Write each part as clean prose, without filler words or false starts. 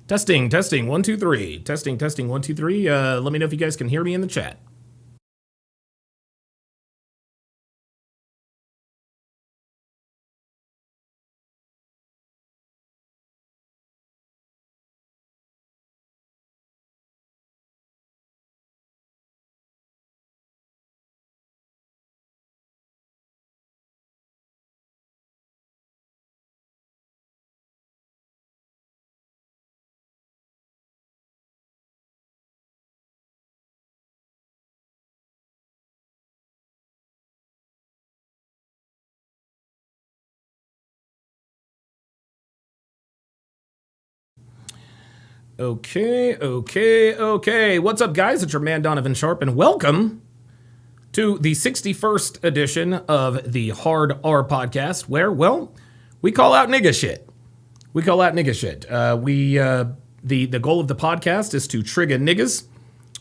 Testing, testing, 1, 2, 3. Testing, testing, 1, 2, 3. Let me know if you guys can hear me in the chat. Okay. What's up, guys? It's your man, Donovan Sharp, and welcome to the 61st edition of the Hard R podcast, where, well, we call out nigga shit. The goal of the podcast is to trigger niggas.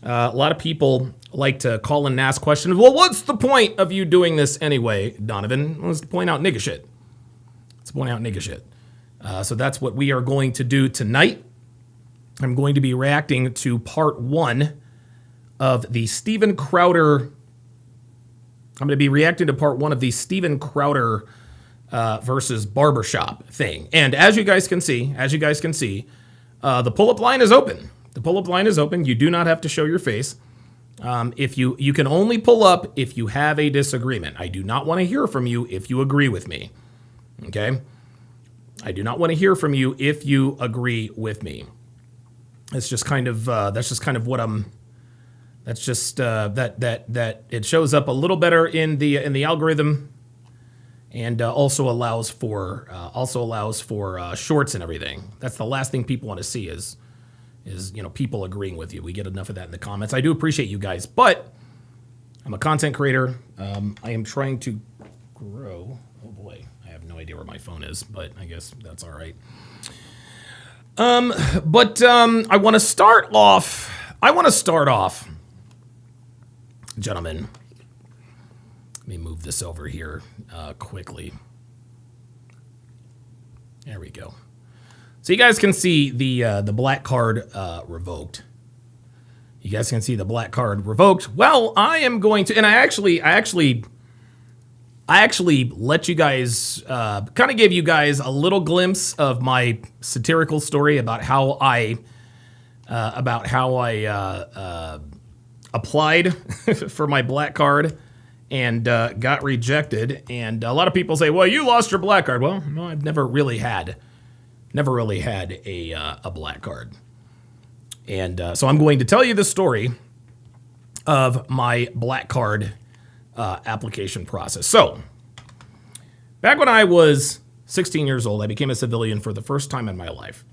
A lot of people like to call in and ask questions. Well, what's the point of you doing this anyway, Donovan? Well, it's to point out nigga shit. So that's what we are going to do tonight. I'm going to be reacting to part 1 of the Steven Crowder. I'm going to be reacting to part 1 of the Steven Crowder versus Barbershop thing. And as you guys can see, the pull-up line is open. You do not have to show your face. If you can only pull up if you have a disagreement. I do not want to hear from you if you agree with me. Okay? I do not want to hear from you if you agree with me. It's just kind of what I'm. That's just that it shows up a little better in the algorithm, and also allows for shorts and everything. That's the last thing people want to see is people agreeing with you. We get enough of that in the comments. I do appreciate you guys, but I'm a content creator. I am trying to grow. Oh boy, I have no idea where my phone is, but I guess that's all right. I want to start off, gentlemen. Let me move this over here quickly. There we go. So you guys can see the black card revoked. Well, I am going to, and I actually let you guys, kind of gave you guys a little glimpse of my satirical story about how I applied for my black card and got rejected. And a lot of people say, well, you lost your black card. Well, no, I've never really had a black card. And so I'm going to tell you the story of my black card application process. So, back when I was 16 years old, I became a civilian for the first time in my life.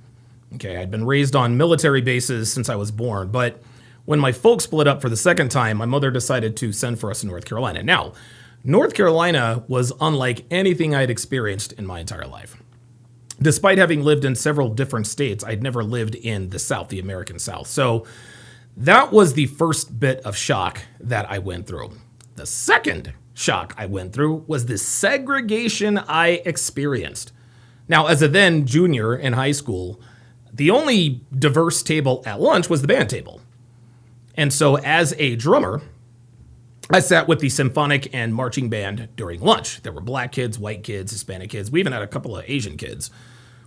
Okay, I'd been raised on military bases since I was born, but when my folks split up for the second time, my mother decided to send for us to North Carolina. Now, North Carolina was unlike anything I'd experienced in my entire life. Despite having lived in several different states, I'd never lived in the South, the American South. So, that was the first bit of shock that I went through. The second shock I went through was the segregation I experienced. Now, as a then junior in high school, the only diverse table at lunch was the band table. And so as a drummer, I sat with the symphonic and marching band during lunch. There were black kids, white kids, Hispanic kids. We even had a couple of Asian kids,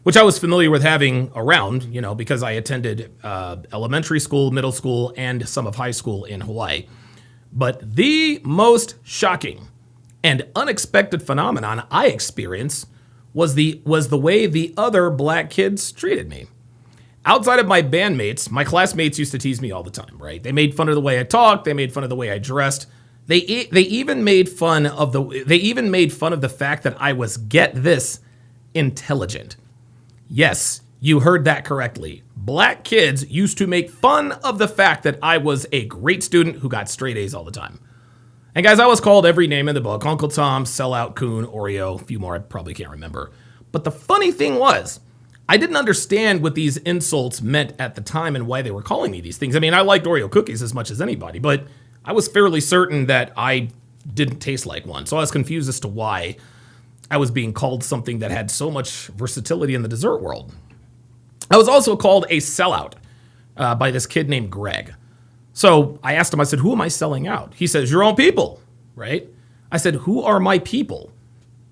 which I was familiar with having around, because I attended elementary school, middle school, and some of high school in Hawaii. But the most shocking and unexpected phenomenon I experienced was the way the other black kids treated me. Outside of my bandmates, my classmates used to tease me all the time, right? They made fun of the way I talked. They made fun of the way I dressed. They even made fun of the fact that I was, get this, intelligent. Yes, you heard that correctly. Black kids used to make fun of the fact that I was a great student who got straight A's all the time. And guys, I was called every name in the book. Uncle Tom, Sellout, Coon, Oreo, a few more I probably can't remember. But the funny thing was, I didn't understand what these insults meant at the time and why they were calling me these things. I mean, I liked Oreo cookies as much as anybody, but I was fairly certain that I didn't taste like one. So I was confused as to why I was being called something that had so much versatility in the dessert world. I was also called a sellout by this kid named Greg. So I asked him, I said, who am I selling out? He says, your own people, right? I said, who are my people?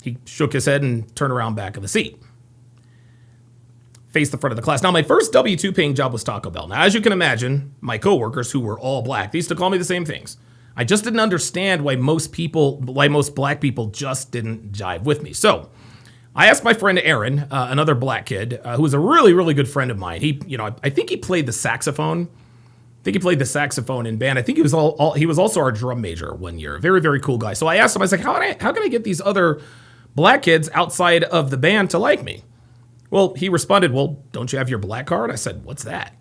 He shook his head and turned around back of the seat. Faced the front of the class. Now, my first W-2 paying job was Taco Bell. Now, as you can imagine, my coworkers who were all black, they used to call me the same things. I just didn't understand why most black people just didn't jive with me. So I asked my friend Aaron, another black kid, who was a really, really good friend of mine. I think he played the saxophone. I think he played the saxophone in band. I think he was also our drum major one year. Very, very cool guy. So I asked him, I was like, how can I get these other black kids outside of the band to like me? Well, he responded, well, don't you have your black card? I said, what's that?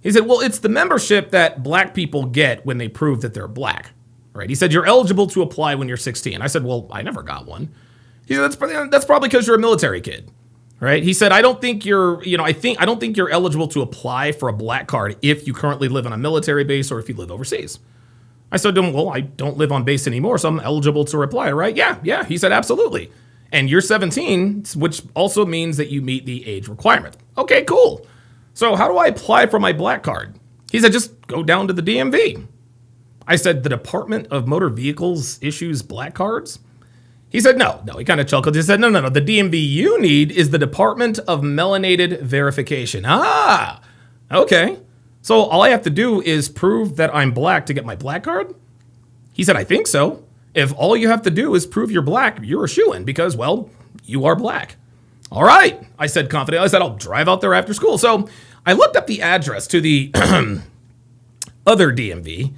He said, well, it's the membership that black people get when they prove that they're black, right? He said, you're eligible to apply when you're 16. I said, well, I never got one. He said, that's probably because you're a military kid, right? He said, I don't think you're eligible to apply for a black card if you currently live on a military base or if you live overseas. I said to him, well, I don't live on base anymore, so I'm eligible to apply, right? Yeah. He said, absolutely. And you're 17, which also means that you meet the age requirement. Okay, cool. So how do I apply for my black card? He said, just go down to the DMV. I said, the Department of Motor Vehicles issues black cards? He said, no, he kind of chuckled. He said, no. The DMV you need is the Department of Melanated Verification. Ah, okay. So all I have to do is prove that I'm black to get my black card? He said, I think so. If all you have to do is prove you're black, you're a shoo-in because, well, you are black. All right, I said confidently. I said, I'll drive out there after school. So I looked up the address to the other DMV,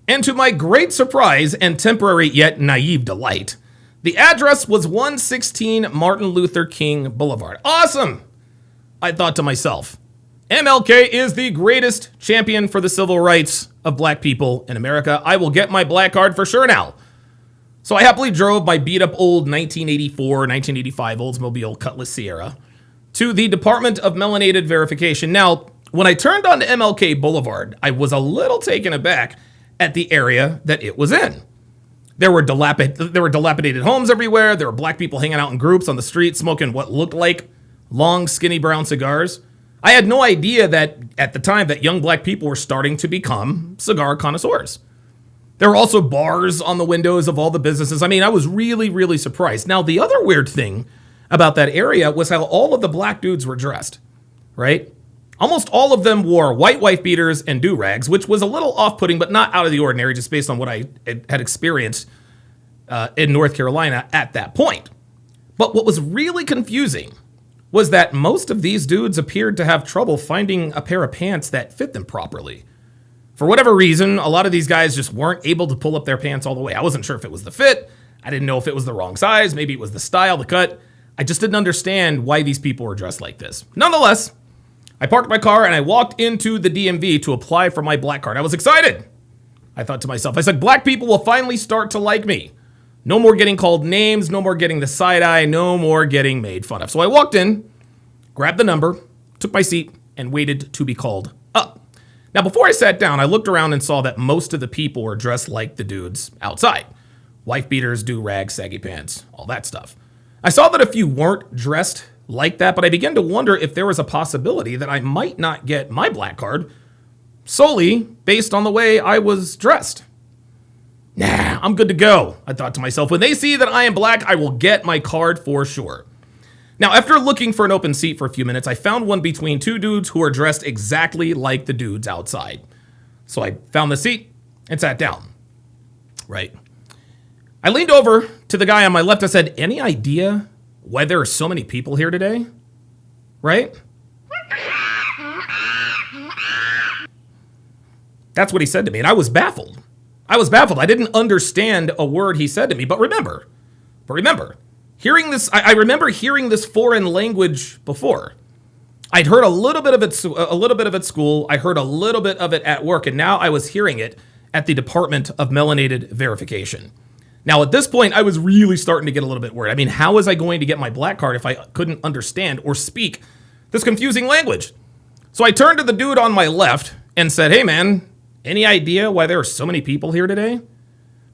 and to my great surprise and temporary yet naive delight, the address was 116 Martin Luther King Boulevard. Awesome, I thought to myself. MLK is the greatest champion for the civil rights of black people in America. I will get my black card for sure now. So I happily drove my beat-up old 1984, 1985 Oldsmobile Cutlass Sierra to the Department of Melanated Verification. Now, when I turned onto MLK Boulevard, I was a little taken aback at the area that it was in. There were dilapidated homes everywhere. There were black people hanging out in groups on the street smoking what looked like long, skinny brown cigars. I had no idea that at the time that young black people were starting to become cigar connoisseurs. There were also bars on the windows of all the businesses. I mean, I was really, really surprised. Now, the other weird thing about that area was how all of the black dudes were dressed, right? Almost all of them wore white wife beaters and do-rags, which was a little off-putting, but not out of the ordinary, just based on what I had experienced in North Carolina at that point. But what was really confusing was that most of these dudes appeared to have trouble finding a pair of pants that fit them properly. For whatever reason, a lot of these guys just weren't able to pull up their pants all the way. I wasn't sure if it was the fit. I didn't know if it was the wrong size. Maybe it was the style, the cut. I just didn't understand why these people were dressed like this. Nonetheless, I parked my car and I walked into the DMV to apply for my black card. I was excited. I thought to myself, I said, black people will finally start to like me. No more getting called names, no more getting the side eye, no more getting made fun of. So I walked in, grabbed the number, took my seat, and waited to be called up. Now, before I sat down, I looked around and saw that most of the people were dressed like the dudes outside. Wife beaters, do-rags, saggy pants, all that stuff. I saw that a few weren't dressed like that, but I began to wonder if there was a possibility that I might not get my black card solely based on the way I was dressed. Nah, I'm good to go, I thought to myself. When they see that I am black, I will get my card for sure. Now, after looking for an open seat for a few minutes, I found one between two dudes who are dressed exactly like the dudes outside. So I found the seat and sat down. Right. I leaned over to the guy on my left. I said, any idea why there are so many people here today? Right? That's what he said to me, and I was baffled. I didn't understand a word he said to me, but remember, hearing this, I remember hearing this foreign language before. I'd heard a little bit of it at school. I heard a little bit of it at work, and now I was hearing it at the Department of Melanated Verification. Now, at this point, I was really starting to get a little bit worried. I mean, how was I going to get my black card if I couldn't understand or speak this confusing language? So I turned to the dude on my left and said, hey, man, any idea why there are so many people here today?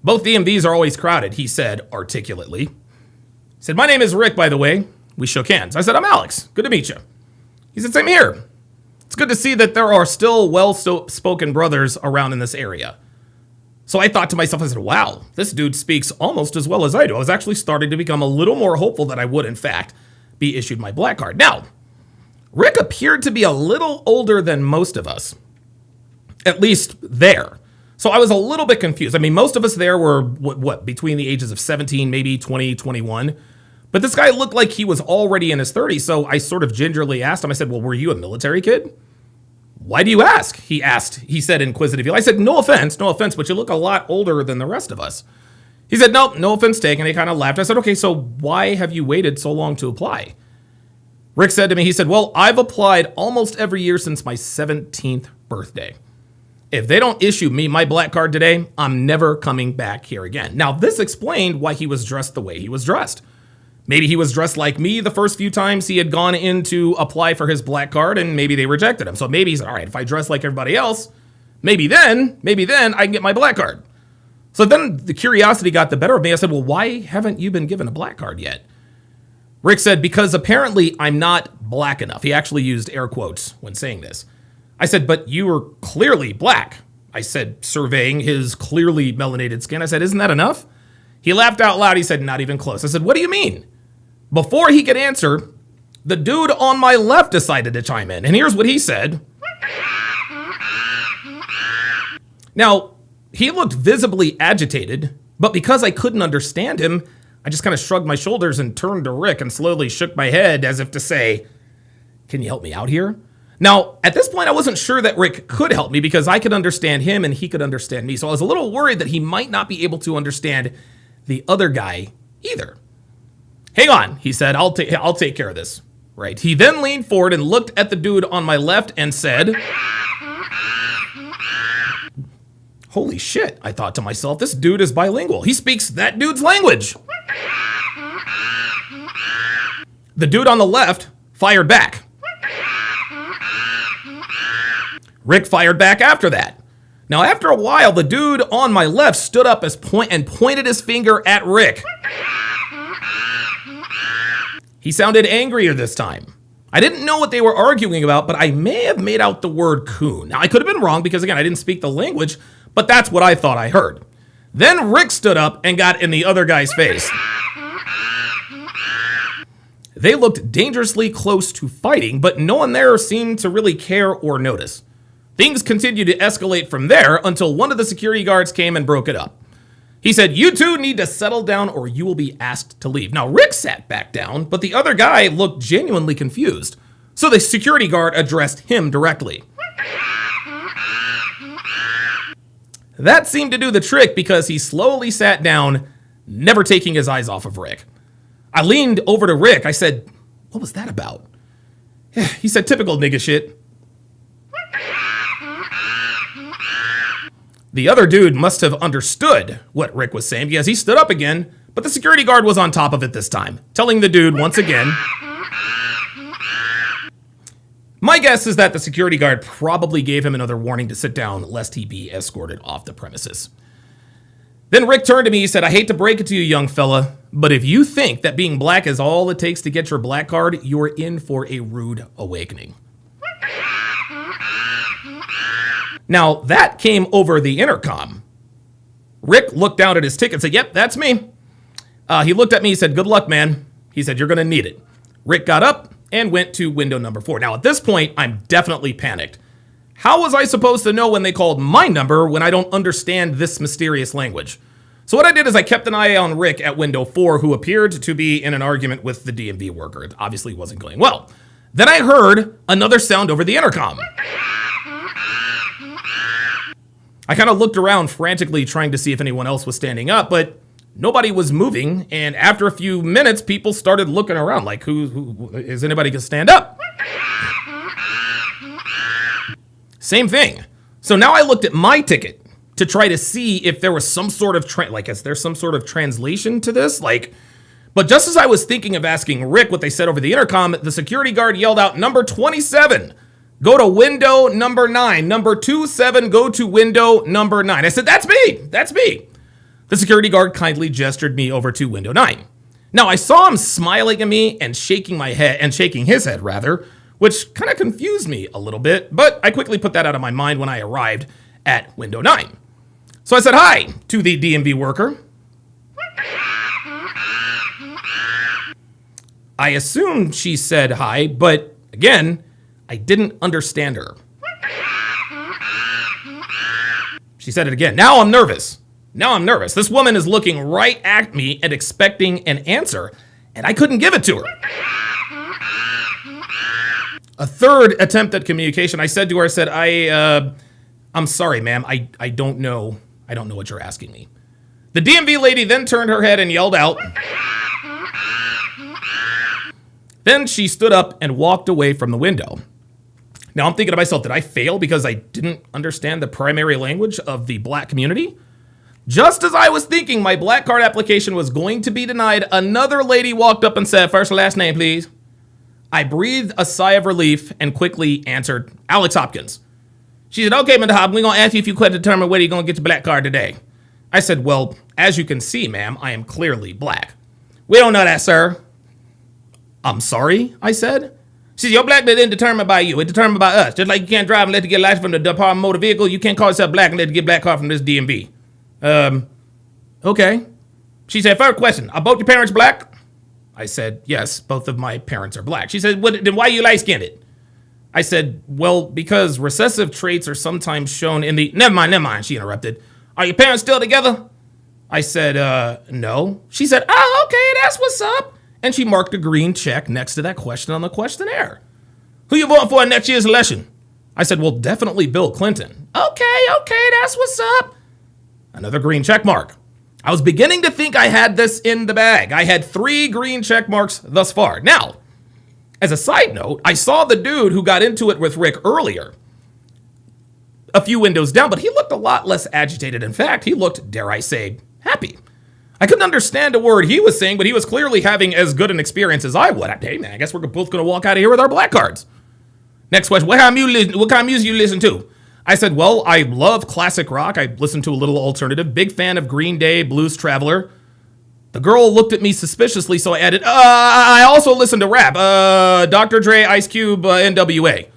Both DMVs are always crowded, he said articulately. He said, my name is Rick, by the way. We shook hands. I said, I'm Alex. Good to meet you. He said, same here. It's good to see that there are still well-spoken brothers around in this area. So I thought to myself, I said, wow, this dude speaks almost as well as I do. I was actually starting to become a little more hopeful that I would, in fact, be issued my black card. Now, Rick appeared to be a little older than most of us, at least there. So I was a little bit confused. I mean, most of us there were, between the ages of 17, maybe 20, 21. But this guy looked like he was already in his 30s, so I sort of gingerly asked him, I said, well, were you a military kid? Why do you ask? He asked, he said inquisitively. I said, no offense, but you look a lot older than the rest of us. He said, nope, no offense taken. He kind of laughed. I said, okay, so why have you waited so long to apply? Rick said to me, he said, well, I've applied almost every year since my 17th birthday. If they don't issue me my black card today, I'm never coming back here again. Now, this explained why he was dressed the way he was dressed. Maybe he was dressed like me the first few times he had gone in to apply for his black card, and maybe they rejected him. So maybe he's all right, if I dress like everybody else, maybe then I can get my black card. So then the curiosity got the better of me. I said, well, why haven't you been given a black card yet? Rick said, because apparently I'm not black enough. He actually used air quotes when saying this. I said, but you were clearly black. I said, surveying his clearly melanated skin. I said, isn't that enough? He laughed out loud. He said, not even close. I said, what do you mean? Before he could answer, the dude on my left decided to chime in. And here's what he said. Now, he looked visibly agitated, but because I couldn't understand him, I just kind of shrugged my shoulders and turned to Rick and slowly shook my head as if to say, can you help me out here? Now, at this point, I wasn't sure that Rick could help me because I could understand him and he could understand me. So I was a little worried that he might not be able to understand the other guy either. Hang on, he said, I'll take care of this. Right. He then leaned forward and looked at the dude on my left and said, holy shit, I thought to myself, this dude is bilingual. He speaks that dude's language. The dude on the left fired back. Rick fired back after that. Now, after a while, the dude on my left stood up and pointed his finger at Rick. He sounded angrier this time. I didn't know what they were arguing about, but I may have made out the word coon. Now, I could have been wrong because, again, I didn't speak the language, but that's what I thought I heard. Then Rick stood up and got in the other guy's face. They looked dangerously close to fighting, but no one there seemed to really care or notice. Things continued to escalate from there until one of the security guards came and broke it up. He said, you two need to settle down or you will be asked to leave. Now, Rick sat back down, but the other guy looked genuinely confused. So the security guard addressed him directly. That seemed to do the trick because he slowly sat down, never taking his eyes off of Rick. I leaned over to Rick. I said, what was that about? He said, typical nigga shit. The other dude must have understood what Rick was saying because he stood up again, but the security guard was on top of it this time, telling the dude once again. My guess is that the security guard probably gave him another warning to sit down lest he be escorted off the premises. Then Rick turned to me. He said, I hate to break it to you, young fella, but if you think that being black is all it takes to get your black card, you're in for a rude awakening. Now, that came over the intercom. Rick looked down at his ticket and said, yep, that's me. He looked at me. He said, good luck, man. He said, you're going to need it. Rick got up and went to window number 4. Now, at this point, I'm definitely panicked. How was I supposed to know when they called my number when I don't understand this mysterious language? So what I did is I kept an eye on Rick at window 4, who appeared to be in an argument with the DMV worker. It obviously wasn't going well. Then I heard another sound over the intercom. I kind of looked around frantically trying to see if anyone else was standing up, but nobody was moving. And after a few minutes, people started looking around like, who is anybody gonna stand up? Same thing. So now I looked at my ticket to try to see if there was some sort of, is there some sort of translation to this? But just as I was thinking of asking Rick what they said over the intercom, the security guard yelled out, number 27. Go to window number 9. Number 27, go to window number 9. I said, that's me. That's me. The security guard kindly gestured me over to window 9. Now, I saw him smiling at me and shaking his head, which kind of confused me a little bit, but I quickly put that out of my mind when I arrived at window 9. So I said hi to the DMV worker. I assumed she said hi, but again, I didn't understand her. She said it again. Now I'm nervous. This woman is looking right at me and expecting an answer, and I couldn't give it to her. A third attempt at communication, I said to her, I'm sorry, ma'am. I don't know what you're asking me. The DMV lady then turned her head and yelled out. Then she stood up and walked away from the window. Now I'm thinking to myself, did I fail because I didn't understand the primary language of the black community? Just as I was thinking my black card application was going to be denied, another lady walked up and said, first and last name, please. I breathed a sigh of relief and quickly answered, Alex Hopkins. She said, okay, Mr. Hopkins, we're going to ask you if you could determine whether you're going to get your black card today. I said, well, as you can see, ma'am, I am clearly black. We don't know that, sir. I'm sorry, I said. She said, your black isn't determined by you. It's determined by us. Just like you can't drive and let you get a license from the Department of Motor Vehicle, you can't call yourself black and let you get a black card from this DMV. Okay. She said, first question, are both your parents black? I said, yes, both of my parents are black. She said, then why are you light-skinned? I said, well, because recessive traits are sometimes shown in the... Never mind, she interrupted. Are your parents still together? I said, no. She said, oh, okay, that's what's up. And she marked a green check next to that question on the questionnaire. Who you voting for in next year's election? I said, well, definitely Bill Clinton. Okay, that's what's up. Another green check mark. I was beginning to think I had this in the bag. I had 3 green check marks thus far. Now, as a side note, I saw the dude who got into it with Rick earlier, a few windows down, but he looked a lot less agitated. In fact, he looked, dare I say, happy. I couldn't understand a word he was saying, but he was clearly having as good an experience as I would. Hey, man, I guess we're both going to walk out of here with our black cards. Next question, what kind of music you listen to? I said, well, I love classic rock. I listen to a little alternative. Big fan of Green Day, Blues Traveler. The girl looked at me suspiciously, so I added, I also listen to rap. Dr. Dre, Ice Cube, NWA.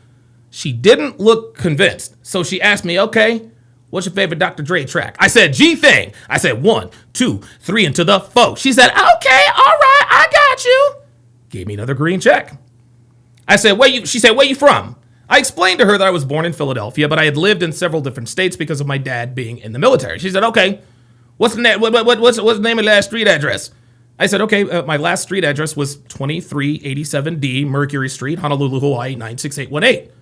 She didn't look convinced, so she asked me, okay, what's your favorite Dr. Dre track? I said, G-Thing. I said, 1, 2, 3, into the 4. She said, okay, all right, I got you. Gave me another green check. I said, she said, where you from? I explained to her that I was born in Philadelphia, but I had lived in several different states because of my dad being in the military. She said, okay, what's the name of the last street address? I said, okay, my last street address was 2387D Mercury Street, Honolulu, Hawaii, 96818.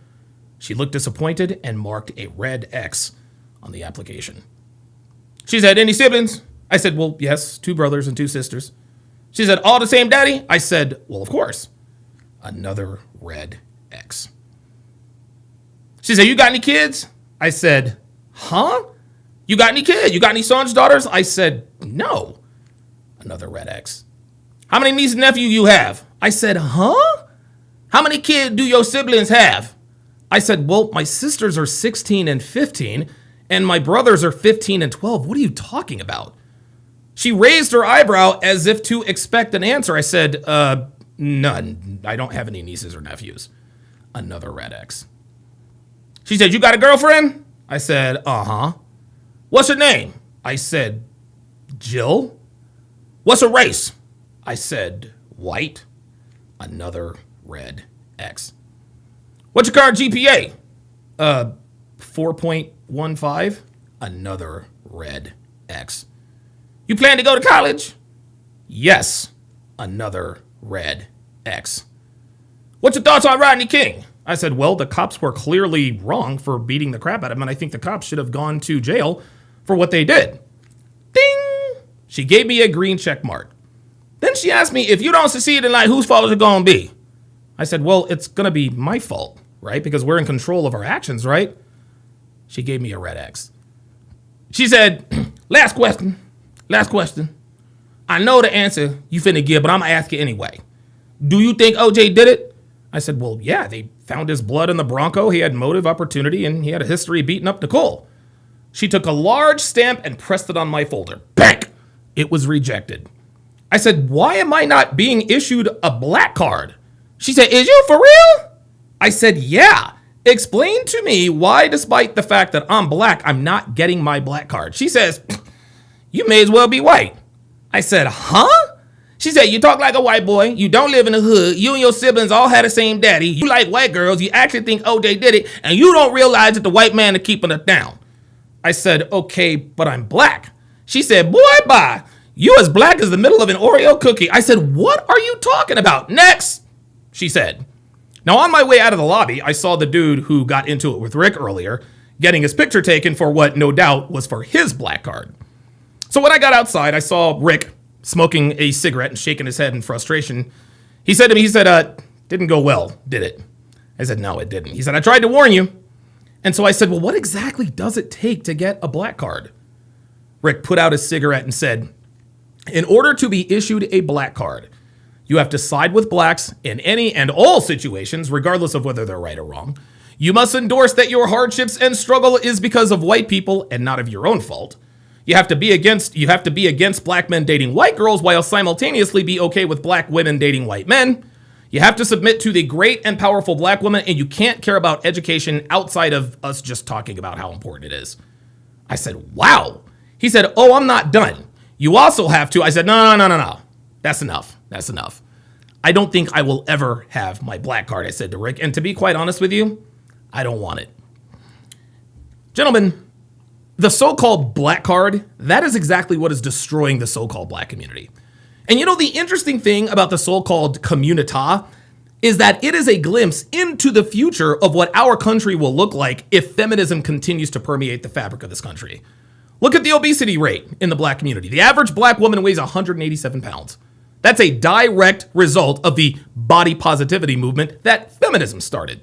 She looked disappointed and marked a red X on the application. She said, any siblings? I said, well, yes, 2 brothers and 2 sisters. She said, all the same daddy? I said, well, of course. Another red X. She said, you got any kids? I said, huh? You got any kids? You got any sons, daughters? I said, no. Another red X. How many nieces and nephews you have? I said, huh? How many kids do your siblings have? I said, well, my sisters are 16 and 15, and my brothers are 15 and 12. What are you talking about? She raised her eyebrow as if to expect an answer. I said, none. I don't have any nieces or nephews. Another red X. She said, you got a girlfriend? I said, uh-huh. What's her name? I said, Jill. What's her race? I said, white. Another red X. What's your current GPA? 4.15. Another red X. You plan to go to college? Yes. Another red X. What's your thoughts on Rodney King? I said, well, the cops were clearly wrong for beating the crap out of him, and I think the cops should have gone to jail for what they did. Ding! She gave me a green check mark. Then she asked me, if you don't succeed in life, whose fault is it going to be? I said, well, it's going to be my fault, right? Because we're in control of our actions, right? She gave me a red X. She said, last question. I know the answer you finna give, but I'm going to ask you anyway. Do you think OJ did it? I said, well, yeah, they found his blood in the Bronco. He had motive, opportunity, and he had a history of beating up Nicole. She took a large stamp and pressed it on my folder. Bang! It was rejected. I said, why am I not being issued a black card? She said, is you for real? I said, yeah. Explain to me why, despite the fact that I'm black, I'm not getting my black card. She says, you may as well be white. I said, huh? She said, you talk like a white boy. You don't live in the hood. You and your siblings all had the same daddy. You like white girls. You actually think OJ did it. And you don't realize that the white man is keeping us down. I said, okay, but I'm black. She said, boy, bye. You as black as the middle of an Oreo cookie. I said, what are you talking about? Next, she said. Now, on my way out of the lobby, I saw the dude who got into it with Rick earlier getting his picture taken for what no doubt was for his black card. So when I got outside, I saw Rick smoking a cigarette and shaking his head in frustration. He said to me, didn't go well, did it? I said, no, it didn't. He said, I tried to warn you. And so I said, well, what exactly does it take to get a black card? Rick put out his cigarette and said, in order to be issued a black card, you have to side with blacks in any and all situations, regardless of whether they're right or wrong. You must endorse that your hardships and struggle is because of white people and not of your own fault. You have to be against black men dating white girls while simultaneously be okay with black women dating white men. You have to submit to the great and powerful black woman, and you can't care about education outside of us just talking about how important it is. I said, wow. He said, oh, I'm not done. You also have to. I said, no. That's enough. That's enough. I don't think I will ever have my black card, I said to Rick. And to be quite honest with you, I don't want it. Gentlemen, the so-called black card, that is exactly what is destroying the so-called black community. And you know, the interesting thing about the so-called communita is that it is a glimpse into the future of what our country will look like if feminism continues to permeate the fabric of this country. Look at the obesity rate in the black community. The average black woman weighs 187 pounds. That's a direct result of the body positivity movement that feminism started.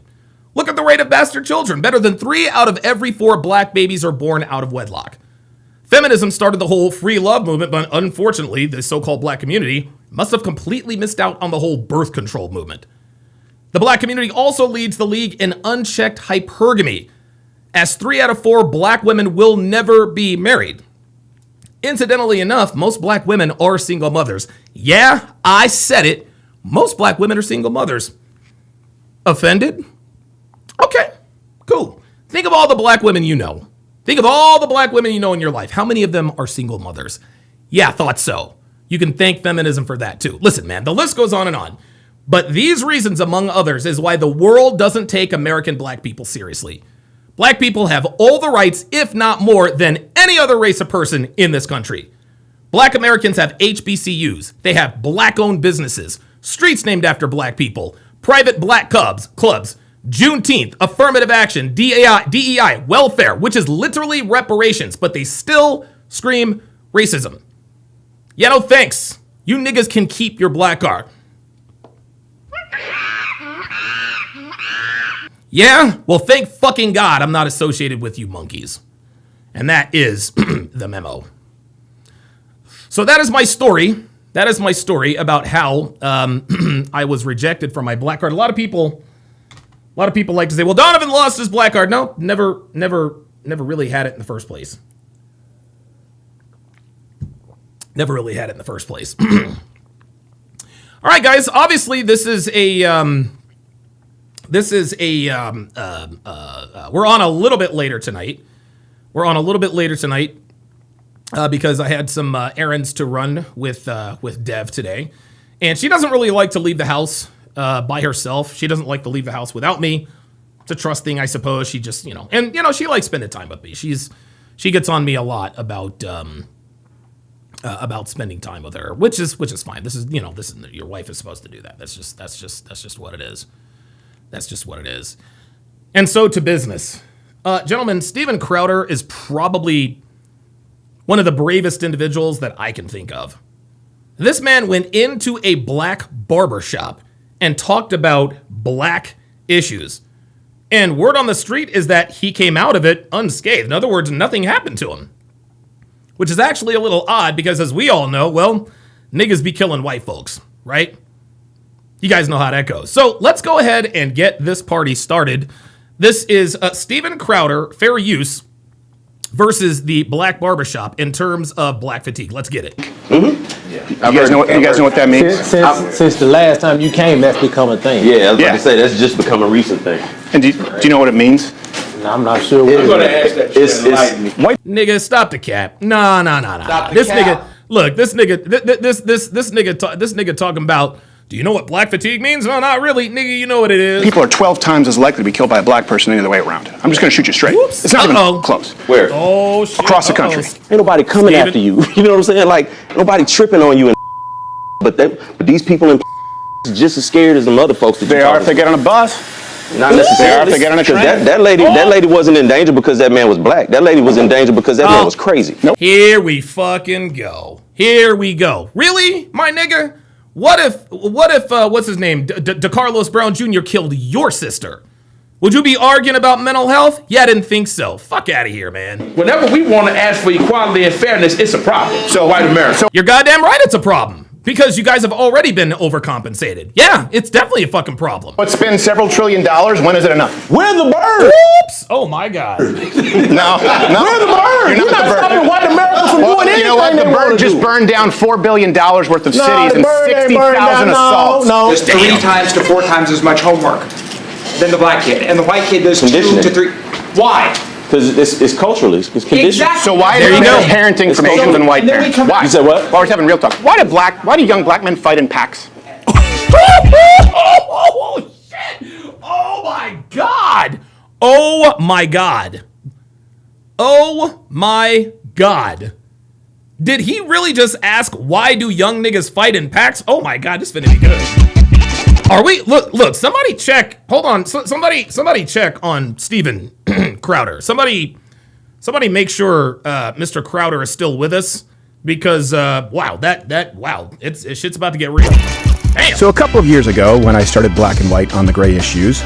Look at the rate of bastard children. Better than 3 out of every 4 black babies are born out of wedlock. Feminism started the whole free love movement, but unfortunately, the so-called black community must have completely missed out on the whole birth control movement. The black community also leads the league in unchecked hypergamy, as 3 out of 4 black women will never be married. Incidentally enough, most black women are single mothers. Yeah, I said it. Most black women are single mothers. Offended? Okay, cool. Think of all the black women you know. Think of all the black women you know in your life. How many of them are single mothers? Yeah, thought so. You can thank feminism for that too. Listen, man, the list goes on and on. But these reasons, among others, is why the world doesn't take American black people seriously. Black people have all the rights, if not more, than any other race of person in this country. Black Americans have HBCUs. They have black-owned businesses, streets named after black people, private black clubs, Juneteenth, affirmative action, DEI, welfare, which is literally reparations, but they still scream racism. Yeah, no thanks. You niggas can keep your black card. Yeah? Well, thank fucking God I'm not associated with you monkeys. And that is the memo. So that is my story. That is my story about how I was rejected from my black card. A lot of people like to say, well, Donovan lost his black card. No, never really had it in the first place. Never really had it in the first place. All right, guys. Obviously, we're on a little bit later tonight. Because I had some errands to run with Dev today, and she doesn't really like to leave the house by herself. She doesn't like to leave the house without me. It's a trust thing, I suppose. She just, she likes spending time with me. She gets on me a lot about spending time with her, which is fine. This is your wife is supposed to do that. That's just what it is. That's just what it is. And so to business. Gentlemen, Steven Crowder is probably one of the bravest individuals that I can think of. This man went into a black barbershop and talked about black issues. And word on the street is that he came out of it unscathed. In other words, nothing happened to him. Which is actually a little odd because, as we all know, well, niggas be killing white folks, right? You guys know how that goes. So let's go ahead and get this party started. This is Steven Crowder, fair use. versus the black barbershop in terms of black fatigue. Let's get it. You guys know what that means? Since the last time you came, that's become a thing. Yeah, I was about to say that's just become a recent thing. And do you know what it means? No, I'm not sure. I'm gonna ask that. It's White Nigga, stop the cap. Nah. This nigga, look, this nigga talking about, do you know what black fatigue means? No, not really. Nigga, you know what it is. people are 12 times as likely to be killed by a black person than the other way around. I'm just going to shoot you straight. Whoops. It's not even Uh-oh. close. where? Oh, shit. Across the country. Ain't nobody coming Steven? after you. You know what I'm saying? Like nobody tripping on you. But these people in just as scared as the other folks. That They are if they get on a bus. Not necessarily. They are if they get on a train. That lady wasn't in danger because that man was black. That lady was in danger because that man was crazy. Nope. Here we fucking go. Here we go. Really, my nigga? What if what's his name? DeCarlos Brown Jr. killed your sister? Would you be arguing about mental health? Yeah, I didn't think so. Fuck out of here, man. Whenever we want to ask for equality and fairness, it's a problem. So white America. You're goddamn right it's a problem. Because you guys have already been overcompensated. Yeah, it's definitely a fucking problem. Let's spend several $1 trillion. When is it enough? Where's the bird? Oops! Oh my God. No. Where's the bird? You're not stopping white America from doing anything. You know what? The bird just burned down $4 billion worth of cities and 60,000 assaults. No. There's 3 times to 4 times as much homework than the black kid, and the white kid does 2 to 3. Why? Because it's culturally, it's conditioned. Exactly. So why There do you go. parenting from Asian than white parents? Why? You said what? Well, we're having real talk. Why do young black men fight in packs? Oh shit! Oh my God! Oh my God! Oh my God! Did he really just ask why do young niggas fight in packs? Oh my God, this finna be good. Are we? Look! Somebody check. Hold on. Somebody check on Steven Crowder. Somebody make sure Mr. Crowder is still with us because wow, shit's about to get real. Damn. So a couple of years ago, when I started Black and White on the gray issues,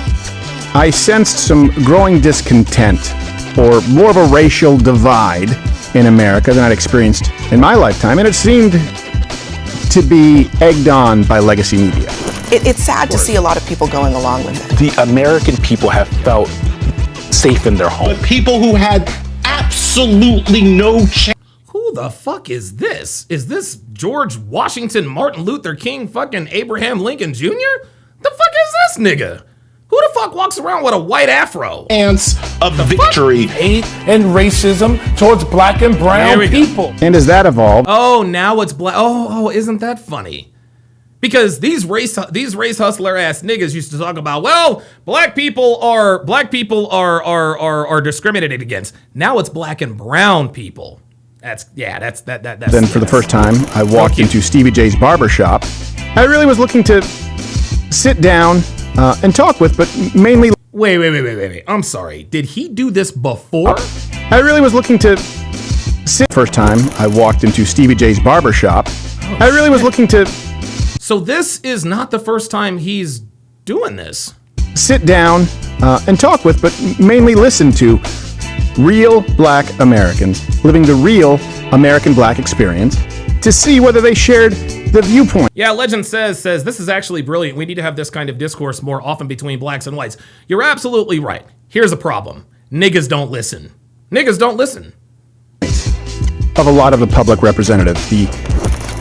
I sensed some growing discontent, or more of a racial divide in America than I'd experienced in my lifetime, and it seemed to be egged on by legacy media. It's sad to see a lot of people going along with it. The American people have felt safe in their home. But people who had absolutely no chance. Who the fuck is this? Is this George Washington, Martin Luther King, fucking Abraham Lincoln Jr.? The fuck is this nigga? Who the fuck walks around with a white afro? Chance of victory. Hate and racism towards black and brown people. And as that evolved, Oh, now it's black. Oh, isn't that funny? Because these race hustler ass niggas used to talk about, well, black people are discriminated against. Now it's black and brown people. That's then for the first time, I walked into Stevie J's Barbershop. I really was looking to sit down and talk with, but mainly... Wait. I'm sorry. Did he do this before? I really was looking to sit... First time, I walked into Stevie J's Barbershop. I really was looking to... So this is not the first time he's doing this. Sit down and talk with, but mainly listen to real black Americans living the real American black experience to see whether they shared the viewpoint. Yeah, Legend says this is actually brilliant. We need to have this kind of discourse more often between blacks and whites. You're absolutely right. Here's a problem. Niggas don't listen. Niggas don't listen. Of a lot of the public representatives, the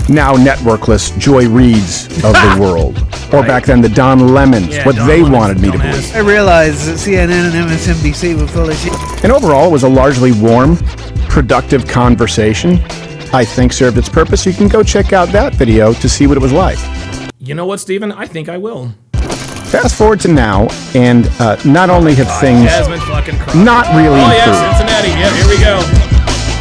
now networkless Joy Reids of the world. Or back then, the Don Lemons, what Don they Lemons, wanted me to dumbass. believe. I realized that CNN and MSNBC were full of shit. And overall, it was a largely warm, productive conversation. I think served its purpose. You can go check out that video to see what it was like. You know what, Steven? I think I will. Fast forward to now, and not only have things Jasmine fucking Crawford. not really Oh yeah, improved, Cincinnati. Yep, here we go.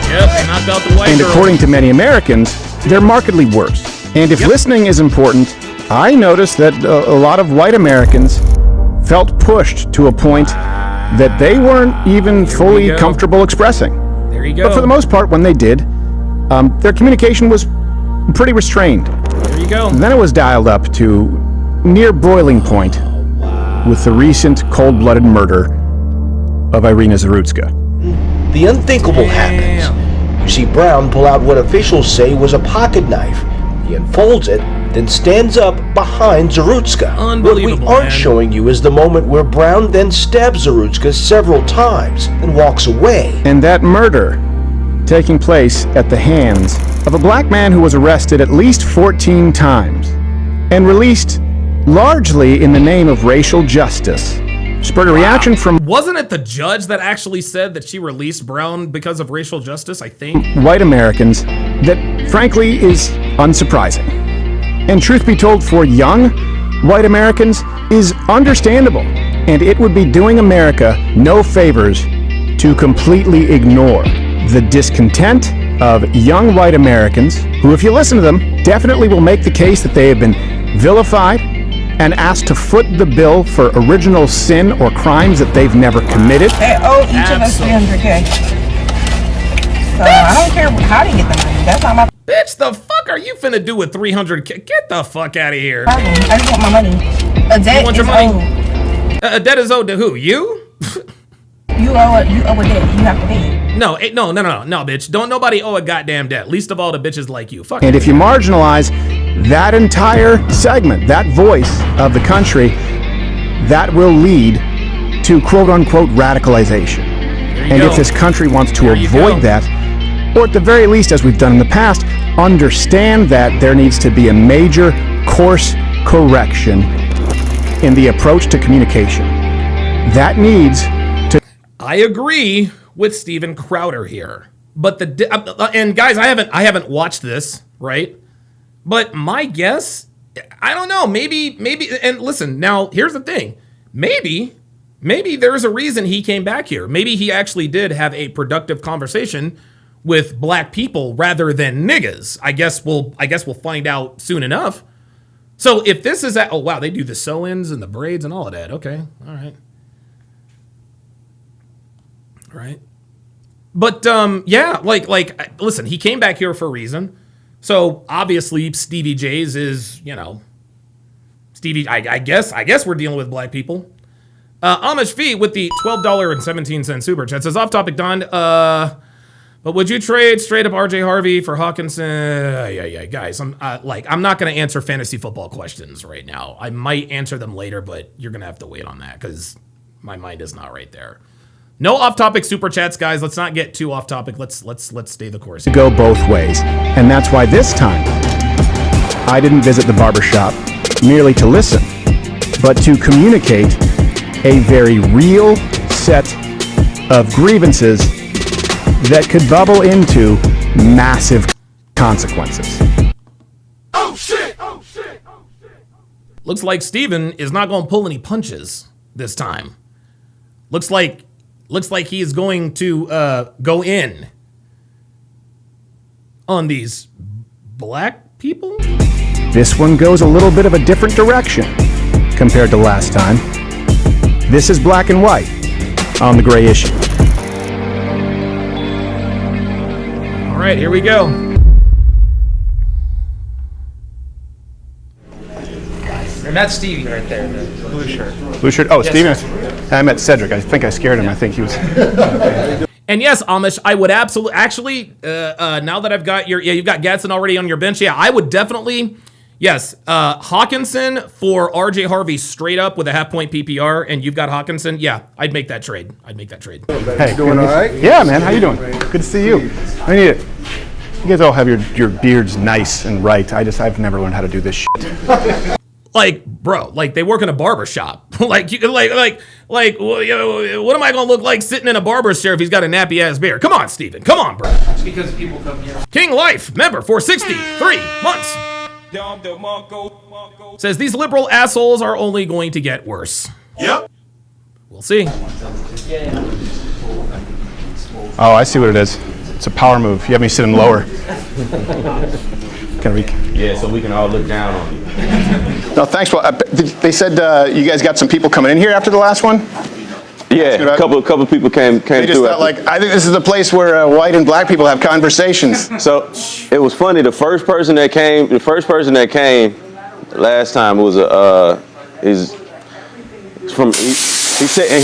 Yep, they knocked out the white and girl. according to many Americans, they're markedly worse. And if listening is important, I noticed that a lot of white Americans felt pushed to a point that they weren't even fully comfortable expressing. There you go. But for the most part, when they did, their communication was pretty restrained. There you go. And then it was dialed up to near boiling point with the recent cold-blooded murder of Irina Zarutska. The unthinkable happens. You see Brown pull out what officials say was a pocket knife. He unfolds it then stands up behind Zarutska. What we aren't showing you is the moment where Brown then stabs Zarutska several times and walks away. And that murder taking place at the hands of a black man who was arrested at least 14 times and released largely in the name of racial justice. Spurred a reaction from... Wasn't it the judge that actually said that she released Brown because of racial justice, I think? White Americans that, frankly, is unsurprising. And truth be told, for young white Americans, is understandable. And it would be doing America no favors to completely ignore the discontent of young white Americans who, if you listen to them, definitely will make the case that they have been vilified and asked to foot the bill for original sin or crimes that they've never committed. They owe each of us $300K. So I don't care how to get the money. That's not my... Bitch, the fuck are you finna do with 300K? Get the fuck out of here. I just want my money. A debt is owed. A debt is owed to who? You? You owe a debt. You have to pay. No, bitch. Don't nobody owe a goddamn debt. Least of all the bitches like you. Fuck. And if you marginalize that entire segment, that voice of the country, that will lead to quote-unquote radicalization. And if this country wants to avoid that, or at the very least, as we've done in the past, understand that there needs to be a major course correction in the approach to communication. That needs to... I agree with Steven Crowder here. But and guys, I haven't watched this, right? But my guess, I don't know, maybe, and listen, now here's the thing. Maybe there's a reason he came back here. Maybe he actually did have a productive conversation with black people rather than niggas. I guess we'll find out soon enough. So if this is oh wow, they do the sew-ins and the braids and all of that. Okay, all right. But yeah, like listen, he came back here for a reason. So obviously Stevie J's is, Stevie, I guess we're dealing with black people. Amish Fee with the $12.17 super chat says, off topic, Don, but would you trade straight up RJ Harvey for Hawkinson? Yeah, guys, I'm not going to answer fantasy football questions right now. I might answer them later, but you're going to have to wait on that because my mind is not right there. No off-topic super chats, guys. Let's not get too off-topic. Let's stay the course. To go both ways, and that's why this time I didn't visit the barbershop merely to listen, but to communicate a very real set of grievances that could bubble into massive consequences. Oh shit! Looks like Steven is not going to pull any punches this time. Looks like he is going to go in on these black people. This one goes a little bit of a different direction compared to last time. This is black and white on the gray issue. All right, here we go. And that's Stevie right there, the blue shirt. Blue shirt? Oh, yes, Steven. I met Cedric. I think I scared him. I think he was... And yes, Amish, I would absolutely... Actually, now that I've got you've got Gadsden already on your bench, yeah, I would definitely... Yes, Hawkinson for RJ Harvey straight up with a half-point PPR, and you've got Hawkinson. Yeah, I'd make that trade. Hey, doing all right? Yeah, man. How you doing? Good to see you. I need it. You guys all have your beards nice and right. I've never learned how to do this shit. Like, bro, like they work in a barbershop. Like, what am I gonna look like sitting in a barber's chair if he's got a nappy ass beard? Come on, Steven. Come on, bro. It's because people come here. King Life, member for 63 months. Says these liberal assholes are only going to get worse. Yep. We'll see. Oh, I see what it is. It's a power move. You have me sitting lower. Yeah, so we can all look down on you. No, thanks. Well, they said you guys got some people coming in here after the last one? Yeah, a couple people came they just through. Thought, I think this is the place where white and black people have conversations. So it was funny. The first person that came last time was he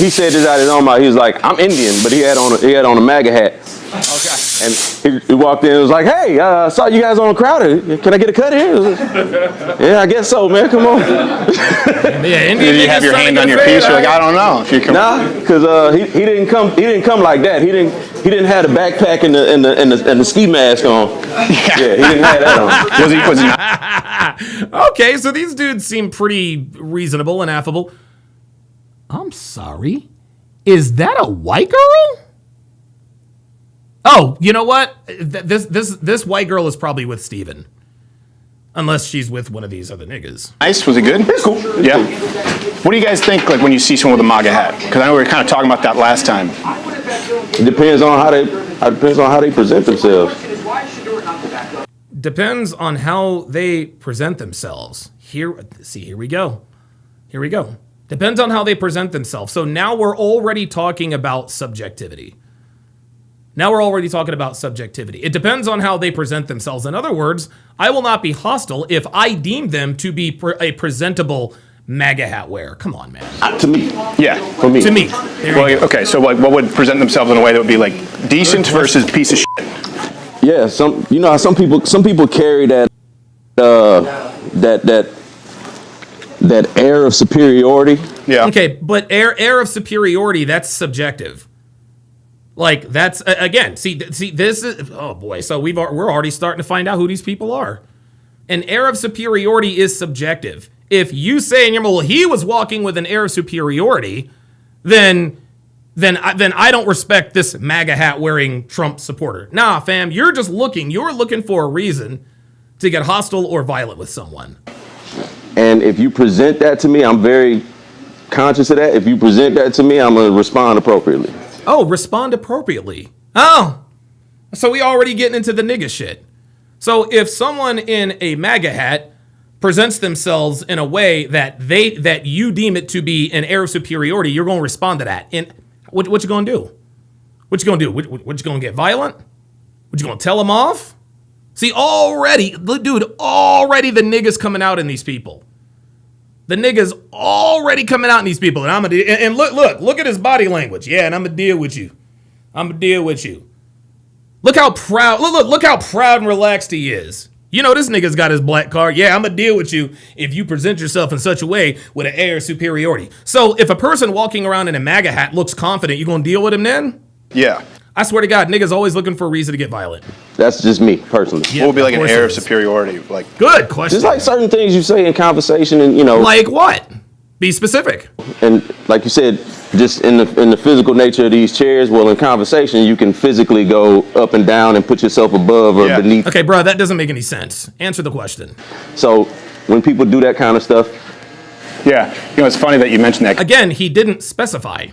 said this out of his own mouth. He was like, I'm Indian, but he had on a MAGA hat. Okay. And he walked in and was like, hey, I saw you guys on Crowder. Can I get a cut here? Yeah, I guess so, man. Come on. Did you have your hand on your piece? You're like, I don't know. If you come nah, because he didn't come like that. He didn't have the backpack and the ski mask on. Yeah, he didn't have that on. Was he not? Okay, so these dudes seem pretty reasonable and affable. I'm sorry. Is that a white girl? Oh, you know what? This white girl is probably with Steven. Unless she's with one of these other niggas. Nice. Was he good? It's cool. Yeah. What do you guys think, like, when you see someone with a MAGA hat? Because I know we were kind of talking about that last time. It depends on how they present themselves. Depends on how they present themselves. Here we go. Depends on how they present themselves. So now we're already talking about subjectivity. It depends on how they present themselves. In other words, I will not be hostile if I deem them to be a presentable MAGA hat wearer. Come on, man. To me. Yeah. For me. To me. Okay, so like, what would present themselves in a way that would be like decent versus piece of shit? Yeah, how some people carry that air of superiority. Yeah. Okay, but air of superiority, that's subjective. Like, that's again. See, this is, oh boy. So we're already starting to find out who these people are. An air of superiority is subjective. If you say in your well, he was walking with an air of superiority, then I don't respect this MAGA hat wearing Trump supporter. Nah, fam, you're looking for a reason to get hostile or violent with someone. And if you present that to me, I'm very conscious of that. If you present that to me, I'm gonna respond appropriately. Oh, respond appropriately. Oh, so we already getting into the nigga shit. So if someone in a MAGA hat presents themselves in a way that you deem it to be an air of superiority, you're going to respond to that. And what you going to do? What you going to do? What you going to get violent? What you going to tell them off? See, already the niggas coming out in these people. The niggas already coming out in these people, and look at his body language. Yeah, and I'm gonna deal with you. Look how proud. Look how proud and relaxed he is. You know this nigga's got his black card. Yeah, I'm gonna deal with you if you present yourself in such a way with an air of superiority. So if a person walking around in a MAGA hat looks confident, you gonna deal with him then? Yeah. I swear to God, niggas always looking for a reason to get violent. That's just me personally. Yeah, what would be like an air of superiority? Like, good question. Just like certain things you say in conversation, and like what? Be specific. And like you said, just in the physical nature of these chairs. Well, in conversation, you can physically go up and down and put yourself above or beneath. Okay, bro, that doesn't make any sense. Answer the question. So when people do that kind of stuff, yeah, it's funny that you mentioned that. Again, he didn't specify.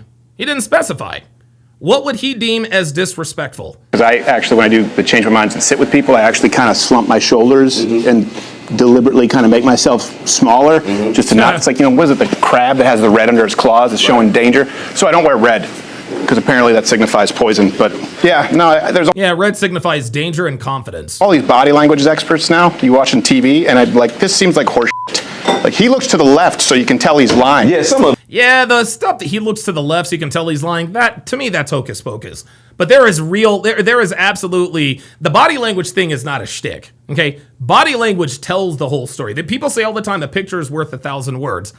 What would he deem as disrespectful? Because I actually, when I do the change my minds and sit with people, I actually kind of slump my shoulders and deliberately kind of make myself smaller, just to not. It's like, what is it? The crab that has the red under its claws is showing danger. So I don't wear red because apparently that signifies poison. But yeah, no, there's red signifies danger and confidence. All these body language experts now. You watching TV, and I'm like, this seems like horse shit. Like, he looks to the left, so you can tell he's lying. Yeah, some of. Yeah, the stuff that he looks to the left so you can tell he's lying, that, to me, that's hocus pocus. But there is absolutely, the body language thing is not a shtick, okay? Body language tells the whole story. People say all the time, a picture is worth 1,000 words.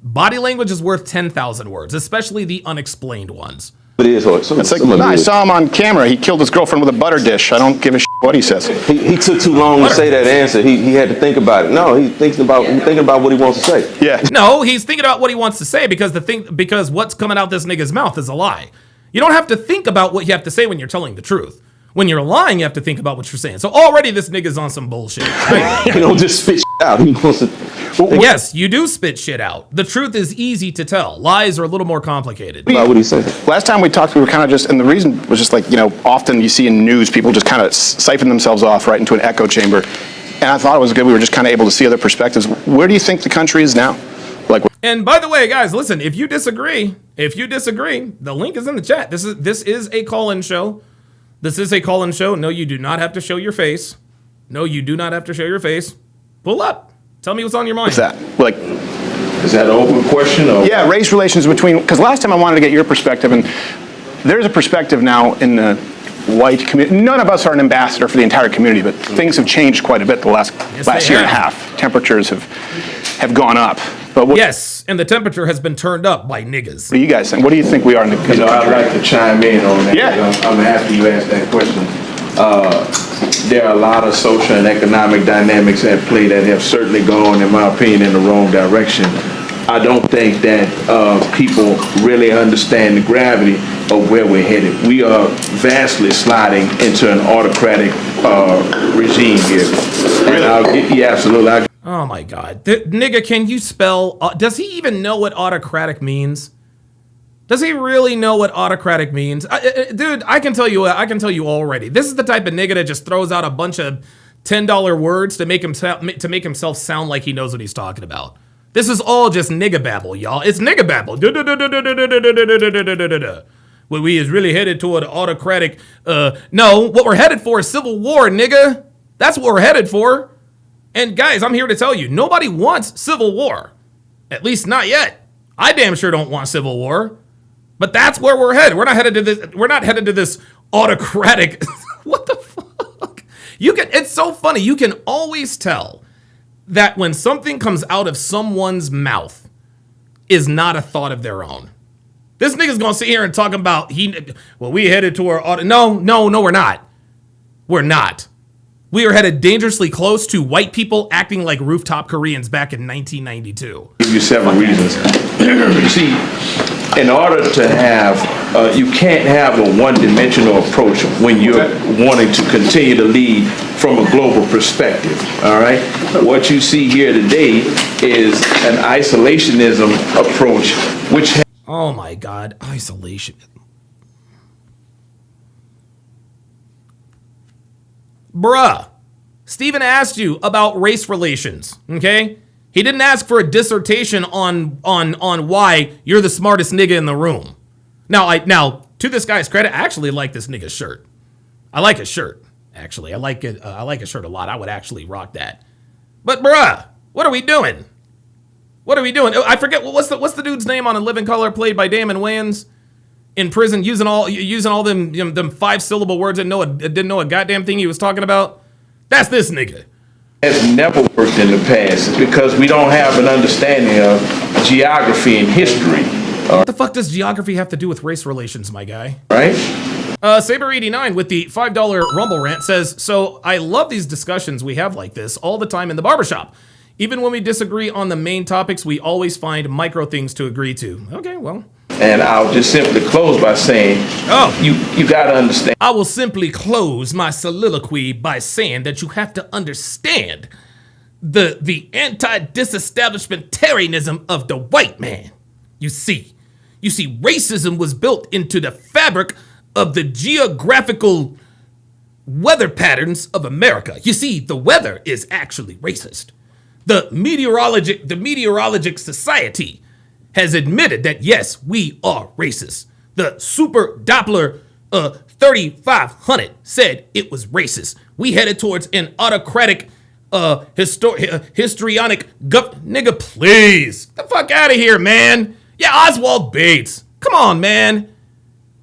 Body language is worth 10,000 words, especially the unexplained ones. It is. It's like, I saw him on camera. He killed his girlfriend with a butter dish. I don't give a shit what he says. He took too long to say that answer. He had to think about it. No, he's thinking about what he wants to say. Yeah. No, he's thinking about what he wants to say because what's coming out this nigga's mouth is a lie. You don't have to think about what you have to say when you're telling the truth. When you're lying, you have to think about what you're saying. So already this nigga's on some bullshit. Right? He don't just spit shit out. He wants to. Yes, you do spit shit out. The truth is easy to tell. Lies are a little more complicated. What would he say? Last time we talked, we were kind of just, and the reason was just like, often you see in news, people just kind of siphon themselves off right into an echo chamber. And I thought it was good. We were just kind of able to see other perspectives. Where do you think the country is now? And by the way, guys, listen, if you disagree, the link is in the chat. This is a call-in show. No, you do not have to show your face. Pull up. Tell me what's on your mind. What's that? Is that an open question? Or? Yeah, race relations between, because last time I wanted to get your perspective, and there's a perspective now in the white community. None of us are an ambassador for the entire community, but things have changed quite a bit the last year and a half. Temperatures have gone up. But yes, and the temperature has been turned up by niggas. What do you guys think? What do you think we are in the country? I'd like to chime in on that. Yeah. I'm happy you asked that question. There are a lot of social and economic dynamics at play that have certainly gone, in my opinion, in the wrong direction. I don't think that people really understand the gravity of where we're headed. We are vastly sliding into an autocratic regime here. And yeah, absolutely. Oh my God. Nigga, can you spell, does he even know what autocratic means? Does he really know what autocratic means? Dude, I can tell you already. This is the type of nigga that just throws out a bunch of $10 words to make himself sound like he knows what he's talking about. This is all just nigga babble, y'all. It's nigga babble. Well, we is really headed toward autocratic. No, what we're headed for is civil war, nigga. That's what we're headed for. And guys, I'm here to tell you, nobody wants civil war. At least not yet. I damn sure don't want civil war. But that's where we're headed. We're not headed to this. We're not headed to this autocratic. What the fuck? It's so funny. You can always tell that when something comes out of someone's mouth is not a thought of their own. This nigga's gonna sit here and talk about we headed to our no, we're not. We're not. We are headed dangerously close to white people acting like rooftop Koreans back in 1992. Give you several reasons. You see, in order to have, you can't have a one-dimensional approach when you're wanting to continue to lead from a global perspective, all right? What you see here today is an isolationism approach, which... Oh my God, isolation. Bruh, Steven asked you about race relations, okay? He didn't ask for a dissertation on why you're the smartest nigga in the room. Now, to this guy's credit, I actually like this nigga's shirt. I like his shirt, actually. I like his shirt a lot. I would actually rock that. But bruh, what are we doing? What are we doing? I forget, what's the dude's name on A Living Color played by Damon Wayans? In prison, using all them 5-syllable words and didn't know a goddamn thing he was talking about. That's this nigga. Has never worked in the past because we don't have an understanding of geography and history. What the fuck does geography have to do with race relations, my guy? Right? Saber89 with the $5 Rumble rant says, so I love these discussions we have like this all the time in the barbershop. Even when we disagree on the main topics, we always find micro things to agree to. Okay, well. And I'll just simply close by saying, you got to understand. I will simply close my soliloquy by saying that you have to understand the anti-disestablishmentarianism of the white man. You see, racism was built into the fabric of the geographical weather patterns of America. You see, the weather is actually racist. The meteorologic society has admitted that, yes, we are racist. The Super Doppler 3500 said it was racist. We headed towards an autocratic, histrionic nigga, please. Get the fuck out of here, man. Yeah, Oswald Bates. Come on, man.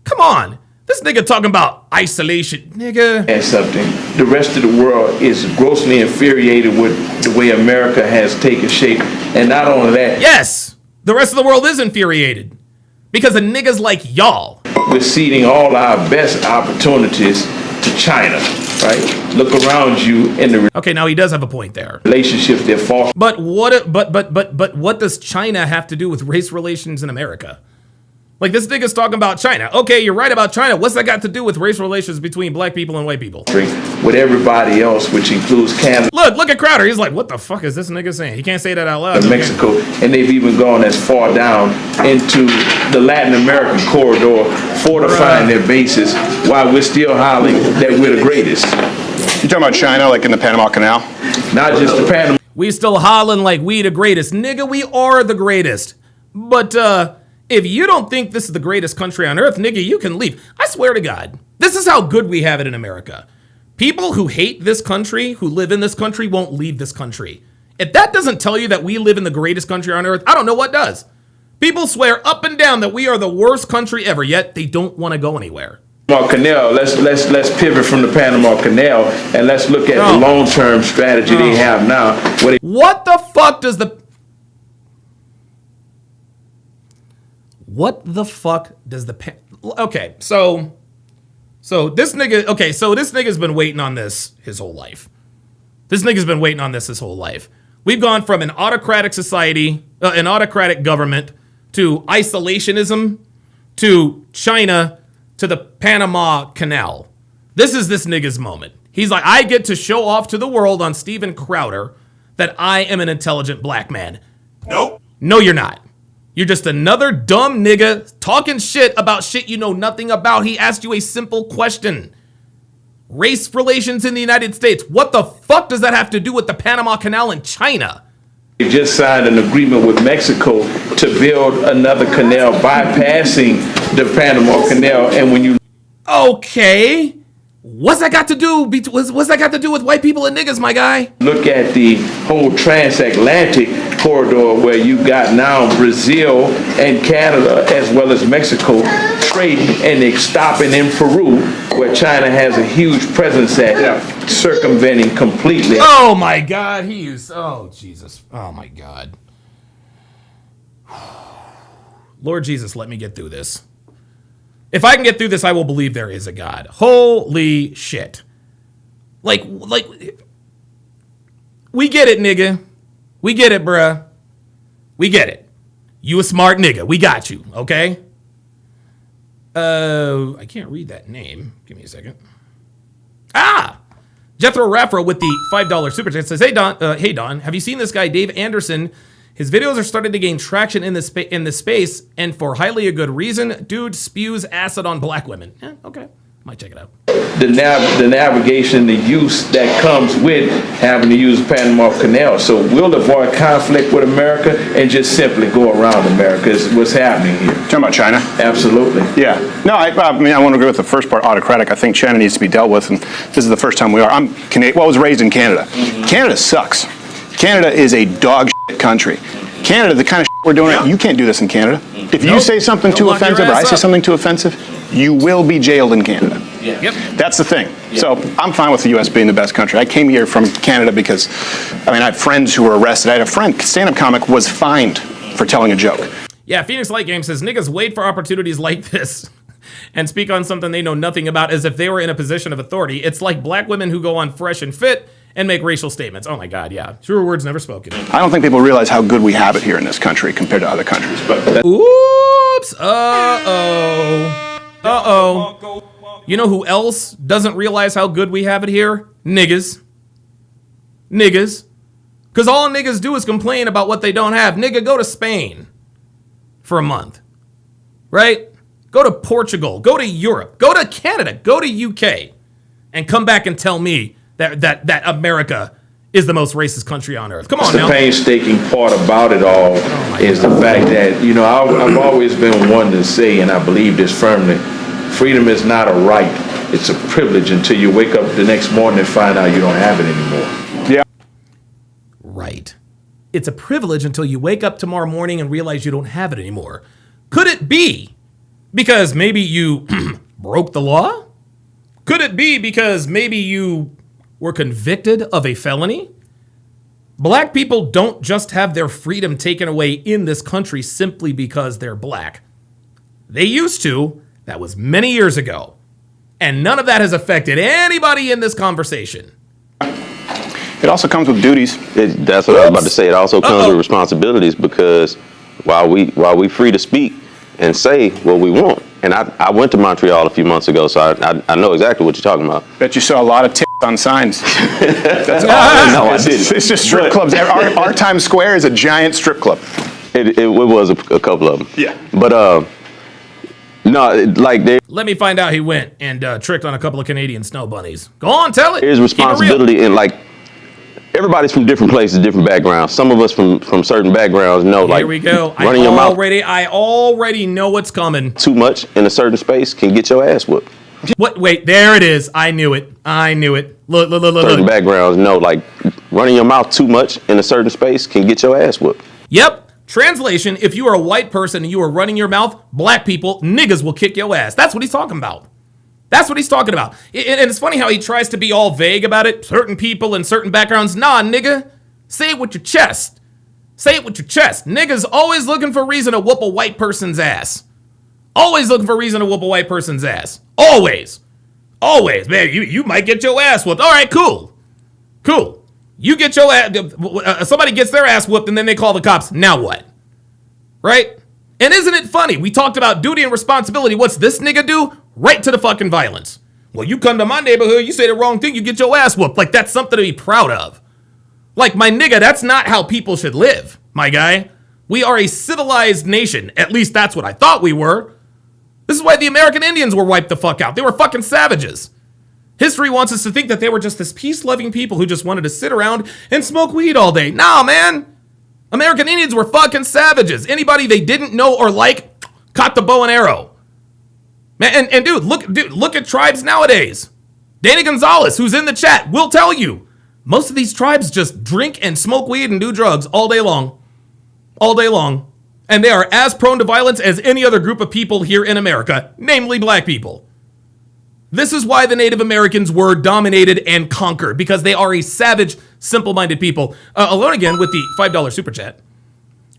Come on. This nigga talking about isolation, nigga. And something. The rest of the world is grossly infuriated with the way America has taken shape. And not only that. Yes. The rest of the world is infuriated because of niggas like y'all. We're ceding all our best opportunities to China, right? Look around you in the okay. Now he does have a point there. Relationships that fall. But what does China have to do with race relations in America? Like, this nigga's talking about China. Okay, you're right about China. What's that got to do with race relations between black people and white people? With everybody else, which includes Canada. Look at Crowder. He's like, what the fuck is this nigga saying? He can't say that out loud. Mexico, and they've even gone as far down into the Latin American corridor, fortifying their bases while we're still hollering that we're the greatest. You talking about China, like in the Panama Canal? Not just the Panama. We still hollering like we the greatest. Nigga, we are the greatest. But, if you don't think this is the greatest country on earth, nigga, you can leave. I swear to God, this is how good we have it in America. People who hate this country, who live in this country, won't leave this country. If that doesn't tell you that we live in the greatest country on earth, I don't know what does. People swear up and down that we are the worst country ever, yet they don't want to go anywhere. Panama Canal. Let's pivot from the Panama Canal and let's look at the long-term strategy they have now. What the fuck does the okay, so this nigga's been waiting on this his whole life. We've gone from an autocratic society, an autocratic government, to isolationism, to China, to the Panama Canal. This is this nigga's moment. He's like, I get to show off to the world on Steven Crowder that I am an intelligent black man. Nope. No, you're not. You're just another dumb nigga talking shit about shit you know nothing about. He asked you a simple question. Race relations in the United States. What the fuck does that have to do with the Panama Canal and China? They just signed an agreement with Mexico to build another canal bypassing the Panama Canal. And when you... Okay. What's that got to do with white people and niggas, my guy? Look at the whole transatlantic corridor where you got now Brazil and Canada as well as Mexico trading, and they're stopping in Peru where China has a huge presence at, circumventing completely. Oh my God, oh Jesus, oh my God. Lord Jesus, let me get through this. If I can get through this, I will believe there is a God. Holy shit. Like, we get it, nigga. We get it, bruh. We get it. You a smart nigga. We got you, okay? I can't read that name. Give me a second. Jethro Raffro with the $5 super chat says, hey Don, have you seen this guy, Dave Anderson? His videos are starting to gain traction in the space, and for highly a good reason. Dude spews acid on black women. Okay. Might check it out. The navigation, the use that comes with having to use the Panama Canal. So we'll avoid conflict with America and just simply go around America is what's happening here. Talking about China? Absolutely. Yeah. No, I mean, I want to agree with the first part, autocratic. I think China needs to be dealt with, and this is the first time we are. I'm Canadian. Well, I was raised in Canada. Mm-hmm. Canada sucks. Canada is a dog shit country. Canada, the kind of shit we're doing, you can't do this in Canada. If you say something too offensive or I say something too offensive, you will be jailed in Canada. Yeah. Yep. That's the thing. Yeah. So I'm fine with the U.S. being the best country. I came here from Canada because, I have friends who were arrested. I had a friend, stand-up comic, was fined for telling a joke. Yeah, Phoenix Light Game says, niggas wait for opportunities like this and speak on something they know nothing about as if they were in a position of authority. It's like black women who go on Fresh and Fit and make racial statements. Oh my God, yeah. Truer words never spoken. I don't think people realize how good we have it here in this country compared to other countries. But oops. Uh-oh. You know who else doesn't realize how good we have it here? Niggas. Because all niggas do is complain about what they don't have. Nigga, go to Spain for a month. Right? Go to Portugal. Go to Europe. Go to Canada. Go to UK. And come back and tell me that America is the most racist country on earth. Come on now. The painstaking part about it all is the fact that, I've always been one to say, and I believe this firmly, freedom is not a right. It's a privilege until you wake up the next morning and find out you don't have it anymore. Yeah. Right. It's a privilege until you wake up tomorrow morning and realize you don't have it anymore. Could it be because maybe you broke the law? Could it be because maybe you were convicted of a felony? Black people don't just have their freedom taken away in this country simply because they're black. They used to. That was many years ago. And none of that has affected anybody in this conversation. It also comes with duties. That's what I was about to say. It also comes with responsibilities, because while we free to speak and say what we want, and I went to Montreal a few months ago, so I know exactly what you're talking about. Bet you saw a lot of tits on signs. That's all. No, I didn't. It's just strip clubs. Our Times Square is a giant strip club. It was a couple of them. Yeah. But no, like they. Let me find out he went and tricked on a couple of Canadian snow bunnies. Go on, tell it. There's responsibility, and like everybody's from different places, different backgrounds. Some of us from certain backgrounds know, like, here we go. I already know what's coming. Too much in a certain space can get your ass whooped. What? Wait, there it is. I knew it. Look. Certain backgrounds know, like, running your mouth too much in a certain space can get your ass whooped. Yep. Translation, if you are a white person and you are running your mouth, black people, niggas will kick your ass. That's what he's talking about. That's what he's talking about. And it's funny how he tries to be all vague about it. Certain people in certain backgrounds. Nah, nigga. Say it with your chest. Say it with your chest. Niggas always looking for a reason to whoop a white person's ass. Always looking for a reason to whoop a white person's ass. Always. Always. Man, you might get your ass whooped. All right, cool. Cool. You get your ass, somebody gets their ass whooped and then they call the cops. Now what? Right? And isn't it funny? We talked about duty and responsibility. What's this nigga do? Right to the fucking violence. Well, you come to my neighborhood, you say the wrong thing, you get your ass whooped. Like, that's something to be proud of. Like, my nigga, that's not how people should live, my guy. We are a civilized nation. At least that's what I thought we were. This is why the American Indians were wiped the fuck out. They were fucking savages. History wants us to think that they were just this peace-loving people who just wanted to sit around and smoke weed all day. Nah, man. American Indians were fucking savages. Anybody they didn't know or like caught the bow and arrow. Man, and dude, look at tribes nowadays. Danny Gonzalez, who's in the chat, will tell you. Most of these tribes just drink and smoke weed and do drugs all day long. All day long. And they are as prone to violence as any other group of people here in America, namely black people. This is why the Native Americans were dominated and conquered, because they are a savage, simple-minded people. Alone again with the $5 super chat.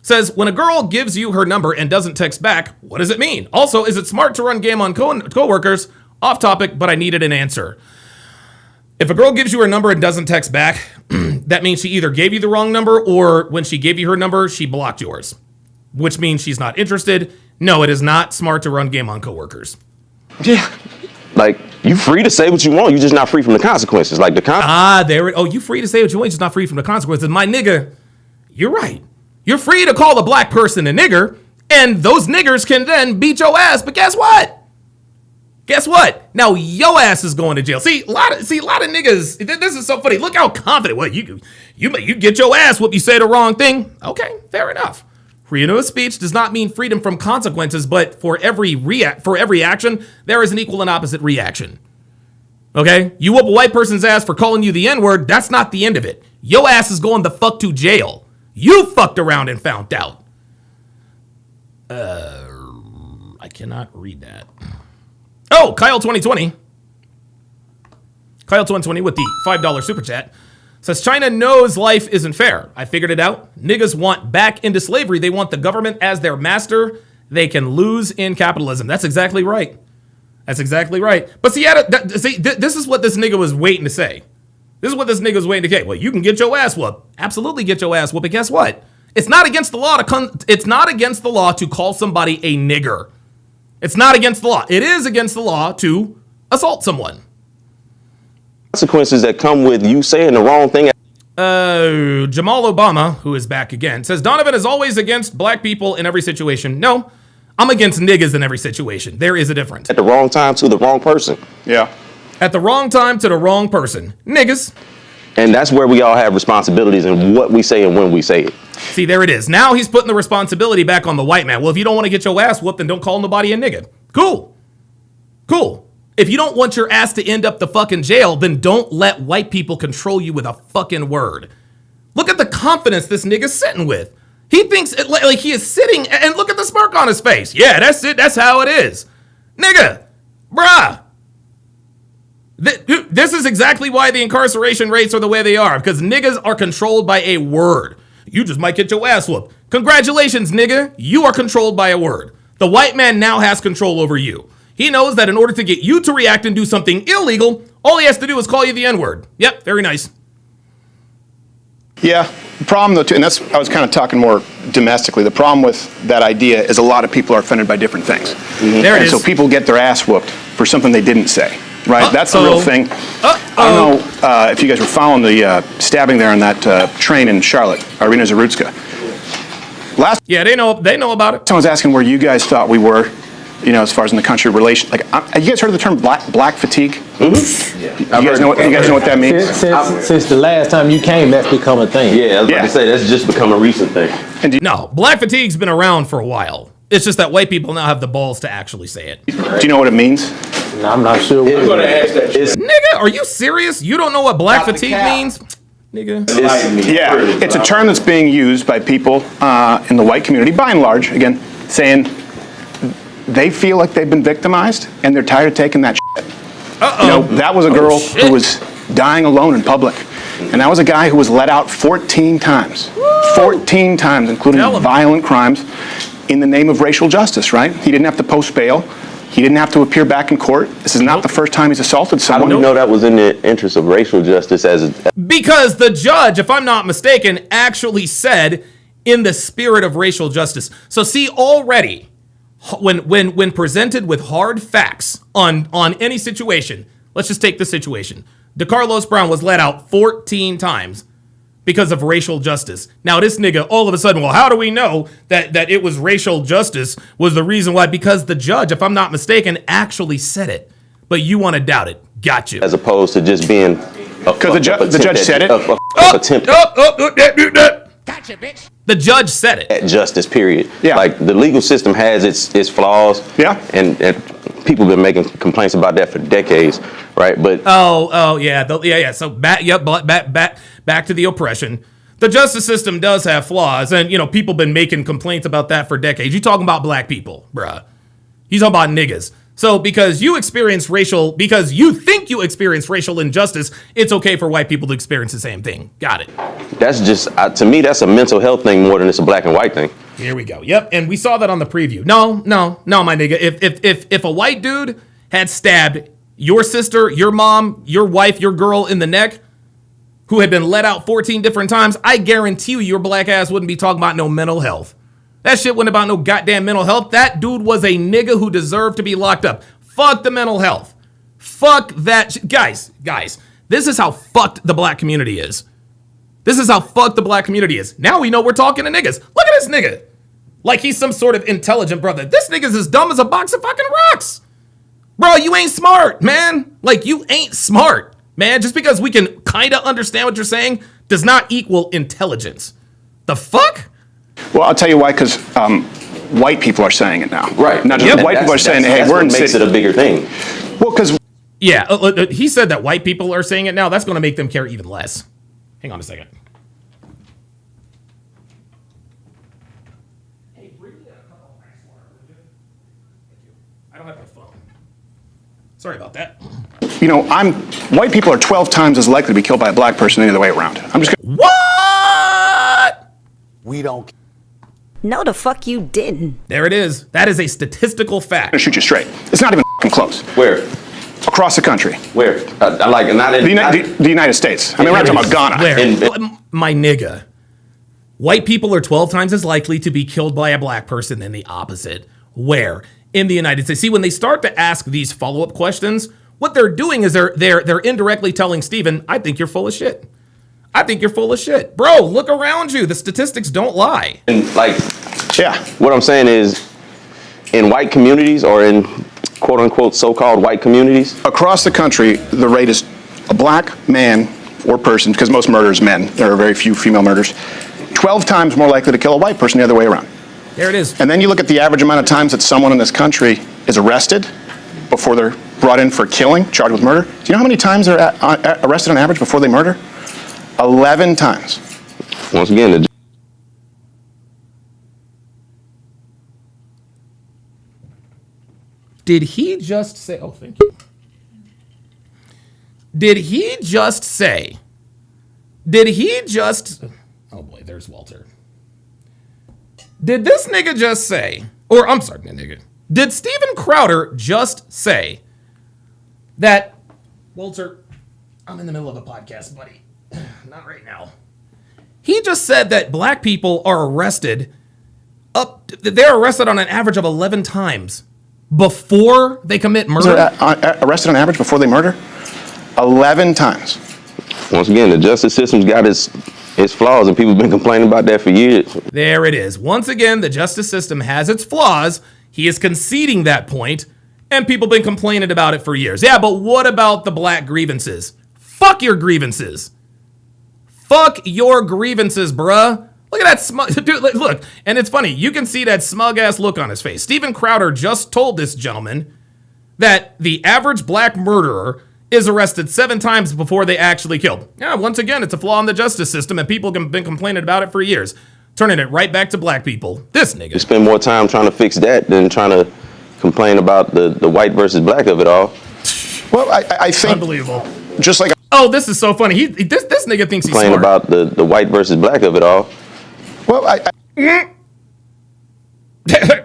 Says, when a girl gives you her number and doesn't text back, what does it mean? Also, is it smart to run game on coworkers? Off topic, but I needed an answer. If a girl gives you her number and doesn't text back, that means she either gave you the wrong number or when she gave you her number, she blocked yours. Which means she's not interested. No, it is not smart to run game on coworkers. Yeah. Like, you free to say what you want, you're just not free from the consequences. Like you free to say what you want, you're just not free from the consequences. My nigga, you're right. You're free to call a black person a nigger, and those niggers can then beat your ass. But guess what? Guess what? Now your ass is going to jail. See, a lot of niggas. This is so funny. Look how confident. Well, you get your ass whooped. You say the wrong thing. Okay, fair enough. Freedom of speech does not mean freedom from consequences, but for every action, there is an equal and opposite reaction. Okay? You whoop a white person's ass for calling you the N-word. That's not the end of it. Your ass is going the fuck to jail. You fucked around and found out. I cannot read that. Oh, Kyle 2020. Kyle 2020 with the $5 super chat. Says, China knows life isn't fair. I figured it out. Niggas want back into slavery. They want the government as their master. They can lose in capitalism. That's exactly right. That's exactly right. But see, this is what this nigga was waiting to say. This is what this nigga was waiting to say. Well, you can get your ass whooped. Absolutely get your ass whooped. But guess what? It's not against the law to call somebody a nigger. It's not against the law. It is against the law to assault someone. Consequences that come with you saying the wrong thing. Jamal Obama, who is back again, says Donovan is always against black people in every situation. No, I'm against niggas in every situation. There is a difference. At the wrong time to the wrong person. Yeah. At the wrong time to the wrong person. Niggas. And that's where we all have responsibilities in what we say and when we say it. See, there it is. Now he's putting the responsibility back on the white man. Well, if you don't want to get your ass whooped, then don't call nobody a nigga. Cool. Cool. If you don't want your ass to end up the fucking jail, then don't let white people control you with a fucking word. Look at the confidence this nigga's sitting with. He thinks like he is sitting, and look at the smirk on his face. Yeah, that's it. That's how it is. Nigga. Bruh. This is exactly why the incarceration rates are the way they are, because niggas are controlled by a word. You just might get your ass whooped. Congratulations, nigga. You are controlled by a word. The white man now has control over you. He knows that in order to get you to react and do something illegal, all he has to do is call you the N-word. Yep, very nice. Yeah, the problem though, too, and I was kind of talking more domestically, the problem with that idea is a lot of people are offended by different things. Mm-hmm. There it is. So people get their ass whooped for something they didn't say, right? That's the real thing. I don't know if you guys were following the stabbing there on that train in Charlotte, Irina Zarutska. Yeah, they know about it. Someone's asking where you guys thought we were, as far as in the country relation. Like, have you guys heard of the term black fatigue? Mm-hmm. Yeah. You guys know what that means? Since the last time you came, that's become a thing. Yeah, I was about to say, that's just become a recent thing. No, black fatigue's been around for a while. It's just that white people now have the balls to actually say it. Do you know what it means? No, I'm not sure. I'm going to ask that. Nigga, are you serious? You don't know what black fatigue means? Nigga. It's a term that's being used by people in the white community, by and large, again, saying they feel like they've been victimized and they're tired of taking that shit. You know, that was a girl who was dying alone in public. And that was a guy who was let out 14 times. 14 times, including violent crimes in the name of racial justice, right? He didn't have to post bail. He didn't have to appear back in court. This is not the first time he's assaulted someone. How do you know that was in the interest of racial justice Because the judge, if I'm not mistaken, actually said in the spirit of racial justice. So see, already, when presented with hard facts on any situation, let's just take the situation. DeCarlos Brown was let out 14 times because of racial justice. Now this nigga, all of a sudden, well, how do we know that it was racial justice was the reason why? Because the judge, if I'm not mistaken, actually said it. But you want to doubt it. Got you. as opposed to just being because the judge said it. Gotcha, bitch. The judge said it. At justice, period. Yeah. Like the legal system has its flaws. Yeah. And people have been making complaints about that for decades, right? But yeah. So back to the oppression. The justice system does have flaws, and people been making complaints about that for decades. You talking about black people, bruh? You talking about niggas? So because you think you experience racial injustice, it's okay for white people to experience the same thing. Got it. that's just to me that's a mental health thing more than it's a black and white thing. Here we go. Yep, and we saw that on the preview. No, my nigga. If a white dude had stabbed your sister, your mom, your wife, your girl in the neck, who had been let out 14 different times, I guarantee you your black ass wouldn't be talking about no mental health. That shit wasn't about no goddamn mental health. That dude was a nigga who deserved to be locked up. Fuck the mental health. Fuck that. Guys, this is how fucked the black community is. This is how fucked the black community is. Now we know we're talking to niggas. Look at this nigga. Like he's some sort of intelligent brother. This nigga's as dumb as a box of fucking rocks. Bro, you ain't smart, man. Like, you ain't smart, man. Just because we can kind of understand what you're saying does not equal intelligence. The fuck? Well, I'll tell you why, because white people are saying it now. Right. Not just white people are saying, hey, we're in what makes it a bigger thing. Well, because... Yeah, he said that white people are saying it now. That's going to make them care even less. Hang on a second. Hey, bring me a cup of ice water, would you? Thank you. I don't have my phone. Sorry about that. White people are 12 times as likely to be killed by a black person than the other way around. I'm just gonna... What? We don't... No, the fuck you didn't. There it is. That is a statistical fact. I'm gonna shoot you straight. It's not even close. Where? Across the country. Where? Not in the United States. I mean, we're not talking about Ghana. Where? My nigga. White people are 12 times as likely to be killed by a black person than the opposite. Where? In the United States. See, when they start to ask these follow-up questions, what they're doing is they're indirectly telling Steven, I think you're full of shit. I think you're full of shit. Bro, look around you. The statistics don't lie. And yeah. What I'm saying is, in white communities or in quote unquote so-called white communities, across the country, the rate is a black man or person, because most murders men. There are very few female murders. 12 times more likely to kill a white person the other way around. There it is. And then you look at the average amount of times that someone in this country is arrested before they're brought in for killing, charged with murder. Do you know how many times they're arrested on average before they murder? 11 times. Once again, Did he just say, oh, thank you. Did he just, oh boy, there's Walter. Did this nigga just say, or I'm sorry, nigga, did Steven Crowder just say that, Walter, I'm in the middle of a podcast, buddy. Not right now. He just said that black people are arrested they're arrested on an average of 11 times before they commit murder. Arrested on average before they murder? 11 times. Once again, the justice system's got its flaws, and people have been complaining about that for years. There it is. Once again, the justice system has its flaws. He is conceding that point, and people have been complaining about it for years. Yeah, but what about the black grievances? Fuck your grievances. Fuck your grievances, bruh. Look at that smug, dude, look. And it's funny, you can see that smug ass look on his face. Steven Crowder just told this gentleman that the average black murderer is arrested 7 times before they actually killed. Yeah, once again, it's a flaw in the justice system, and people have been complaining about it for years. Turning it right back to black people. This nigga. You spend more time trying to fix that than trying to complain about the white versus black of it all. Well, I think unbelievable. Just like oh, this is so funny. This nigga thinks he's Playing smart. about the white versus black of it all. Well,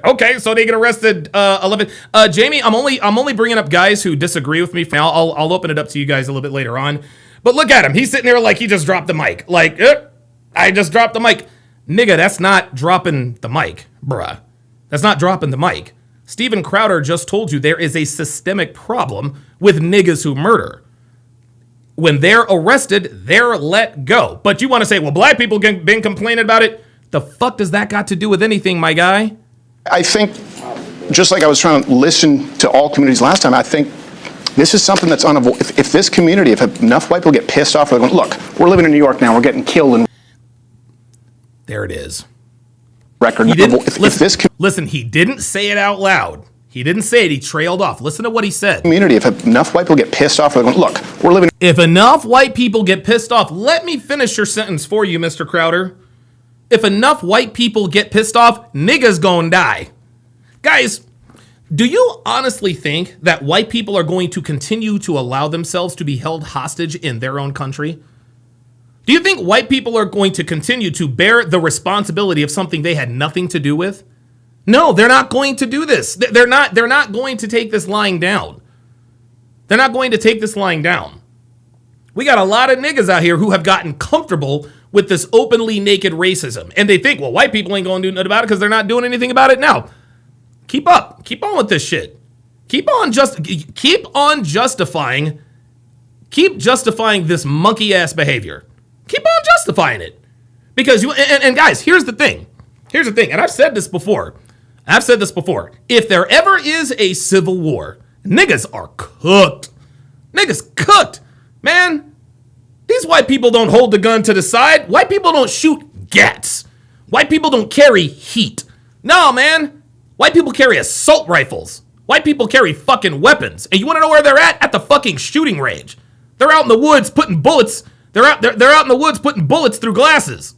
okay, so they get arrested 11. Jamie, I'm only bringing up guys who disagree with me. I'll open it up to you guys a little bit later on. But look at him. He's sitting there like he just dropped the mic. Like, I just dropped the mic. Nigga, that's not dropping the mic, bruh. That's not dropping the mic. Steven Crowder just told you there is a systemic problem with niggas who murder. When they're arrested, they're let go. But you want to say, well, black people been complaining about it. The fuck does that got to do with anything, my guy? I think, just like I was trying to listen to all communities last time, I think this is something that's unavoidable. If this community, if enough white people get pissed off, they're going, look, we're living in New York now, we're getting killed. And there it is. Record. Listen, he didn't say it out loud. He didn't say it. He trailed off. Listen to what he said. Community, if enough white people get pissed off, they're going, look, we're living. If enough white people get pissed off, let me finish your sentence for you, Mr. Crowder. If enough white people get pissed off, niggas gonna die. Guys, do you honestly think that white people are going to continue to allow themselves to be held hostage in their own country? Do you think white people are going to continue to bear the responsibility of something they had nothing to do with? No, they're not going to do this. They're not going to take this lying down. They're not going to take this lying down. We got a lot of niggas out here who have gotten comfortable with this openly naked racism. And they think, well, white people ain't going to do nothing about it because they're not doing anything about it now. Keep up. Keep on with this shit. Keep justifying this monkey ass behavior. Keep on justifying it. Because and guys, here's the thing. And I've said this before. If there ever is a civil war, niggas are cooked. Niggas cooked. Man, these white people don't hold the gun to the side. White people don't shoot gats. White people don't carry heat. No, man. White people carry assault rifles. White people carry fucking weapons. And you want to know where they're at? At the fucking shooting range. They're out in the woods putting bullets. They're out in the woods putting bullets through glasses.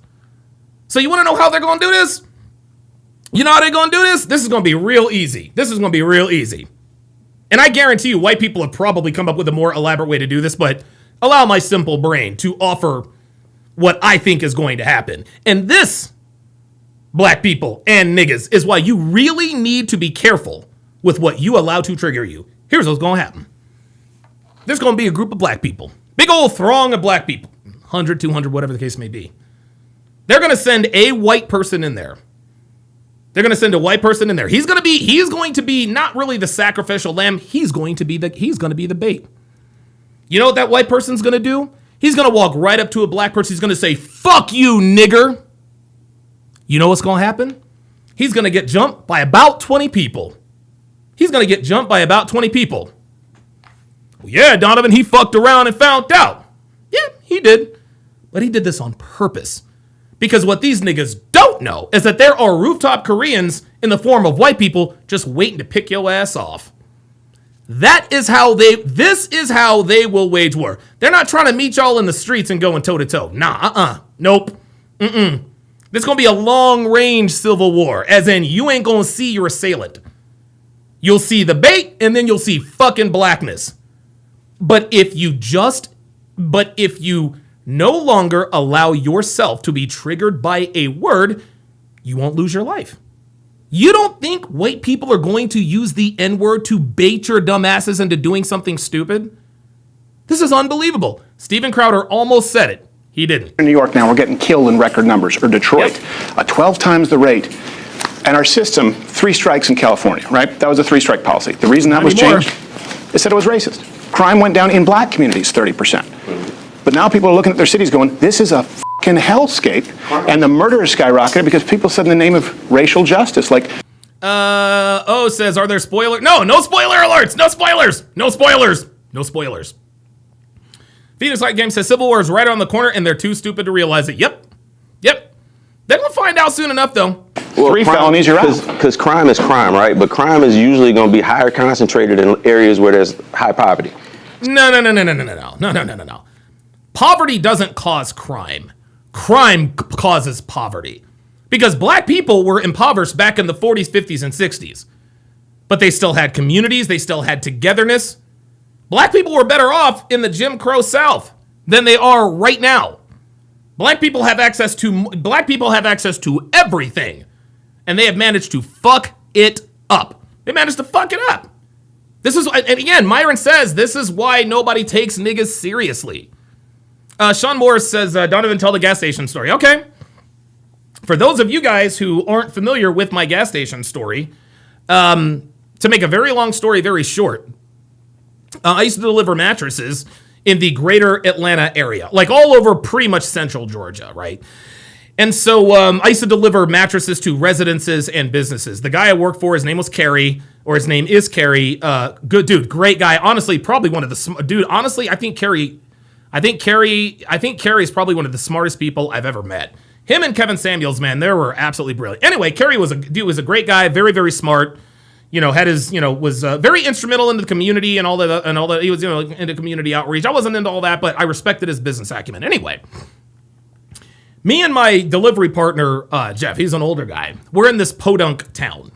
So you want to know how they're going to do this? You know how they're going to do this? This is going to be real easy. And I guarantee you white people have probably come up with a more elaborate way to do this, but allow my simple brain to offer what I think is going to happen. And this, black people and niggas, is why you really need to be careful with what you allow to trigger you. Here's what's going to happen. There's going to be a group of black people. Big old throng of black people. 100, 200, whatever the case may be. They're going to send a white person in there. He's going to be not really the sacrificial lamb. He's going to be the bait. You know what that white person's going to do? He's going to walk right up to a black person. He's going to say, "Fuck you, nigger." You know what's going to happen? He's going to get jumped by about 20 people. Well, yeah, Donovan, he fucked around and found out. Yeah, he did. But he did this on purpose. Because what these niggas don't know is that there are rooftop Koreans in the form of white people just waiting to pick your ass off. This is how they will wage war. They're not trying to meet y'all in the streets and going toe to toe. Nope. This is going to be a long range civil war, as in you ain't going to see your assailant. You'll see the bait and then you'll see fucking blackness. But if you no longer allow yourself to be triggered by a word, you won't lose your life. You don't think white people are going to use the N-word to bait your dumb asses into doing something stupid? This is unbelievable. Steven Crowder almost said it. He didn't. In New York now, we're getting killed in record numbers, or Detroit, 12 times the rate. And our system, 3 strikes in California, right? That was a 3-strike policy. The reason that was changed, they said it was racist. Crime went down in black communities 30%. But now people are looking at their cities going, this is a fucking hellscape. And the murder is skyrocketed because people said in the name of racial justice, like... says, are there spoilers? No spoiler alerts! No spoilers. Phoenix Light Game says, Civil War is right around the corner and they're too stupid to realize it. Yep. They're going to find out soon enough, though. Well, 3 felonies, you're out. Because crime is crime, right? But crime is usually going to be higher concentrated in areas where there's high poverty. No. Poverty doesn't cause crime. Crime causes poverty. Because black people were impoverished back in the 40s, 50s, and 60s. But they still had communities. They still had togetherness. Black people were better off in the Jim Crow South than they are right now. Black people have access to everything, and they have managed to fuck it up. They managed to fuck it up. And again, Myron says this is why nobody takes niggas seriously. Sean Morris says, Donovan, tell the gas station story. Okay. For those of you guys who aren't familiar with my gas station story, to make a very long story very short, I used to deliver mattresses in the greater Atlanta area, like all over pretty much central Georgia, right? And so I used to deliver mattresses to residences and businesses. The guy I worked for, his name was Kerry, or his name is Kerry. Good dude, great guy. Honestly, probably one of the honestly, I think Kerry is probably one of the smartest people I've ever met. Him and Kevin Samuels, man, they were absolutely brilliant. Anyway, Kerry was a great guy, very, very smart. Had his, was very instrumental in the community and all that. He was, into community outreach. I wasn't into all that, but I respected his business acumen. Anyway, me and my delivery partner, Jeff, he's an older guy. We're in this podunk town,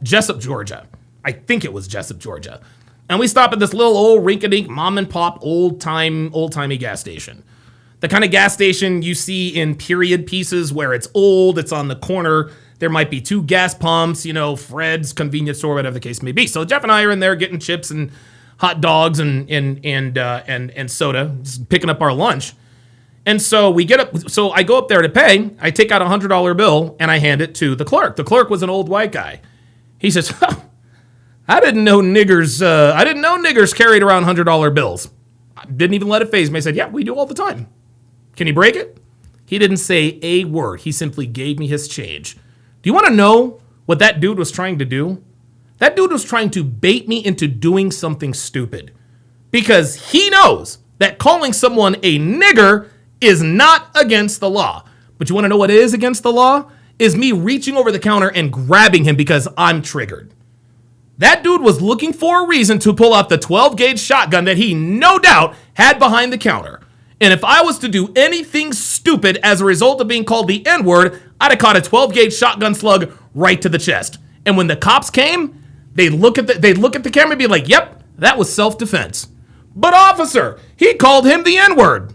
Jessup, Georgia. I think it was Jessup, Georgia. And we stop at this little old rink-a-dink mom and pop old-timey gas station. The kind of gas station you see in period pieces where it's old, it's on the corner. There might be 2 gas pumps, Fred's convenience store, whatever the case may be. So Jeff and I are in there getting chips and hot dogs and soda, just picking up our lunch. And so we get up. So I go up there to pay. I take out a $100 bill and I hand it to the clerk. The clerk was an old white guy. He says, I didn't know niggers carried around $100 bills. I didn't even let it faze me. I said, yeah, we do all the time. Can you break it? He didn't say a word. He simply gave me his change. Do you want to know what that dude was trying to do? That dude was trying to bait me into doing something stupid because he knows that calling someone a nigger is not against the law. But you want to know what is against the law? Is me reaching over the counter and grabbing him because I'm triggered. That dude was looking for a reason to pull out the 12-gauge shotgun that he no doubt had behind the counter. And if I was to do anything stupid as a result of being called the N-word, I'd have caught a 12-gauge shotgun slug right to the chest. And when the cops came, they'd look at the camera and be like, yep, that was self-defense. But officer, he called him the N-word.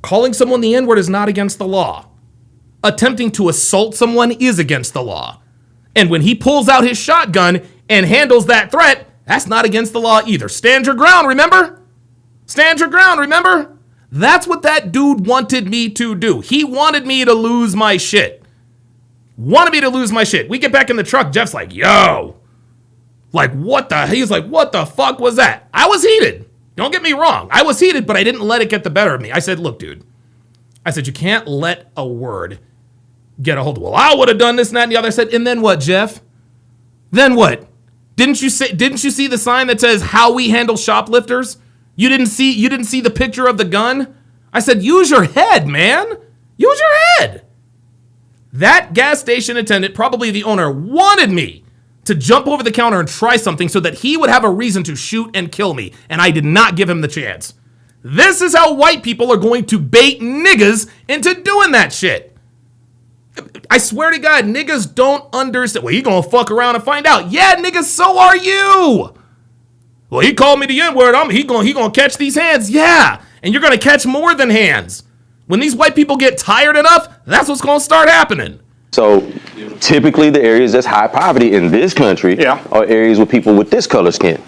Calling someone the N-word is not against the law. Attempting to assault someone is against the law. And when he pulls out his shotgun and handles that threat, that's not against the law either. Stand your ground, remember? Stand your ground, remember? That's what that dude wanted me to do. He wanted me to lose my shit. Wanted me to lose my shit. We get back in the truck. Jeff's like, yo. He's like, what the fuck was that? I was heated. Don't get me wrong. I was heated, but I didn't let it get the better of me. I said, look, dude. I said, you can't let a word get a hold of it. Well, I would have done this and that and the other. I said, and then what, Jeff? Then what? Didn't you see the sign that says how we handle shoplifters? You didn't see the picture of the gun? I said, use your head, man. Use your head. That gas station attendant, probably the owner, wanted me to jump over the counter and try something so that he would have a reason to shoot and kill me. And I did not give him the chance. This is how white people are going to bait niggas into doing that shit. I swear to God, niggas don't understand. Well, you gonna fuck around and find out. Yeah, niggas, so are you. Well, he called me the N-word. He gonna catch these hands. Yeah, and you're gonna catch more than hands. When these white people get tired enough, that's what's gonna start happening. So typically the areas that's high poverty in this country are areas with people with this color skin.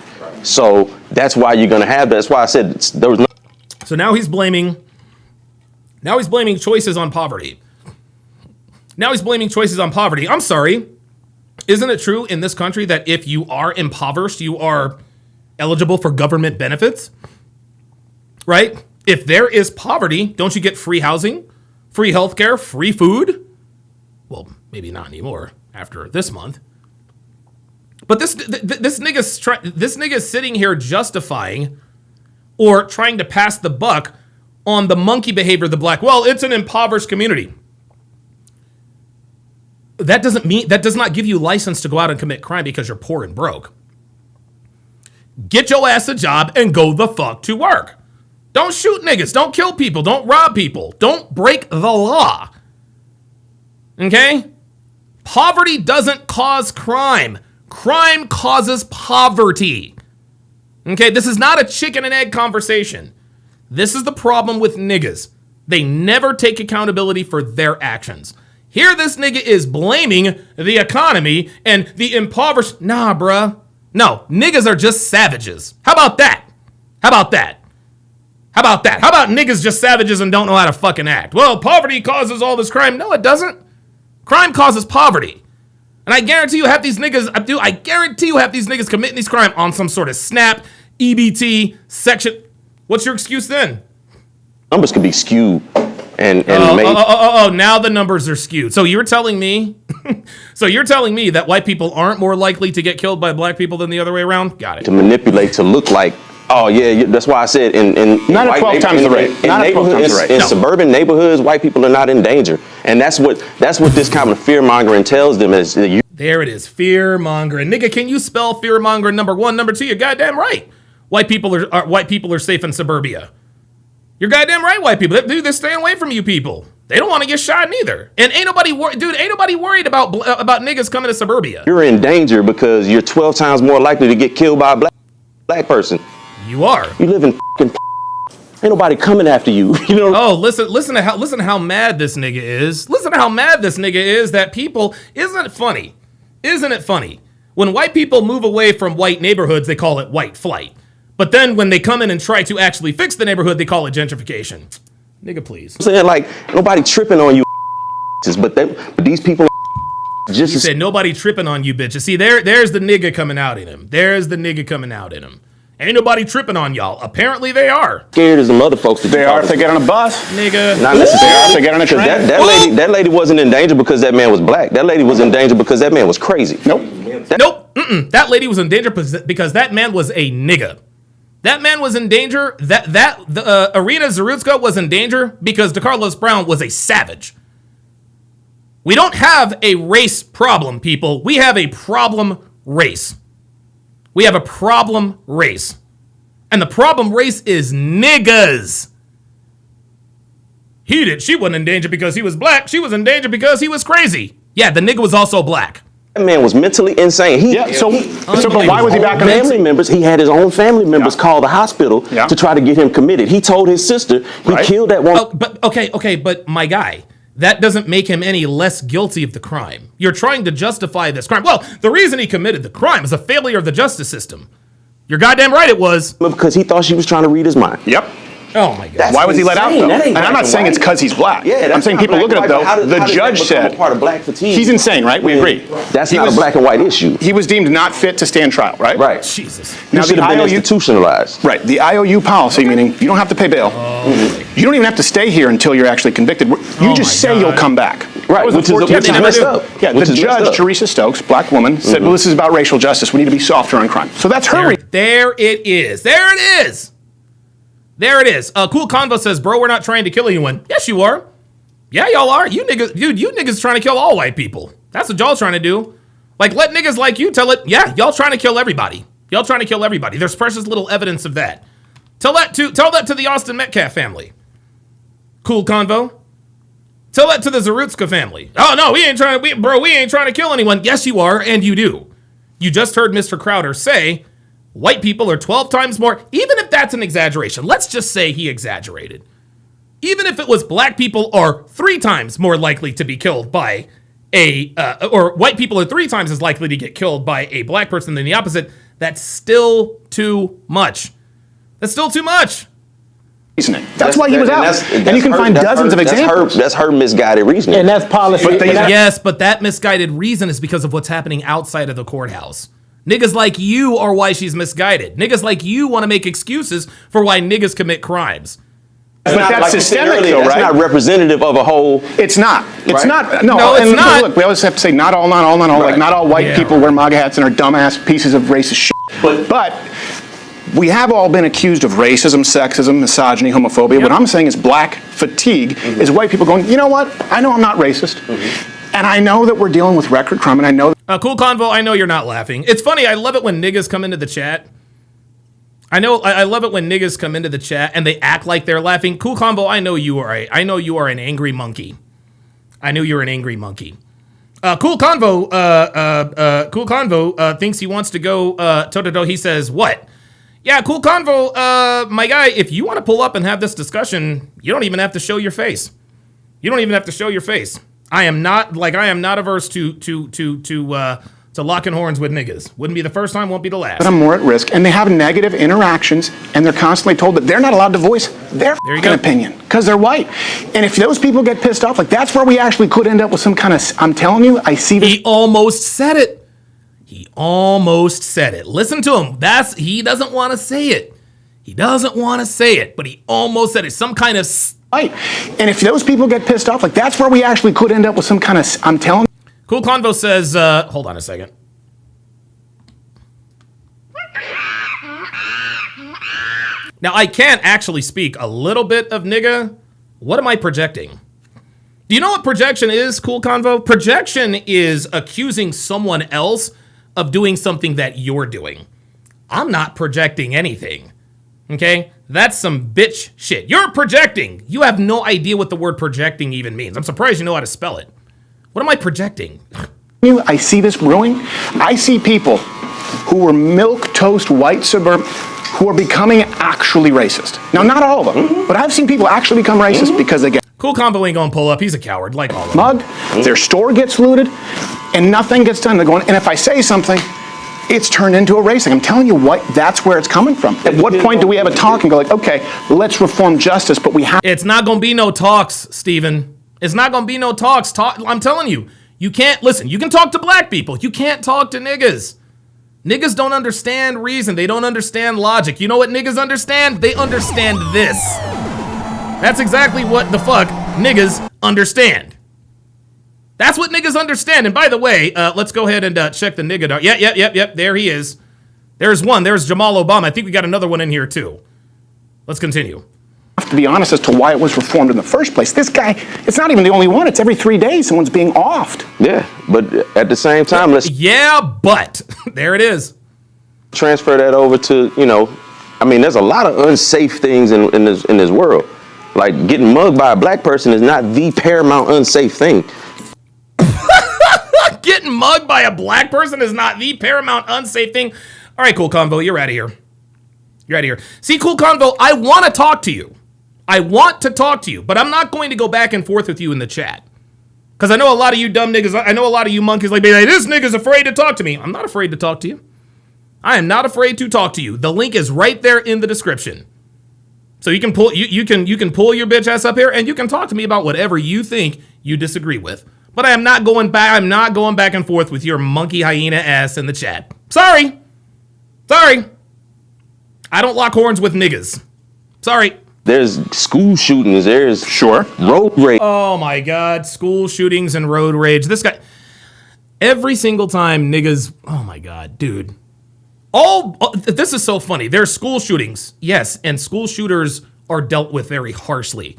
So that's why you're gonna have that. That's why I said there was no. So now he's blaming choices on poverty. I'm sorry. Isn't it true in this country that if you are impoverished, you are eligible for government benefits? Right? If there is poverty, don't you get free housing, free healthcare, free food? Well, maybe not anymore after this month. But this nigga's sitting here justifying or trying to pass the buck on the monkey behavior of the black. Well, it's an impoverished community. That does not give you license to go out and commit crime because you're poor and broke. Get your ass a job and go the fuck to work. Don't shoot niggas. Don't kill people. Don't rob people. Don't break the law. Okay? Poverty doesn't cause crime. Crime causes poverty. Okay, this is not a chicken and egg conversation. This is the problem with niggas. They never take accountability for their actions. Here this nigga is blaming the economy and the impoverished. Nah, bruh. No, niggas are just savages. How about that? How about that? How about that? How about niggas just savages and don't know how to fucking act? Well, poverty causes all this crime. No, it doesn't. Crime causes poverty. And I guarantee you half these niggas, I guarantee you half these niggas committing these crimes on some sort of SNAP, EBT, section. What's your excuse then? Numbers can be skewed and made. Now the numbers are skewed. So you're telling me, that white people aren't more likely to get killed by black people than the other way around? Got it. To manipulate to look like, oh yeah, that's why I said not at 12 times the rate. Not at 12 times the rate. In suburban neighborhoods, white people are not in danger, and that's what this kind of fear mongering tells them is that you. There it is, fear mongering. Nigga, can you spell fear mongering? Number one, number two. You're goddamn right. White people are safe in suburbia. You're goddamn right, white people. Dude, they're staying away from you people. They don't want to get shot neither. And ain't nobody worried about niggas coming to suburbia. You're in danger because you're 12 times more likely to get killed by a black person. You are. You live in fucking. Ain't nobody coming after you. You know. Oh, listen to how mad this nigga is. Listen to how mad this nigga is that people. Isn't it funny? Isn't it funny? When white people move away from white neighborhoods, they call it white flight. But then when they come in and try to actually fix the neighborhood, they call it gentrification. Nigga, please. I'm saying, like, nobody tripping on you, but these people just. You said nobody tripping on you, bitches. See, there's the nigga coming out in him. There's the nigga coming out in him. Ain't nobody tripping on y'all. Apparently they are. Scared as the mother folks. They are if they get on a bus. Nigga. Not necessarily. If they get on a train. That lady wasn't in danger because that man was black. That lady was in danger because that man was crazy. Nope. That lady was in danger because that man was a nigga. That man was in danger. Irina Zarutska was in danger because DeCarlos Brown was a savage. We don't have a race problem, people. We have a problem race. We have a problem race. And the problem race is niggas. She wasn't in danger because he was black. She was in danger because he was crazy. Yeah, the nigga was also black. That man was mentally insane. But why was he back on family members? He had his own family members call the hospital to try to get him committed. He told his sister he killed that woman. But my guy, that doesn't make him any less guilty of the crime. You're trying to justify this crime. Well, the reason he committed the crime is a failure of the justice system. You're goddamn right it was. Because he thought she was trying to read his mind. Yep. Oh my God. Why was he let out though? And I'm not saying it's because he's black. Yeah, I'm saying people look at it though. The judge said part of black fatigue. He's insane, right? We agree. That's not a black and white issue. He was deemed not fit to stand trial, right? Right. Jesus. Now should have been institutionalized. Right. The IOU policy, meaning you don't have to pay bail. You don't even have to stay here until you're actually convicted. You just say you'll come back. Right. Which is messed up. Yeah. The judge, Teresa Stokes, black woman, said, "Well, this is about racial justice. We need to be softer on crime." So that's her. There it is. There it is. There it is. Cool Convo says, bro, we're not trying to kill anyone. Yes, you are. Yeah, y'all are. You niggas trying to kill all white people. That's what y'all trying to do. Like, let niggas like you tell it. Yeah, y'all trying to kill everybody. Y'all trying to kill everybody. There's precious little evidence of that. Tell that to the Austin Metcalf family. Cool Convo. Tell that to the Zarutska family. Oh no, we ain't trying to kill anyone. Yes, you are, and you do. You just heard Mr. Crowder say white people are 12 times more, even if that's an exaggeration. Let's just say he exaggerated. Even if it was black people are 3 times more likely to be killed by or white people are 3 times as likely to get killed by a black person than the opposite, that's still too much. That's still too much. That's why he was out. And you can find dozens of examples. That's her misguided reasoning. And that's policy. Yes, but that misguided reason is because of what's happening outside of the courthouse. Niggas like you are why she's misguided. Niggas like you want to make excuses for why niggas commit crimes. But that's systemic, though, right? That's not representative of a whole. It's not. It's not. No, it's not. Look, we always have to say not all. Right. Like not all white people wear MAGA hats and are dumbass pieces of racist shit. But we have all been accused of racism, sexism, misogyny, homophobia. Yep. What I'm saying is black fatigue is white people going, you know what? I know I'm not racist. And I know that we're dealing with record crime, and I know. Cool Convo, I know you're not laughing. It's funny, I love it when niggas come into the chat. I love it when niggas come into the chat and they act like they're laughing. Cool Convo, I know you are an angry monkey. I knew you're an angry monkey. Cool Convo thinks he wants to go toe-to-toe. He says, what? Yeah, cool convo. My guy, if you want to pull up and have this discussion, you don't even have to show your face. You don't even have to show your face. I am not averse to locking horns with niggas. Wouldn't be the first time, won't be the last. But I'm more at risk, and they have negative interactions, and they're constantly told that they're not allowed to voice their opinion because they're white. And if those people get pissed off, like that's where we actually could end up with some kind of, I'm telling you, I see this. He almost said it. He almost said it. Listen to him. He doesn't want to say it. He doesn't want to say it, but he almost said it. Some kind of right. And if those people get pissed off, like that's where we actually could end up with some kind of, I'm telling you. Cool Convo says, hold on a second. Now, I can actually speak a little bit of nigga. What am I projecting? Do you know what projection is, Cool Convo? Projection is accusing someone else of doing something that you're doing. I'm not projecting anything, okay? That's some bitch shit. You're projecting. You have no idea what the word projecting even means. I'm surprised you know how to spell it. What am I projecting? I see this brewing. I see people who were milquetoast white suburban who are becoming actually racist. Now, not all of them, but I've seen people actually become racist because they get Cool Combo ain't gonna pull up. He's a coward, like all of them. mugged, their store gets looted, and nothing gets done. They're going, and if I say something, it's turned into a racing. I'm telling you what, that's where it's coming from. At what point do we have a talk and go like, okay, let's reform justice, but we have... It's not gonna be no talks, Steven. It's not gonna be no talks. I'm telling you, you can't, listen, you can talk to black people. You can't talk to niggas. Niggas don't understand reason. They don't understand logic. You know what niggas understand? They understand this. That's exactly what the fuck niggas understand. That's what niggas understand. And by the way, let's go ahead and check the nigga dart. Yep. There he is. There's one. There's Jamal Obama. I think we got another one in here too. Let's continue. To be honest as to why it was reformed in the first place. This guy, it's not even the only one. It's every 3 days someone's being offed. Yeah, but at the same time, let's... Yeah, but there it is. Transfer that over to, I mean, there's a lot of unsafe things in this world. Like, getting mugged by a black person is not the paramount unsafe thing. Getting mugged by a black person is not the paramount unsafe thing. All right, Cool Convo, you're out of here. You're out of here. See, Cool Convo, I want to talk to you. I want to talk to you, but I'm not going to go back and forth with you in the chat. Because I know a lot of you dumb niggas, I know a lot of you monkeys like, this nigga's afraid to talk to me. I'm not afraid to talk to you. I am not afraid to talk to you. The link is right there in the description. So you can pull you can pull your bitch ass up here and you can talk to me about whatever you think you disagree with. But I'm not going back and forth with your monkey hyena ass in the chat. Sorry. I don't lock horns with niggas. Sorry. There's school shootings. There's road rage. Oh my God, school shootings and road rage. This guy, every single time niggas, oh my God, dude. This is so funny. There's school shootings, yes, and school shooters are dealt with very harshly.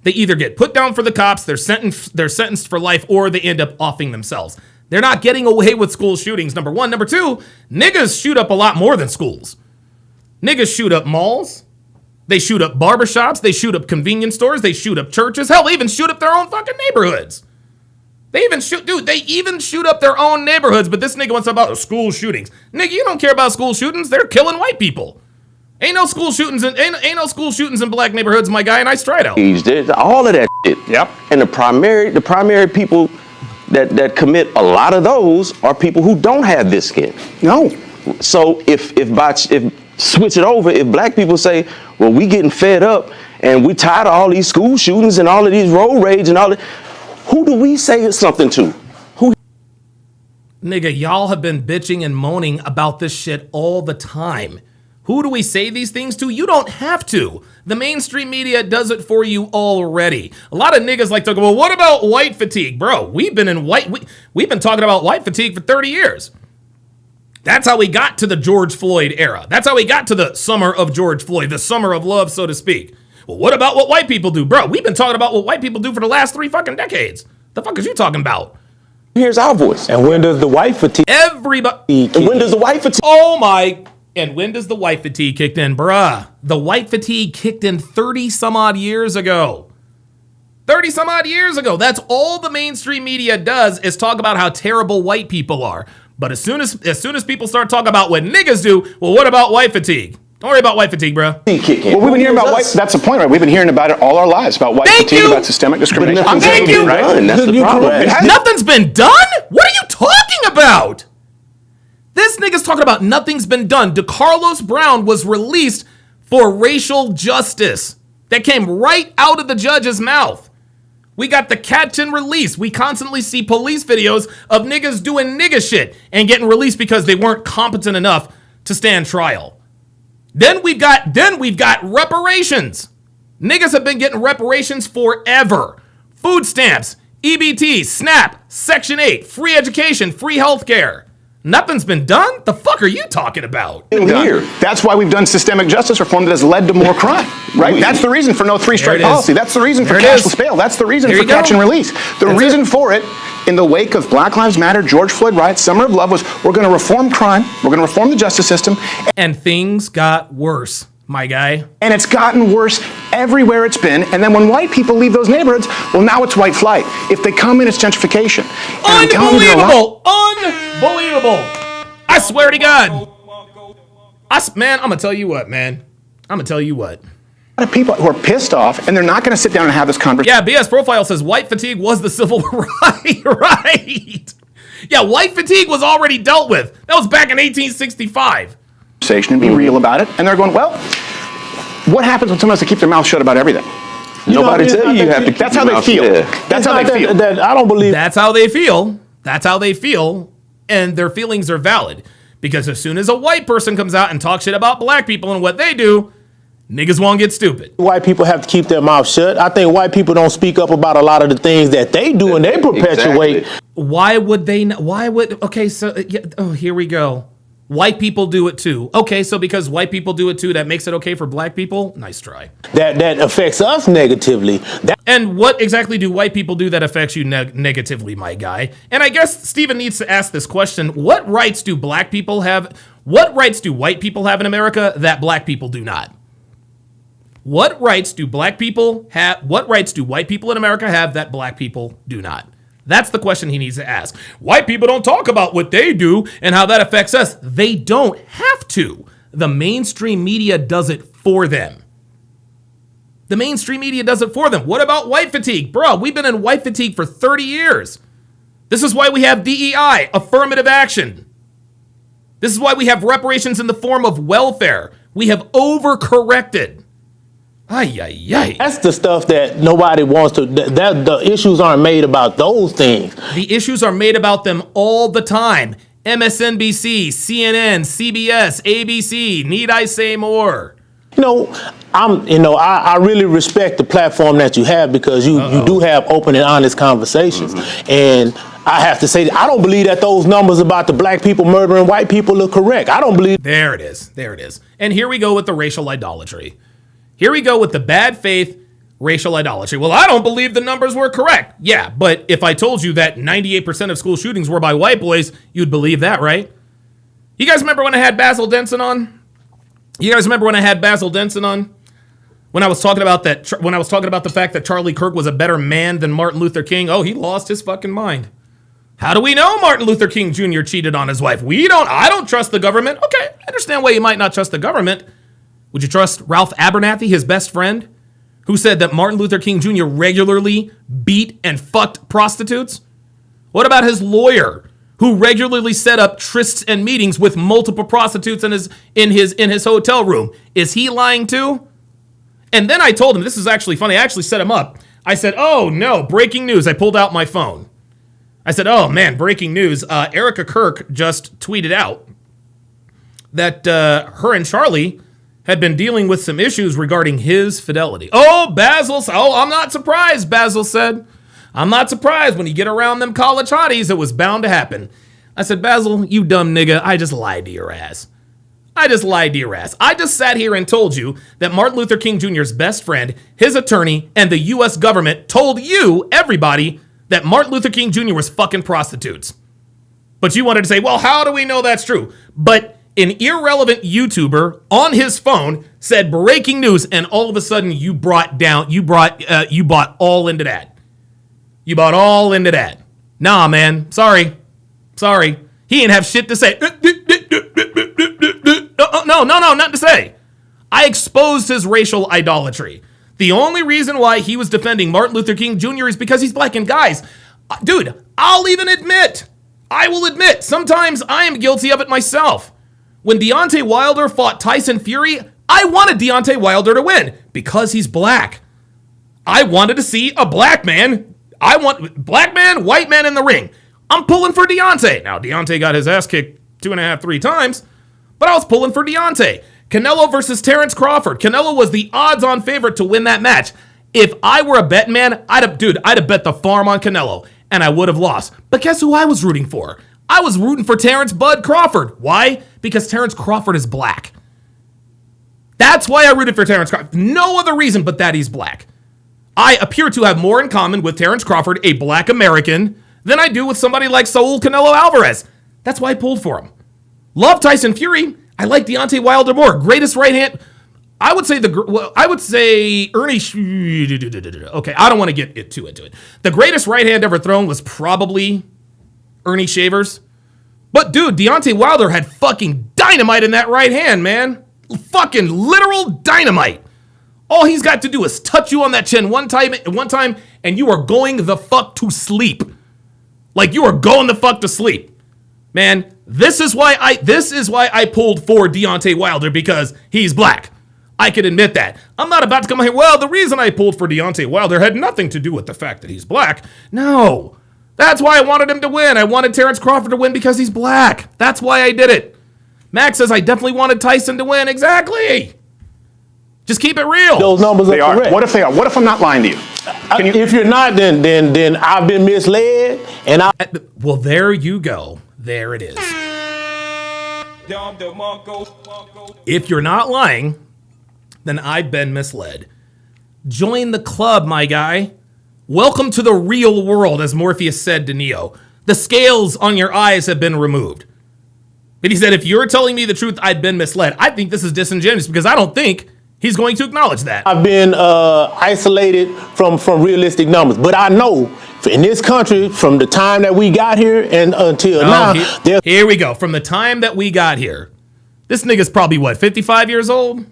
They either get put down for the cops, they're sentenced for life, or they end up offing themselves. They're not getting away with school shootings, number one. Number two, niggas shoot up a lot more than schools. Niggas shoot up malls. They shoot up barbershops. They shoot up convenience stores. They shoot up churches. Hell, they even shoot up their own fucking neighborhoods. They even shoot up their own neighborhoods, but this nigga wants to talk about school shootings. Nigga, you don't care about school shootings. They're killing white people. Ain't no school shootings in black neighborhoods, my guy, and I tried out. There's all of that shit. Yep. And the primary people that commit a lot of those are people who don't have this skin. No. So if switch it over, if black people say, well, we getting fed up and we tired of all these school shootings and all of these road rage and all that, who do we say something to? Who? Nigga, y'all have been bitching and moaning about this shit all the time. Who do we say these things to? You don't have to. The mainstream media does it for you already. A lot of niggas like to go, well, what about white fatigue? Bro, we've been talking about white fatigue for 30 years. That's how we got to the George Floyd era. That's how we got to the summer of George Floyd, the summer of love, so to speak. Well, what about what white people do? Bro, we've been talking about what white people do for the last 3 fucking decades. The fuck is you talking about? Here's our voice. And when does the white fatigue? Everybody. And when does the white fatigue? Oh my. And when does the white fatigue kick in? Bruh, the white fatigue kicked in 30 some odd years ago. 30 some odd years ago. That's all the mainstream media does is talk about how terrible white people are. But as soon as people start talking about what niggas do, well, what about white fatigue? Don't worry about white fatigue, bro. Well, we've been hearing about white. That's the point, right? We've been hearing about it all our lives about white fatigue, about systemic discrimination. Thank you. Right? That's the problem. Nothing's been done? What are you talking about? This nigga's talking about nothing's been done. DeCarlos Brown was released for racial justice. That came right out of the judge's mouth. We got the catch and release. We constantly see police videos of niggas doing nigga shit and getting released because they weren't competent enough to stand trial. Then we've got reparations. Niggas have been getting reparations forever. Food stamps, EBT, SNAP, Section 8, free education, free healthcare. Nothing's been done? The fuck are you talking about? Here. That's why we've done systemic justice reform that has led to more crime, right? That's the reason for no three-strike policy. That's the reason for cashless bail. That's the reason for catch and release. The reason for it, in the wake of Black Lives Matter, George Floyd riots, Summer of Love, was we're going to reform crime, we're going to reform the justice system. And things got worse, my guy. And it's gotten worse everywhere it's been. And then when white people leave those neighborhoods, well, now it's white flight. If they come in, it's gentrification. Unbelievable! Unbelievable! I swear to God. Man, I'm going to tell you what, man. I'm going to tell you what. A lot of people who are pissed off, and they're not going to sit down and have this conversation. Yeah, BS Profile says white fatigue was the civil right. Right. Yeah, white fatigue was already dealt with. That was back in 1865. And be real about it. And they're going, well, what happens when someone has to keep their mouth shut about everything? Nobody tell you have to keep That's how they feel. That's how they feel. I don't believe. That's how they feel. That's how they feel. And their feelings are valid. Because as soon as a white person comes out and talks shit about black people and what they do, niggas won't get stupid. White people have to keep their mouth shut. I think white people don't speak up about a lot of the things that they do and they perpetuate. Exactly. Why would they? Okay, so here we go. White people do it too. Okay, so because white people do it too, that makes it okay for black people? Nice try. That affects us negatively. And what exactly do white people do that affects you negatively, my guy? And I guess Steven needs to ask this question. What rights do black people have? What rights do white people have in America that black people do not? What rights do black people have? What rights do white people in America have that black people do not? That's the question he needs to ask. White people don't talk about what they do and how that affects us. They don't have to. The mainstream media does it for them. The mainstream media does it for them. What about white fatigue? Bro, we've been in white fatigue for 30 years. This is why we have DEI, affirmative action. This is why we have reparations in the form of welfare. We have overcorrected. That's the stuff that nobody wants to. That the issues aren't made about those things. The issues are made about them all the time. MSNBC, CNN, CBS, ABC. Need I say more? I really respect the platform that you have because you do have open and honest conversations. And I have to say, I don't believe that those numbers about the black people murdering white people are correct. I don't believe. There it is. There it is. And here we go with the racial idolatry. Here we go with the bad faith racial idolatry. Well, I don't believe the numbers were correct. Yeah, but if I told you that 98% of school shootings were by white boys, you'd believe that, right? You guys remember when I had Basil Denson on? You guys remember when I had Basil Denson on? When I was talking about that, when I was talking about the fact that Charlie Kirk was a better man than Martin Luther King. Oh, he lost his fucking mind. How do we know Martin Luther King Jr. cheated on his wife? I don't trust the government. Okay, I understand why you might not trust the government. Would you trust Ralph Abernathy, his best friend, who said that Martin Luther King Jr. regularly beat and fucked prostitutes? What about his lawyer, who regularly set up trysts and meetings with multiple prostitutes in his hotel room? Is he lying too? And then I told him, this is actually funny, I actually set him up. I said, oh no, breaking news. I pulled out my phone. I said, oh man, breaking news. Erica Kirk just tweeted out that her and Charlie had been dealing with some issues regarding his fidelity. Oh, Basil, I'm not surprised, Basil said. I'm not surprised. When you get around them college hotties, it was bound to happen. I said, Basil, you dumb nigga, I just lied to your ass. I just sat here and told you that Martin Luther King Jr.'s best friend, his attorney, and the U.S. government told you, everybody, that Martin Luther King Jr. was fucking prostitutes. But you wanted to say, well, how do we know that's true? But an irrelevant YouTuber on his phone said breaking news, and all of a sudden you bought all into that. You bought all into that. Nah, man. Sorry. He ain't have shit to say. No, nothing to say. I exposed his racial idolatry. The only reason why he was defending Martin Luther King Jr. is because he's black. And guys, dude, I will admit, sometimes I am guilty of it myself. When Deontay Wilder fought Tyson Fury, I wanted Deontay Wilder to win because he's black. I wanted to see a black man. I want black man, white man in the ring. I'm pulling for Deontay. Now, Deontay got his ass kicked 2.5, 3 times, but I was pulling for Deontay. Canelo versus Terrence Crawford. Canelo was the odds-on favorite to win that match. If I were a bet man, I'd have bet the farm on Canelo, and I would have lost. But guess who I was rooting for? I was rooting for Terrence Bud Crawford. Why? Because Terrence Crawford is black. That's why I rooted for Terrence Crawford. No other reason but that he's black. I appear to have more in common with Terrence Crawford, a black American, than I do with somebody like Saul Canelo Alvarez. That's why I pulled for him. Love Tyson Fury. I like Deontay Wilder more. Greatest right hand. I would say Ernie. Okay, I don't want to get too into it. The greatest right hand ever thrown was probably Ernie Shavers. But dude, Deontay Wilder had fucking dynamite in that right hand, man. Fucking literal dynamite. All he's got to do is touch you on that chin one time, and you are going the fuck to sleep. Like you are going the fuck to sleep. Man, this is why I pulled for Deontay Wilder, because he's black. I can admit that. I'm not about to come here, well, the reason I pulled for Deontay Wilder had nothing to do with the fact that he's black. No. That's why I wanted him to win. I wanted Terrence Crawford to win because he's black. That's why I did it. Max says I definitely wanted Tyson to win. Exactly. Just keep it real. Those numbers are correct. What if they are? What if I'm not lying to you? If you're not, then I've been misled. Well, there you go. There it is. If you're not lying, then I've been misled. Join the club, my guy. Welcome to the real world, as Morpheus said to Neo. The scales on your eyes have been removed. But he said, if you're telling me the truth, I've been misled. I think this is disingenuous because I don't think he's going to acknowledge that. I've been isolated from realistic numbers. But I know in this country, from the time that we got here and until now. Here we go. From the time that we got here. This nigga's probably, what, 55 years old?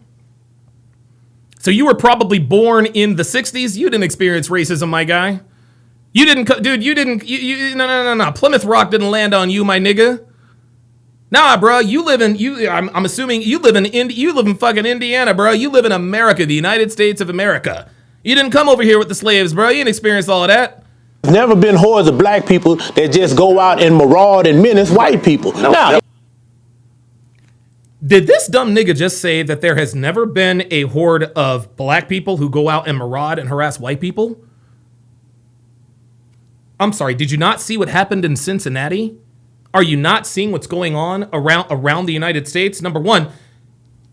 So you were probably born in the 60s. You didn't experience racism, my guy. You didn't, dude, you didn't, no. Plymouth Rock didn't land on you, my nigga. Nah, bro, I'm assuming you live in fucking Indiana, bro. You live in America, the United States of America. You didn't come over here with the slaves, bro. You didn't experience all of that. There's never been hordes of black people that just go out and maraud and menace white people. No. Did this dumb nigga just say that there has never been a horde of black people who go out and maraud and harass white people? I'm sorry, did you not see what happened in Cincinnati? Are you not seeing what's going on around the United States? Number one.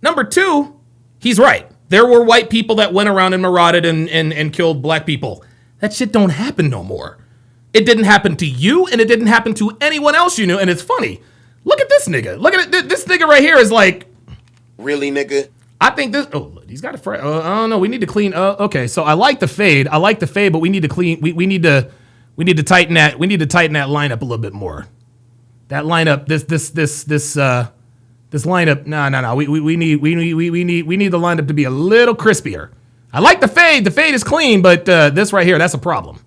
Number two, he's right. There were white people that went around and marauded and killed black people. That shit don't happen no more. It didn't happen to you, and it didn't happen to anyone else you knew, and it's funny. Look at this nigga. Look at it. This nigga right here is like... Really, nigga? I think this... Oh, he's got a... I don't know. We need to clean... okay, so I like the fade. But we need to clean... We need to tighten that... We need to tighten that lineup a little bit more. That lineup... This lineup... No. We need the lineup to be a little crispier. I like the fade. The fade is clean, but this right here, that's a problem.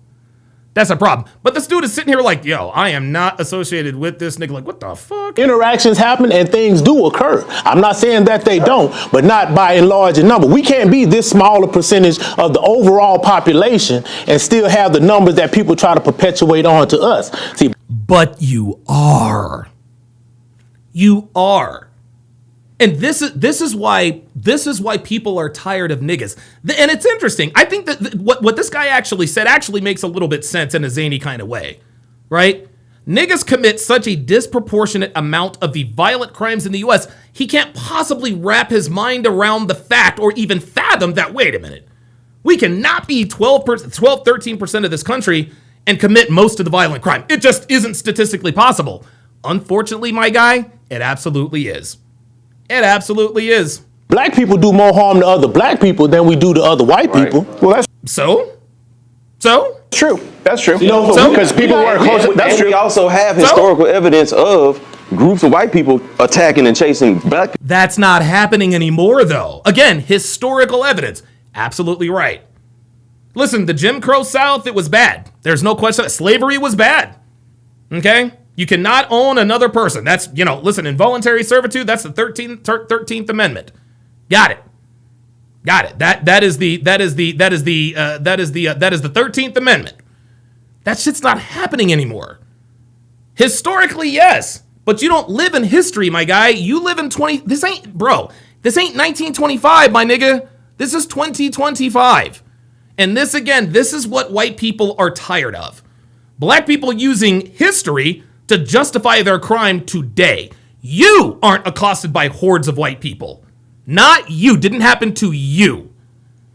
That's a problem. But this dude is sitting here like, yo, I am not associated with this nigga. Like, what the fuck? Interactions happen and things do occur. I'm not saying that they don't, but not by and large in number. We can't be this small a percentage of the overall population and still have the numbers that people try to perpetuate onto us. See, but you are. You are. And this is why people are tired of niggas. And it's interesting. I think that what this guy actually said actually makes a little bit sense in a zany kind of way, right? Niggas commit such a disproportionate amount of the violent crimes in the U.S., he can't possibly wrap his mind around the fact or even fathom that, wait a minute, we cannot be 13% of this country and commit most of the violent crime. It just isn't statistically possible. Unfortunately, my guy, it absolutely is. It absolutely is. Black people do more harm to other black people than we do to other white people. Well, that's so. True. That's true. You know, because people were close. That's and true. we also have historical evidence of groups of white people attacking and chasing black people. That's not happening anymore, though. Again, historical evidence. Absolutely right. Listen, the Jim Crow South, it was bad. There's no question. Slavery was bad. Okay? You cannot own another person. That's, listen, involuntary servitude, that's the 13th Amendment. Got it. That is the 13th Amendment. That shit's not happening anymore. Historically, yes. But you don't live in history, my guy. You live in this ain't 1925, my nigga. This is 2025. And this is what white people are tired of. Black people using history to justify their crime today. You aren't accosted by hordes of white people. Not you. Didn't happen to you.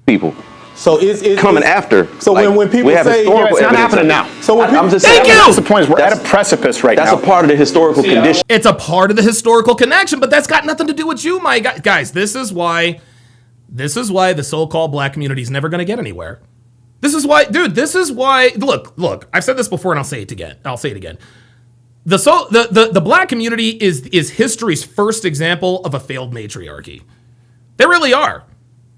People. So it's coming after. So when people say it's not happening now. So when I'm just saying, that's the point. Is we're at a precipice right now. That's a part of the historical condition. It's a part of the historical connection, but that's got nothing to do with you, my guys. This is why the so-called black community is never going to get anywhere. This is why, dude. This is why. Look. I've said this before, and I'll say it again. The black community is history's first example of a failed matriarchy. They really are.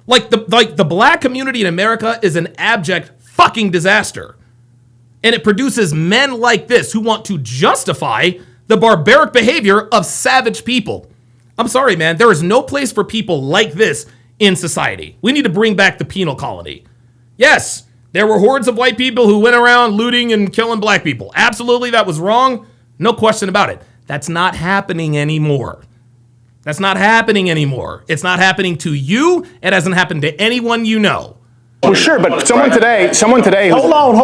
Like the black community in America is an abject fucking disaster. And it produces men like this who want to justify the barbaric behavior of savage people. I'm sorry, man. There is no place for people like this in society. We need to bring back the penal colony. Yes, there were hordes of white people who went around looting and killing black people. Absolutely, that was wrong. No question about it. That's not happening anymore. It's not happening to you. It hasn't happened to anyone you know. Well, sure, but someone today. Hold on.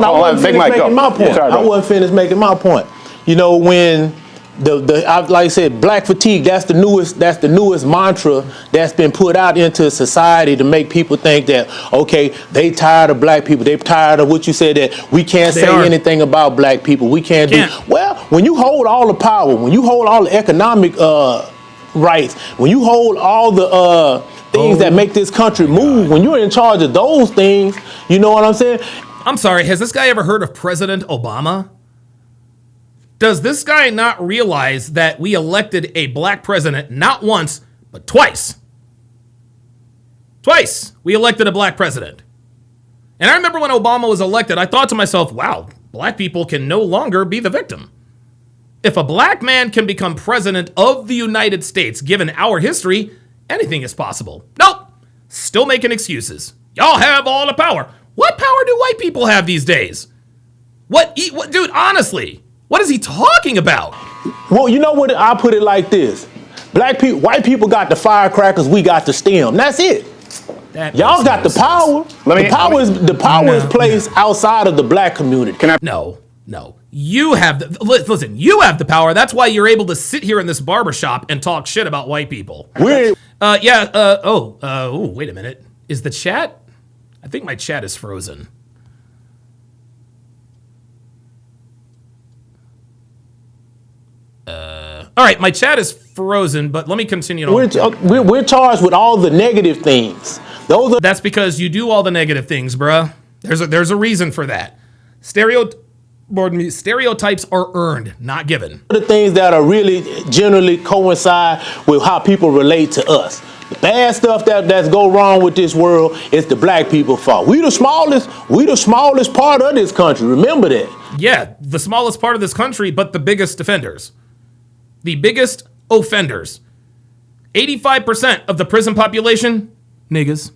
I wasn't finished making my point. Sorry, I wasn't finished making my point. When like I said, black fatigue, that's the newest mantra that's been put out into society to make people think that, okay, they tired of black people. They tired of what you said, that we can't say anything about black people. We can't do. Well, when you hold all the power, when you hold all the economic rights, when you hold all the things that make this country move, when you're in charge of those things, you know what I'm saying? I'm sorry, has this guy ever heard of President Obama? Does this guy not realize that we elected a black president not once, but twice? Twice we elected a black president. And I remember when Obama was elected, I thought to myself, wow, black people can no longer be the victim. If a black man can become president of the United States, given our history, anything is possible. Nope. Still making excuses. Y'all have all the power. What power do white people have these days? What dude, honestly, what is he talking about? Well, you know what? I put it like this. White people got the firecrackers, we got the stem. That's it. Y'all got the power. The power is placed outside of the black community. No. You have you have the power. That's why you're able to sit here in this barbershop and talk shit about white people. Wait a minute. Is the chat? I think my chat is frozen. All right, my chat is frozen, but let me continue. We're charged with all the negative things. That's because you do all the negative things, bruh. There's a reason for that. Stereotypes are earned, not given. The things that are really generally coincide with how people relate to us. The bad stuff that's go wrong with this world is the black people's fault. We the smallest part of this country. Remember that. Yeah, the smallest part of this country, but the biggest offenders. The biggest offenders. 85% of the prison population, niggas.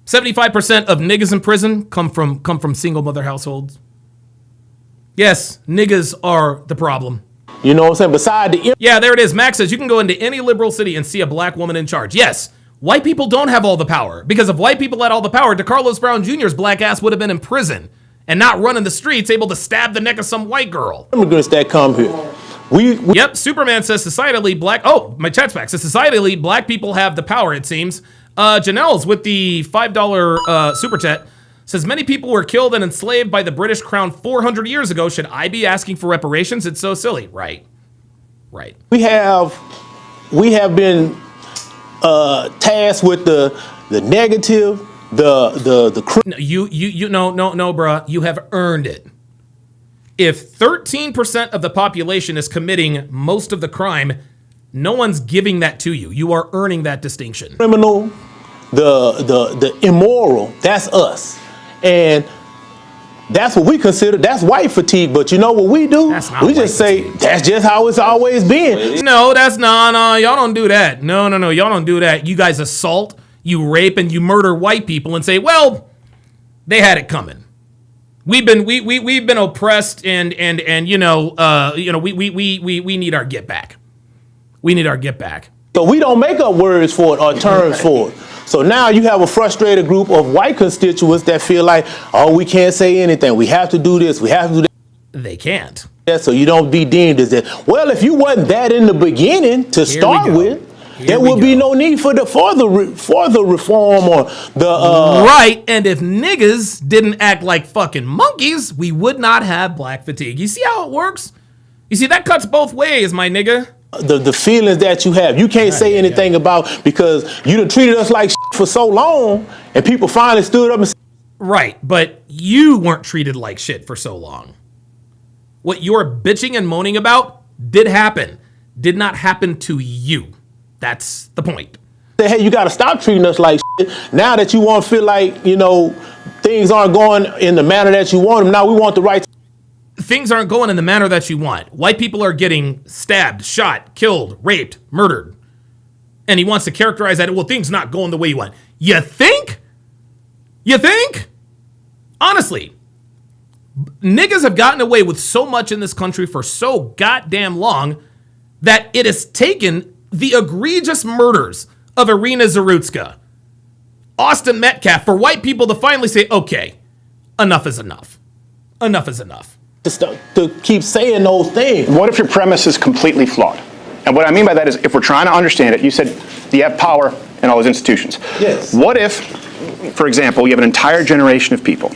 75% of niggas in prison come from single mother households. Yes, niggas are the problem. You know what I'm saying? Yeah, there it is. Max says you can go into any liberal city and see a black woman in charge. Yes, white people don't have all the power, because if white people had all the power, DeCarlos Brown Jr.'s black ass would have been in prison and not running the streets, able to stab the neck of some white girl. Immigrants that come here. Yep, Superman says societally my chat's back. Says societally black people have the power, it seems. Janelle's with the $5 super chat says many people were killed and enslaved by the British Crown 400 years ago. Should I be asking for reparations? It's so silly. Right. We have been tasked with the negative No, no, bruh. You have earned it. If 13% of the population is committing most of the crime, no one's giving that to you. You are earning that distinction. Criminal, the immoral, that's us. And that's what we consider, that's white fatigue. But you know what we do? We just say, that's just how it's always been. No, that's no, y'all don't do that. No, y'all don't do that. You guys assault, you rape, and you murder white people and say, well, they had it coming. We've been oppressed and we need our get back. We need our get back. So we don't make up words for it or terms for it. So now you have a frustrated group of white constituents that feel like, oh, we can't say anything. We have to do this. We have to do that. They can't. Yeah, so you don't be deemed as that. Well, if you wasn't that in the beginning to start with, there would be no need for the reform or the right. And if niggas didn't act like fucking monkeys, we would not have black fatigue. You see how it works? You see, that cuts both ways, my nigga. The feelings that you have, you can't say anything about because you done treated us like shit for so long, and people finally stood up and said, right, but you weren't treated like shit for so long. What you're bitching and moaning about did not happen to you. That's the point. Hey, you got to stop treating us like shit. Now that you want to feel like, things aren't going in the manner that you want them, now we want the right. Things aren't going in the manner that you want. White people are getting stabbed, shot, killed, raped, murdered. And he wants to characterize that, well, things not going the way you want. You think? You think? Honestly, niggas have gotten away with so much in this country for so goddamn long that it has taken the egregious murders of Irina Zarutska, Austin Metcalf, for white people to finally say, okay, enough is enough. Enough is enough. To keep saying those things. What if your premise is completely flawed? And what I mean by that is, if we're trying to understand it, you said you have power in all those institutions. Yes. What if, for example, you have an entire generation of people,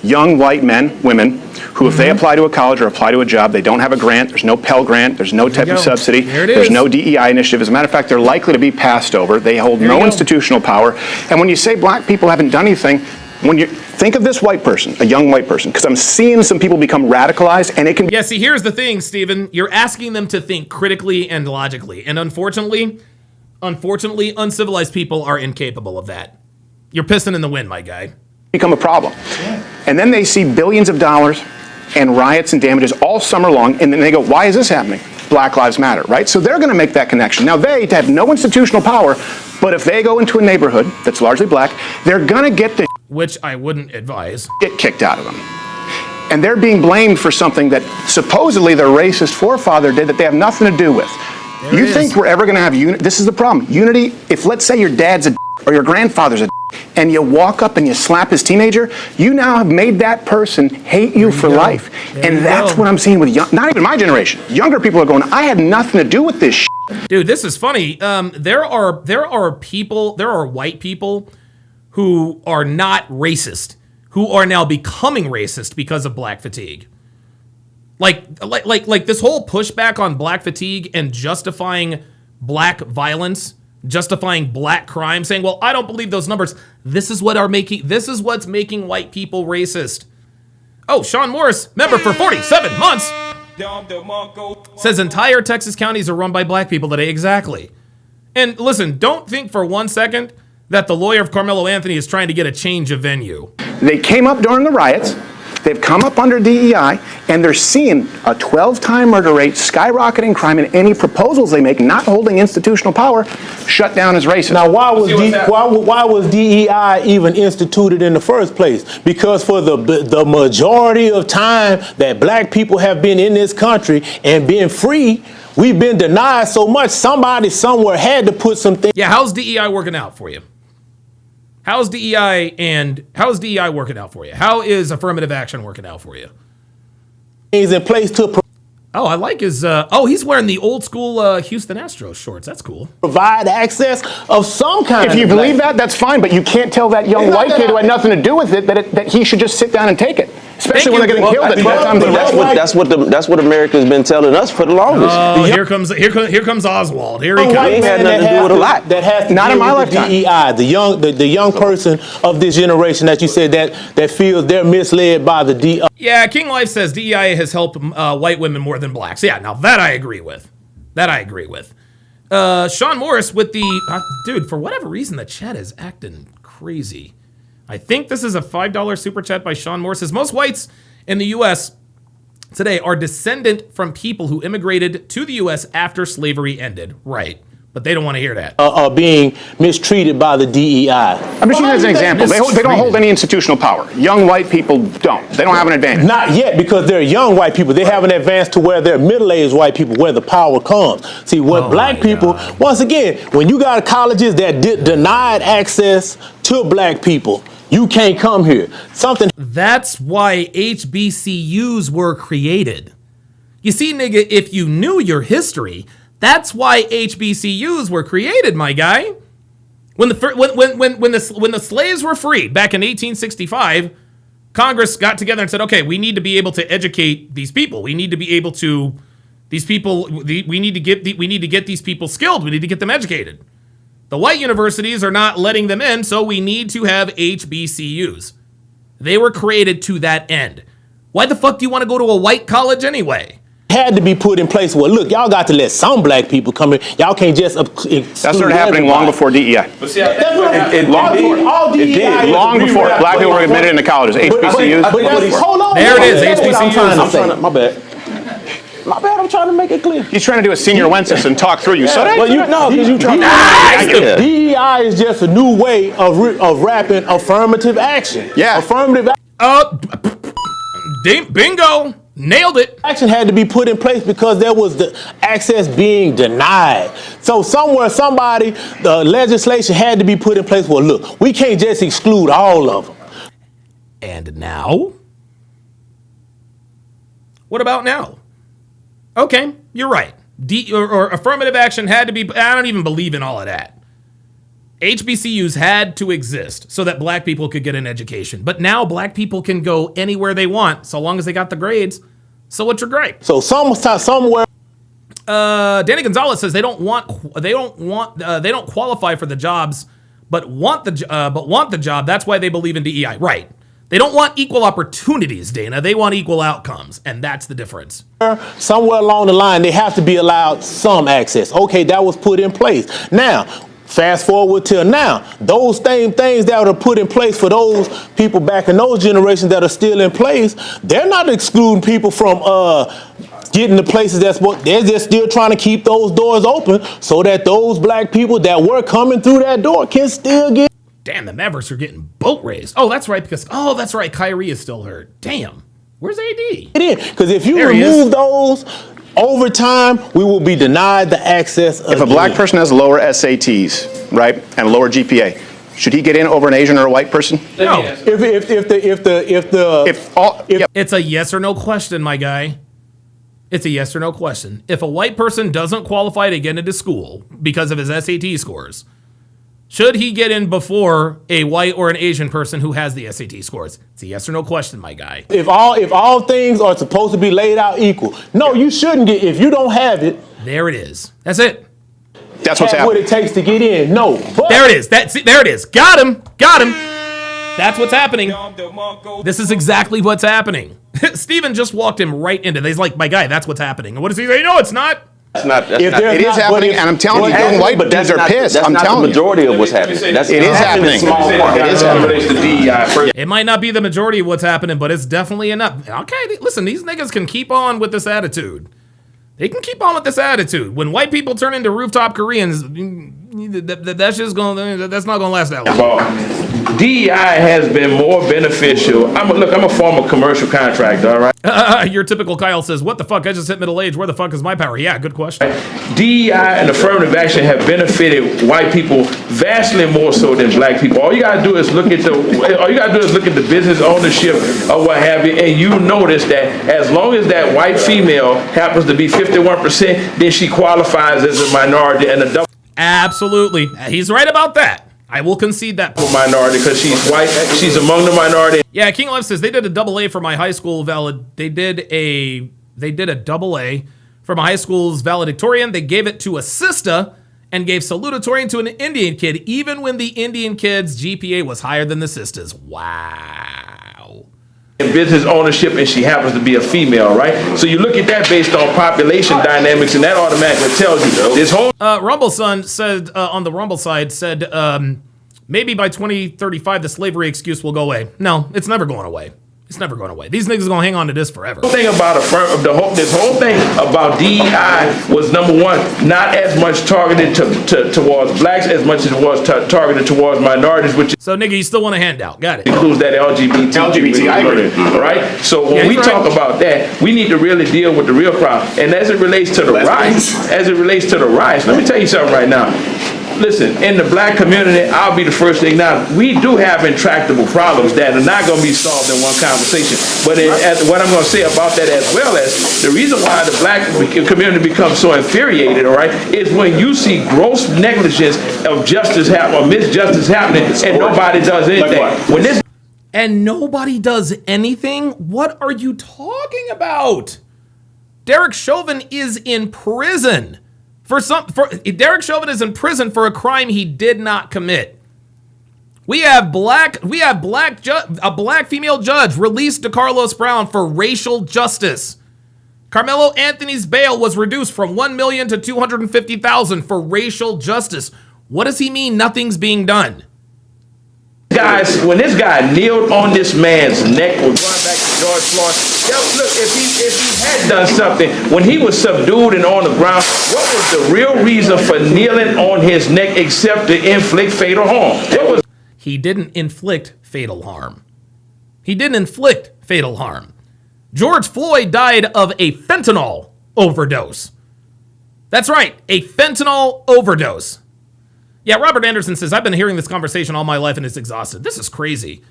young white men, women, who if they apply to a college or apply to a job, they don't have a grant, there's no Pell Grant, there's no type of subsidy, there's no DEI initiative. As a matter of fact, they're likely to be passed over. They hold no institutional power. And when you say black people haven't done anything, when you think of this white person, a young white person, because I'm seeing some people become radicalized, and it can be. Yeah, see, here's the thing, Stephen. You're asking them to think critically and logically. And unfortunately, uncivilized people are incapable of that. You're pissing in the wind, my guy. Become a problem. Yeah. And then they see billions of dollars and riots and damages all summer long, and then they go, why is this happening? Black Lives Matter, right? So they're going to make that connection. Now they have no institutional power, but if they go into a neighborhood that's largely black, they're going to get the which I wouldn't advise. Get kicked out of them. And they're being blamed for something that supposedly their racist forefather did that they have nothing to do with. You think we're ever going to have unity? This is the problem. Unity, if let's say your dad's a or your grandfather's a and you walk up and you slap his teenager, you now have made that person hate you for life. And that's what I'm seeing with not even my generation. Younger people are going, I had nothing to do with this shit. Dude, this is funny. There are white people who are not racist, who are now becoming racist because of black fatigue. Like this whole pushback on black fatigue and justifying black violence, justifying black crime, saying, well, I don't believe those numbers. This is what's making white people racist. Oh, Sean Morris, member for 47 months, says entire Texas counties are run by black people today. Exactly. And listen, don't think for 1 second that the lawyer of Carmelo Anthony is trying to get a change of venue. They came up during the riots. They've come up under DEI, and they're seeing a 12-time murder rate, skyrocketing crime, and any proposals they make not holding institutional power shut down as racist. Now, why was DEI even instituted in the first place? Because for the majority of time that black people have been in this country and been free, we've been denied so much. Somebody somewhere had to put some things. Yeah, how's DEI working out for you? How's DEI working out for you? How is affirmative action working out for you? He's in place to. Oh, I like his. He's wearing the old school Houston Astros shorts. That's cool. Provide access of some kind. If you believe that, that's fine. But you can't tell that young white kid who had nothing to do with it that he should just sit down and take it. Especially when they're getting killed at That's what America's been telling us for the longest. Oh, here comes Oswald. Here he comes. He had nothing to do with a lot. That has to Not do in my with the lifetime. DEI, the young person of this generation that you said that feels they're misled by the DEI. Yeah, King Life says DEI has helped white women more than blacks. Yeah, now that I agree with. Sean Morris with the dude. For whatever reason, the chat is acting crazy. I think this is a $5 super chat by Sean Morris. Says most whites in the U.S. today are descendant from people who immigrated to the U.S. after slavery ended. Right. But they don't want to hear that. Being mistreated by the DEI. I'm just using it as an example. They don't hold any institutional power. Young white people don't. They don't have an advantage. Not yet, because they're young white people. They haven't advanced to where they're middle-aged white people, where the power comes. See, what black people, once again, when you got colleges that denied access to black people, you can't come here. That's why HBCUs were created. You see, nigga, if you knew your history, that's why HBCUs were created, my guy. When the slaves were freed back in 1865, Congress got together and said, okay, we need to be able to educate these people. We need to be able to we need to get these people skilled. We need to get them educated. The white universities are not letting them in, so we need to have HBCUs. They were created to that end. Why the fuck do you want to go to a white college anyway? Had to be put in place. Well, look, y'all got to let some black people come in. Y'all can't just that started happening long before DEI. But see, long before black people were admitted into colleges. HBCUs. Hold on. There it is. HBCUs. My bad. I'm trying to make it clear. He's trying to do a senior Wences and talk through you. So well, because you trying to. DEI is just a new way of wrapping affirmative action. Yeah. Affirmative bingo. Nailed it. Action had to be put in place because there was the access being denied. So the legislation had to be put in place. Well, look, we can't just exclude all of them. And now? What about now? Okay, you're right. Or affirmative action had to be, I don't even believe in all of that. HBCUs had to exist so that black people could get an education. But now black people can go anywhere they want so long as they got the grades. So what's your grade? So somewhere. Danny Gonzalez says they don't qualify for the jobs, but want the job. That's why they believe in DEI. Right. They don't want equal opportunities, Dana. They want equal outcomes, and that's the difference. Somewhere along the line, they have to be allowed some access. Okay, that was put in place. Now, fast forward till now, those same things that were put in place for those people back in those generations that are still in place, they're not excluding people from getting to places they're just still trying to keep those doors open so that those black people that were coming through that door can still get. Damn, the Mavericks are getting boat raced. Oh, that's right, that's right, Kyrie is still hurt. Damn, where's AD? It is, because if you remove those, over time, we will be denied the access. If a black person has lower SATs, right, and lower GPA, should he get in over an Asian or a white person? No. It's a yes or no question, my guy. It's a yes or no question. If a white person doesn't qualify to get into school because of his SAT scores, should he get in before a white or an Asian person who has the SAT scores? It's a yes or no question, my guy. If all things are supposed to be laid out equal, no, you shouldn't get. If you don't have it, there it is. That's it. That's what's happening. What it takes to get in. No, there it is. There it is. Got him. That's what's happening. This is exactly what's happening. Steven just walked him right into this. He's like, my guy, that's what's happening. And what does he say? No, it's not. It is happening, and I'm telling you, young white dudes are pissed. I'm telling you. The majority of what's happening. It is happening. It might not be the majority of what's happening, but it's definitely enough. Okay, listen, these niggas can keep on with this attitude. They can keep on with this attitude. When white people turn into rooftop Koreans, that's not gonna last that long. DEI has been more beneficial. I'm a former commercial contractor, all right? Your typical Kyle says, what the fuck? I just hit middle age. Where the fuck is my power? Yeah, good question. DEI and affirmative action have benefited white people vastly more so than black people. All you gotta do is look at the business ownership or what have you, and you notice that as long as that white female happens to be 51%, then she qualifies as a minority and a double. Absolutely. He's right about that. I will concede that. Minority because she's white. She's among the minority. Yeah, King Life says they did a double A for my high school They did a double A for my high school's valedictorian. They gave it to a sister and gave salutatorian to an Indian kid, even when the Indian kid's GPA was higher than the sister's. Wow. In business ownership, and she happens to be a female, right? So you look at that based on population dynamics, and that automatically tells you this whole. Rumble Son said on the Rumble side said maybe by 2035 the slavery excuse will go away. No, it's never going away. It's never going away. These niggas gonna hang on to this forever. The thing about this whole thing about DEI was, number one, not as much targeted towards blacks as much as it was targeted towards minorities, which. So nigga, you still want a handout? Got it. Includes that LGBT. I agree. All right. So when we talk about that, we need to really deal with the real problem. And as it relates to the riots, let me tell you something right now. Listen, in the black community, I'll be the first to acknowledge, we do have intractable problems that are not going to be solved in one conversation. But what I'm going to say about that, as well as the reason why the black community becomes so infuriated, all right, is when you see gross negligence of justice or misjustice happening and nobody does anything. And nobody does anything? What are you talking about? Derek Chauvin is in prison. Derek Chauvin is in prison for a crime he did not commit. A black female judge released DeCarlos Brown for racial justice. Carmelo Anthony's bail was reduced from $1 million to $250,000 for racial justice. What does he mean nothing's being done? Guys, when this guy kneeled on this man's neck, we're going back to George Floyd. Look, if he had done something when he was subdued and on the ground, what was the real reason for kneeling on his neck except to inflict fatal harm? He didn't inflict fatal harm. He didn't inflict fatal harm. George Floyd died of a fentanyl overdose. That's right, a fentanyl overdose. Yeah, Robert Anderson says, I've been hearing this conversation all my life and it's exhausted. This is crazy.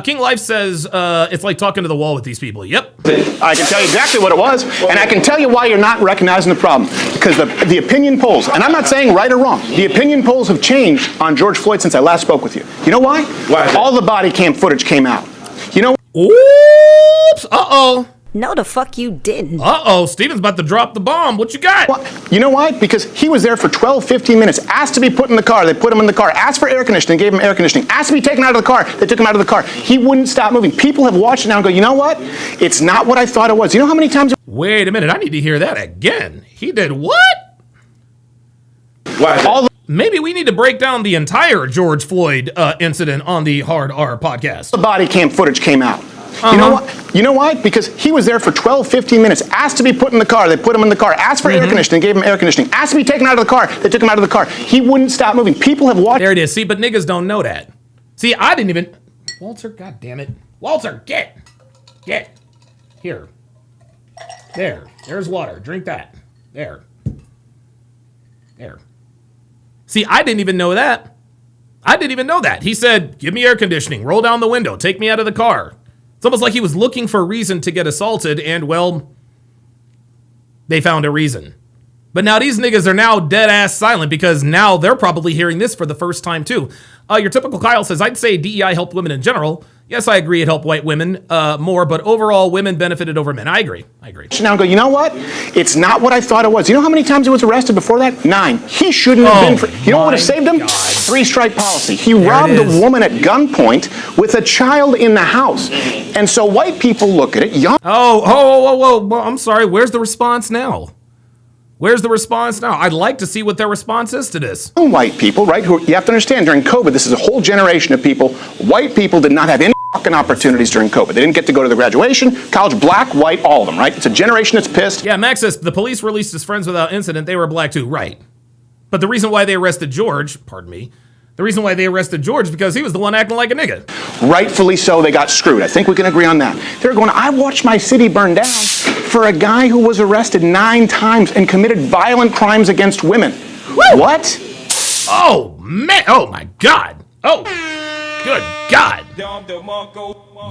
King Life says, it's like talking to the wall with these people. Yep. I can tell you exactly what it was, and I can tell you why you're not recognizing the problem. Because the opinion polls, and I'm not saying right or wrong, the opinion polls have changed on George Floyd since I last spoke with you. You know why? Why? All the body cam footage came out. You know? Oops. Uh-oh. No, the fuck you didn't. Uh-oh, Steven's about to drop the bomb. What you got? Well, you know why? Because he was there for 12, 15 minutes, asked to be put in the car, they put him in the car, asked for air conditioning, gave him air conditioning, asked to be taken out of the car, they took him out of the car. He wouldn't stop moving. People have watched it now and go, you know what? It's not what I thought it was. You know how many times... Wait a minute, I need to hear that again. He did what? Why? Maybe we need to break down the entire George Floyd incident on the Hard R podcast. The body cam footage came out. You know what? You know why? Because he was there for 12, 15 minutes, asked to be put in the car, they put him in the car, asked for air conditioning, gave him air conditioning, asked to be taken out of the car, they took him out of the car. He wouldn't stop moving. People have watched... There it is. See, but niggas don't know that. See, I didn't even... Walter, God damn it. Walter, get. Here. There's water. Drink that. There. See, I didn't even know that. He said, give me air conditioning, roll down the window, take me out of the car. It's almost like he was looking for a reason to get assaulted, and, well, they found a reason. But now these niggas are now dead-ass silent because now they're probably hearing this for the first time, too. Your typical Kyle says, I'd say DEI helped women in general. Yes, I agree it helped white women more, but overall, women benefited over men. I agree. Now go, you know what? It's not what I thought it was. You know how many times he was arrested before that? 9. He shouldn't have been... You know what would have saved him? 3-strike policy. He robbed a woman at gunpoint with a child in the house. And so white people look at it... Whoa. Well, I'm sorry. Where's the response now? I'd like to see what their response is to this. White people, right? Who you have to understand, during COVID, this is a whole generation of people. White people did not have any fucking opportunities during COVID. They didn't get to go to the graduation, college, black, white, all of them, right? It's a generation that's pissed. Yeah, Max says the police released his friends without incident. They were black too, right? But the reason why they arrested George, is because he was the one acting like a nigga. Rightfully so, they got screwed. I think we can agree on that. They're going, I watched my city burn down for a guy who was arrested 9 times and committed violent crimes against women. Woo! What? Oh, man. Oh, my God. Oh, good God.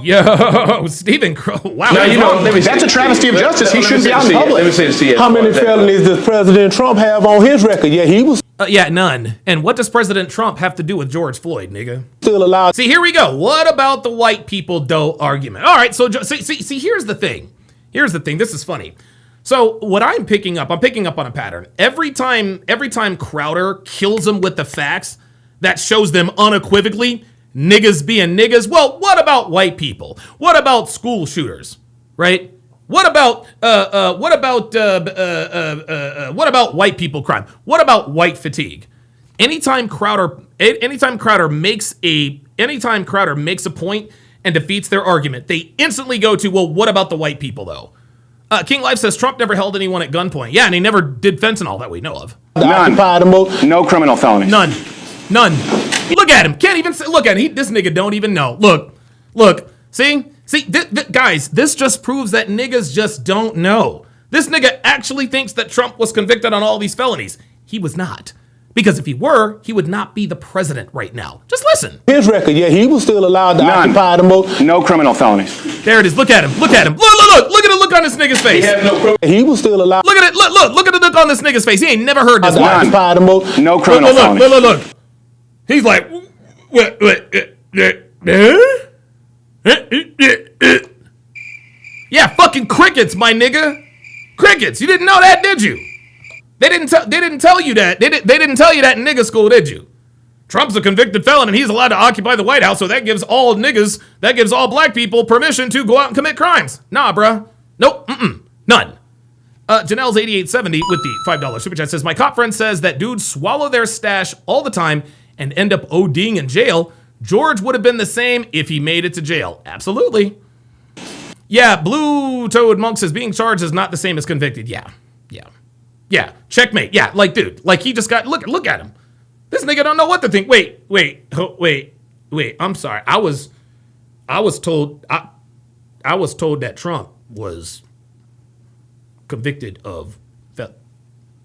Yo, Stephen Crow. Wow. Now, that's a travesty of justice. He shouldn't be out in public. Let me say this to you. How many felonies does President Trump have on his record? Yeah, he was... Yeah, none. And what does President Trump have to do with George Floyd, nigga? Still allowed. See, here we go. What about the white people dough argument? All right, so see, here's the thing. Here's the thing. This is funny. So what I'm picking up on a pattern. Every time Crowder kills them with the facts, that shows them unequivocally niggas being niggas. Well, what about white people? What about school shooters? Right? What about white people crime? What about white fatigue? Anytime Crowder makes a point and defeats their argument, they instantly go to, well, what about the white people though? King Life says Trump never held anyone at gunpoint. Yeah, and he never did fentanyl that we know of. None. No criminal felonies. None. Look at him. Can't even say, look at him. This nigga don't even know. Look. See, guys, this just proves that niggas just don't know. This nigga actually thinks that Trump was convicted on all these felonies. He was not. Because if he were, he would not be the president right now. Just listen. His record, yeah, he was still allowed to occupy the most. No criminal felonies. There it is. Look at him. Look at him. Look at the look on this nigga's face. He was still allowed. Look at it. Look at the look on this nigga's face. He ain't never heard this. Occupy the most. No criminal felonies. Look. He's like, yeah, fucking crickets, my nigga. Crickets. You didn't know that, did you? They didn't tell you that. They didn't tell you that in nigga school, did you? Trump's a convicted felon and he's allowed to occupy the White House, so that gives all black people permission to go out and commit crimes. Nah, bruh. Nope. None. Janelle's 8870 with the $5 super chat says, my cop friend says that dudes swallow their stash all the time and end up ODing in jail. George would have been the same if he made it to jail. Absolutely. Yeah, Blue Toad Monk says being charged is not the same as convicted. Yeah. Checkmate. Yeah, like, dude, like he just got, look at him. This nigga don't know what to think. Wait. I'm sorry. I was told that Trump was convicted of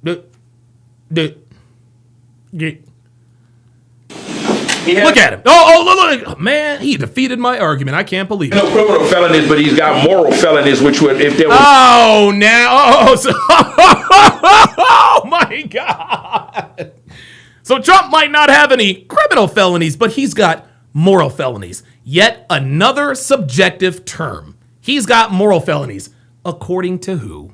Look at him. Look. Man, he defeated my argument. I can't believe it. No criminal felonies, but he's got moral felonies, which would, if there was... Oh my God. So Trump might not have any criminal felonies, but he's got moral felonies. Yet another subjective term. He's got moral felonies. According to who?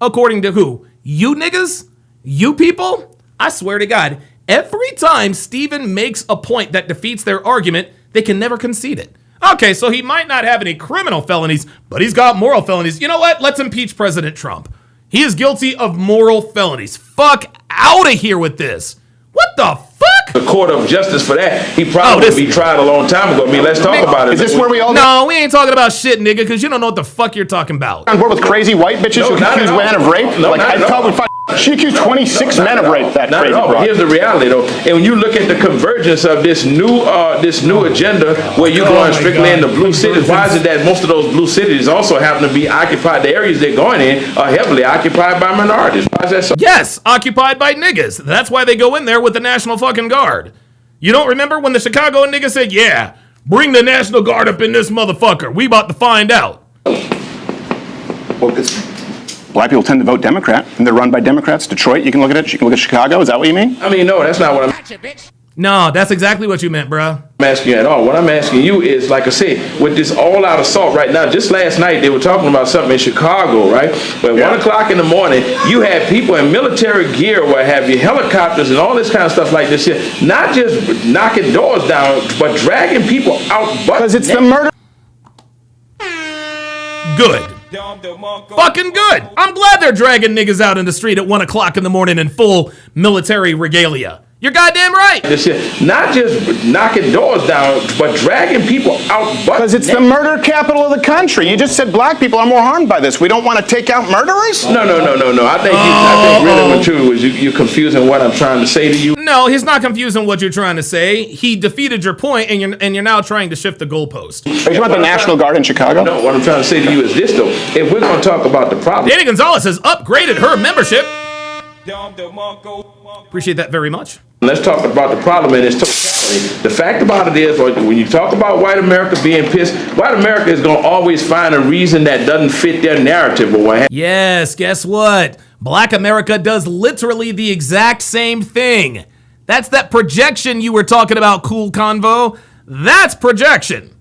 According to who? You niggas? You people? I swear to God, every time Steven makes a point that defeats their argument, they can never concede it. Okay, so he might not have any criminal felonies, but he's got moral felonies. You know what? Let's impeach President Trump. He is guilty of moral felonies. Fuck out of here with this. What the fuck? The court of justice for that. He probably would be tried a long time ago. I mean, let's talk about it. Is this where we all... No, we ain't talking about shit, nigga, because you don't know what the fuck you're talking about. On board with crazy white bitches who accuse women of rape? She accused 26 men of rape, that crazy but here's the reality, though. And when you look at the convergence of this new agenda where you're going strictly in the blue cities, why is it that most of those blue cities also happen to be occupied, the areas they're going in are heavily occupied by minorities? Why is that so? Yes, occupied by niggas. That's why they go in there with the National fucking Guard. You don't remember when the Chicago nigga said, yeah, bring the National Guard up in this motherfucker. We about to find out. Well, black people tend to vote Democrat, and they're run by Democrats. Detroit, you can look at it. You can look at Chicago. Is that what you mean? I mean, no, that's not what I'm... No, that's exactly what you meant, bruh. I'm asking you at all. What I'm asking you is, like I said, with this all-out assault right now, just last night they were talking about something in Chicago, right? But at 1 o'clock in the morning, you had people in military gear, what have you, helicopters and all this kind of stuff like this here, not just knocking doors down, but dragging people out. Because it's the murder. Good. Fucking good. I'm glad they're dragging niggas out in the street at 1 o'clock in the morning in full military regalia. You're goddamn right. Not just knocking doors down, but dragging people out. Because it's the murder capital of the country. You just said black people are more harmed by this. We don't want to take out murderers? No. I think really what you're confusing what I'm trying to say to you. No, he's not confusing what you're trying to say. He defeated your point, and you're now trying to shift the goalpost. Are you talking about the National Guard in Chicago? No, what I'm trying to say to you is this, though. If we're going to talk about the problem. Danny Gonzalez has upgraded her membership. Appreciate that very much. Let's talk about the problem in its totality. The fact about it is, when you talk about white America being pissed, white America is going to always find a reason that doesn't fit their narrative or what. Yes, guess what? Black America does literally the exact same thing. That's that projection you were talking about, Cool Convo. That's projection.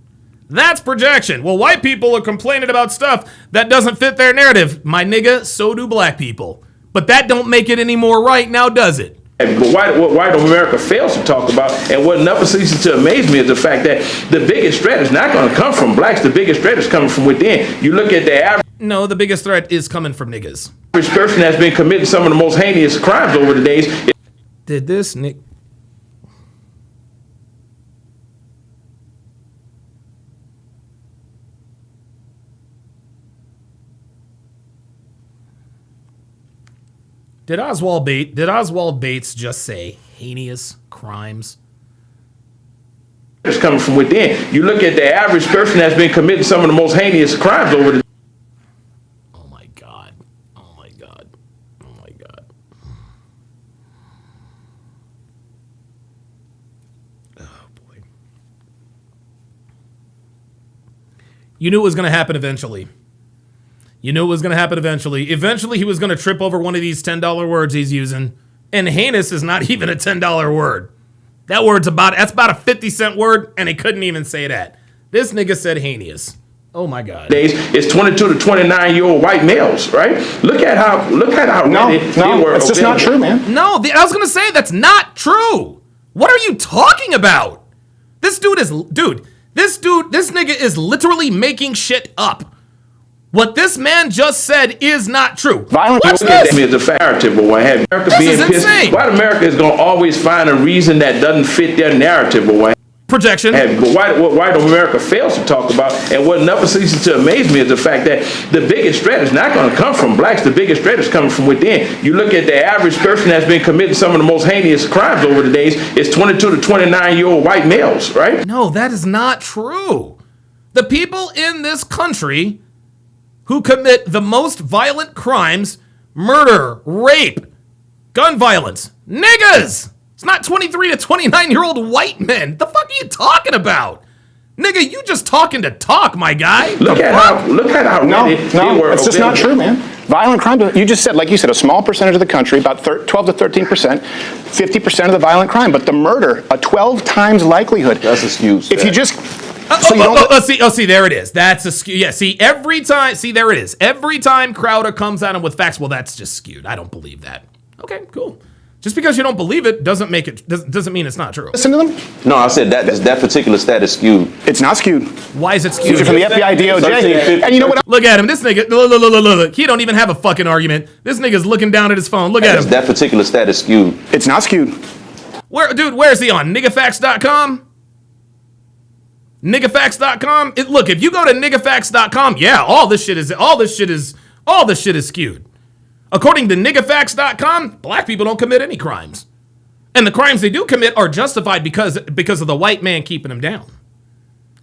That's projection. Well, white people are complaining about stuff that doesn't fit their narrative. My nigga, so do black people. But that don't make it any more right now, does it? But what white America fails to talk about, and what never ceases to amaze me, is the fact that the biggest threat is not going to come from blacks. The biggest threat is coming from within. You look at the average. No, the biggest threat is coming from niggas. Average person has been committing some of the most heinous crimes over the days. Did this Nick? Did Oswald Bates just say heinous crimes? It's coming from within. You look at the average person has been committing some of the most heinous crimes over the. Oh my God. Oh my God. Oh my God. Oh boy. You knew it was going to happen eventually. You knew it was going to happen eventually. Eventually, he was going to trip over one of these $10 words he's using. And heinous is not even a $10 word. That's about a 50-cent word, and he couldn't even say that. This nigga said heinous. Oh my God. It's 22 to 29-year-old white males, right? Look at how no, it's just not true, man. No, I was going to say that's not true. What are you talking about? This nigga is literally making shit up. What this man just said is not true. Violent is a narrative or what have you. America being pissed. White America is going to always find a reason that doesn't fit their narrative or what. Projection. But what white America fails to talk about, and what never ceases to amaze me, is the fact that the biggest threat is not going to come from blacks. The biggest threat is coming from within. You look at the average person that's been committing some of the most heinous crimes over the days. It's 22 to 29-year-old white males, right? No, that is not true. The people in this country who commit the most violent crimes, murder, rape, gun violence, niggas. It's not 23 to 29-year-old white men. The fuck are you talking about? Nigga, you just talking to talk, my guy. Look at how no, it's just not true, man. Violent crime, you just said, like you said, a small percentage of the country, about 12 to 13%, 50% of the violent crime, but the murder, a 12 times likelihood. That's a skew. If you just... see, there it is. That's a skew. Yeah, there it is. Every time Crowder comes at him with facts, well, that's just skewed. I don't believe that. Okay, cool. Just because you don't believe it doesn't mean it's not true. Listen to them. No, I said that particular stat is skewed. It's not skewed. Why is it skewed? These are from the FBI, DOJ. And you know what? Look at him. This nigga, look. He don't even have a fucking argument. This nigga's looking down at his phone. Look at him. That particular stat is skewed. It's not skewed. Where is he on? Niggafacts.com? Niggafacts.com? Look, if you go to niggafacts.com, yeah, all this shit is skewed. According to niggafacts.com, black people don't commit any crimes. And the crimes they do commit are justified because of the white man keeping them down.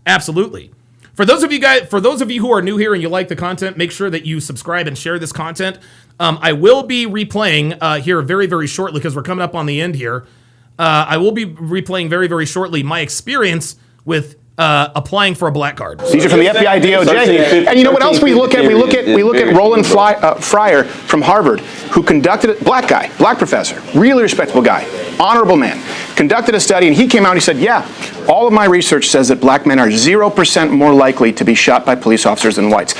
Absolutely. For those of you who are new here and you like the content, make sure that you subscribe and share this content. I will be replaying here very, very shortly because we're coming up on the end here. I will be replaying very, very shortly my experience with applying for a black card. These are from the FBI, DOJ. And you know what else we look at? We look at Roland Fryer from Harvard, who conducted it, black professor, really respectable guy, honorable man, conducted a study, and he came out and he said, yeah, all of my research says that black men are 0% more likely to be shot by police officers than whites.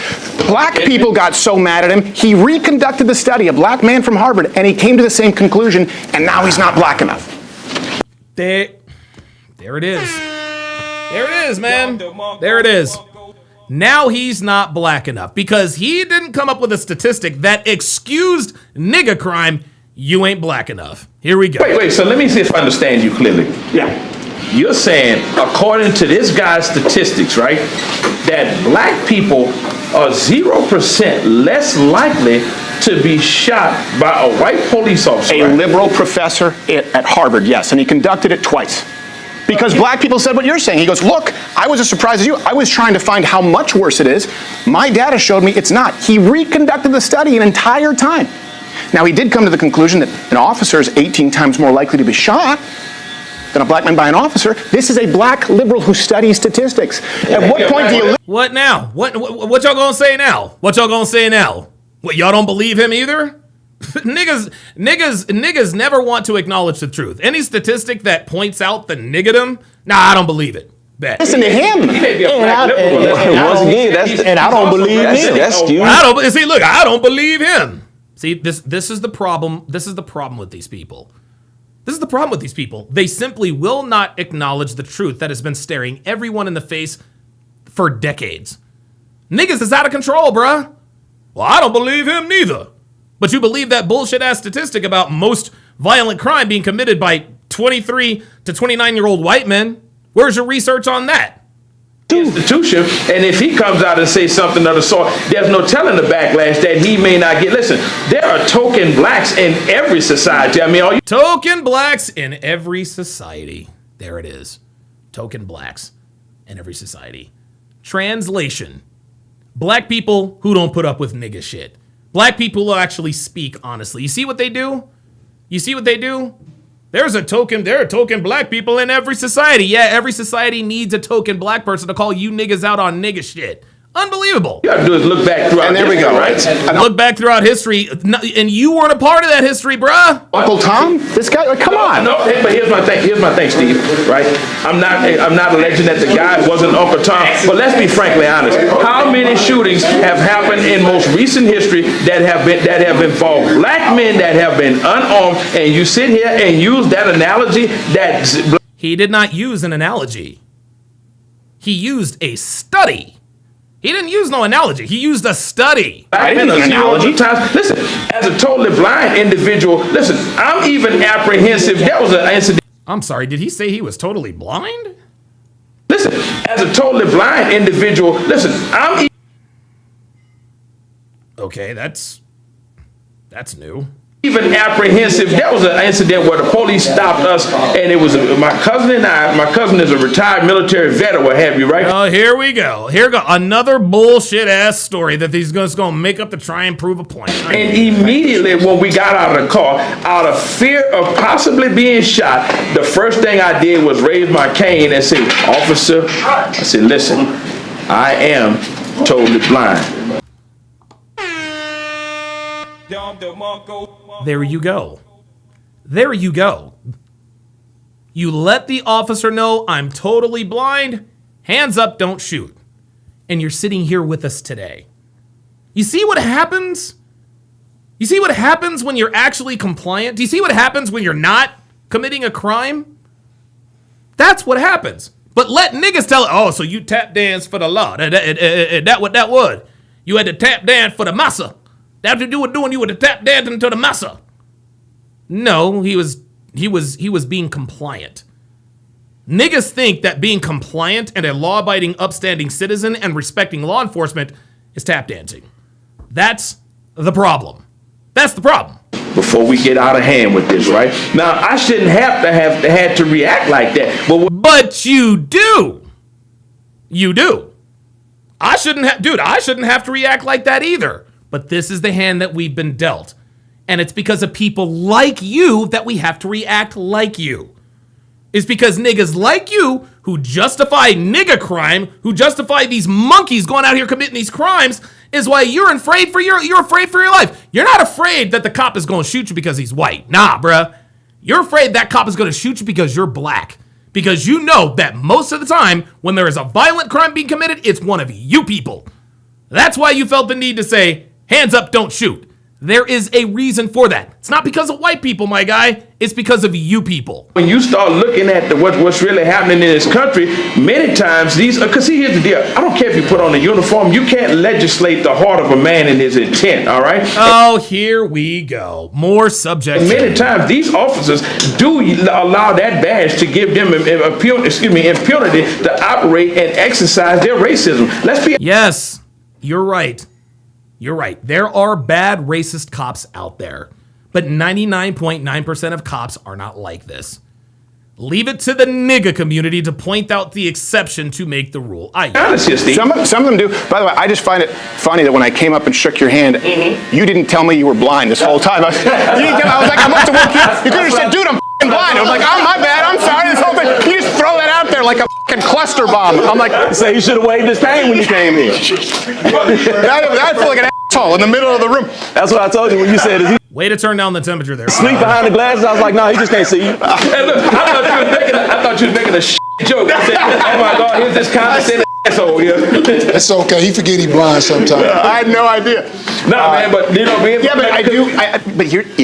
Black people got so mad at him, he reconducted the study, a black man from Harvard, and he came to the same conclusion, and now he's not black enough. There it is. There it is, man. There it is. Now he's not black enough because he didn't come up with a statistic that excused nigga crime. You ain't black enough. Here we go. Wait. So let me see if I understand you clearly. Yeah. You're saying, according to this guy's statistics, right, that black people are 0% less likely to be shot by a white police officer. A liberal professor at Harvard, yes, and he conducted it twice. Because black people said what you're saying. He goes, look, I was as surprised as you. I was trying to find how much worse it is. My data showed me it's not. He reconducted the study an entire time. Now, he did come to the conclusion that an officer is 18 times more likely to be shot than a black man by an officer. This is a black liberal who studies statistics. At what point do you... What now? What y'all gonna say now? What y'all gonna say now? What, y'all don't believe him either? Niggas never want to acknowledge the truth. Any statistic that points out the niggadom, nah, I don't believe it. Bet. Listen to him. Once again, I don't believe him. That's skewed. I don't believe him. See, this is the problem. This is the problem with these people. This is the problem with these people. They simply will not acknowledge the truth that has been staring everyone in the face for decades. Niggas is out of control, bruh. Well, I don't believe him neither. But you believe that bullshit-ass statistic about most violent crime being committed by 23 to 29-year-old white men. Where's your research on that? Institution, and if he comes out and says something of the sort, there's no telling the backlash that he may not get. Listen, there are token blacks in every society. I mean, token blacks in every society. There it is. Token blacks in every society. Translation. Black people who don't put up with nigga shit. Black people who actually speak honestly. You see what they do? You see what they do? There are token black people in every society. Yeah, every society needs a token black person to call you niggas out on nigga shit. Unbelievable. You gotta do is look back throughout history, right? Look back throughout history, and you weren't a part of that history, bruh. Uncle Tom? This guy, like, come on. No, but here's my thing, Steve, right? I'm not alleging that the guy wasn't Uncle Tom, but let's be frankly honest. How many shootings have happened in most recent history that have involved black men that have been unarmed, and you sit here and use that analogy that... He did not use an analogy. He used a study. He didn't use no analogy. He used a study. I didn't use an analogy. Listen, as a totally blind individual, listen, I'm even apprehensive. That was an incident. I'm sorry, did he say he was totally blind? Listen, as a totally blind individual, listen, I'm... Okay, that's new. Even apprehensive. That was an incident where the police stopped us, and it was my cousin and I. My cousin is a retired military vet, or what have you, right? Oh, here we go. Another bullshit ass story that these guys gonna make up to try and prove a point. And immediately when we got out of the car, out of fear of possibly being shot, the first thing I did was raise my cane and say, "Officer," I said, "Listen, I am totally blind." There you go. There you go. You let the officer know I'm totally blind. Hands up, don't shoot. And you're sitting here with us today. You see what happens? You see what happens when you're actually compliant? Do you see what happens when you're not committing a crime? That's what happens. But let niggas tell it, oh, so you tap dance for the law. That what that was. You had to tap dance for the massa. That's what you were doing. You were to tap dancing to the massa. No, he was being compliant. Niggas think that being compliant and a law-abiding, upstanding citizen and respecting law enforcement is tap dancing. That's the problem. That's the problem. Before we get out of hand with this, right? Now, I shouldn't have to react like that. But you do. You do. I shouldn't have to react like that either. But this is the hand that we've been dealt. And it's because of people like you that we have to react like you. It's because niggas like you who justify nigga crime, who justify these monkeys going out here committing these crimes, is why you're afraid for your life. You're not afraid that the cop is going to shoot you because he's white. Nah, bruh. You're afraid that cop is going to shoot you because you're black. Because you know that most of the time when there is a violent crime being committed, it's one of you people. That's why you felt the need to say, hands up, don't shoot. There is a reason for that. It's not because of white people, my guy. It's because of you people. When you start looking at what's really happening in this country, many times because see, here's the deal. I don't care if you put on a uniform. You can't legislate the heart of a man and his intent, all right? Oh, here we go. More subject. Many times, these officers do allow that badge to give them impunity to operate and exercise their racism. Let's be... Yes, you're right. You're right. There are bad racist cops out there, but 99.9% of cops are not like this. Leave it to the nigga community to point out the exception to make the rule. Some of them do. By the way, I just find it funny that when I came up and shook your hand, you didn't tell me you were blind this whole time. I was like, I must have woke you up. You could have said, dude, I'm blind. I was like, oh, my bad. I'm sorry. This whole thing. You just throw that out there like a cluster bomb. I'm like, say you should have waved his cane when you came here. I feel like an asshole in the middle of the room. That's what I told you when you said, Way to turn down the temperature there. Sleep behind the glasses. I was like, no, he just can't see you. Hey, look, I thought you were making a joke. I said, oh my God, here's this condescending asshole here. It's okay. He forget he blind sometimes. I had no idea. No, man, but you know,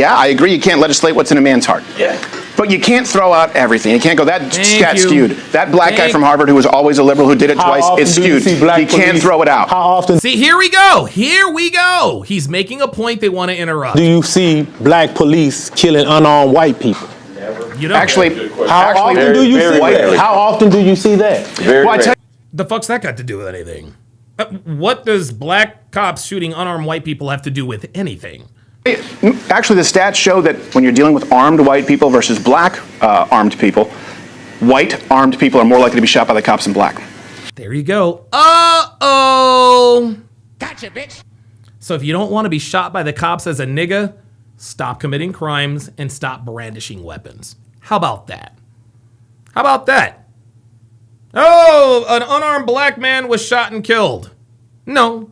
I agree. You can't legislate what's in a man's heart. Yeah. But you can't throw out everything. You can't go, that scat skewed. That black guy from Harvard who was always a liberal who did it twice, it's skewed. You can't throw it out. How often? See, here we go. Here we go. He's making a point they want to interrupt. Do you see black police killing unarmed white people? You don't. How often do you see that? How often do you see that? The fuck's that got to do with anything? What does black cops shooting unarmed white people have to do with anything? Actually, the stats show that when you're dealing with armed white people versus black armed people, white armed people are more likely to be shot by the cops than black. There you go. Uh-oh. Gotcha, bitch. So if you don't want to be shot by the cops as a nigga, stop committing crimes and stop brandishing weapons. How about that? How about that? Oh, an unarmed black man was shot and killed. No.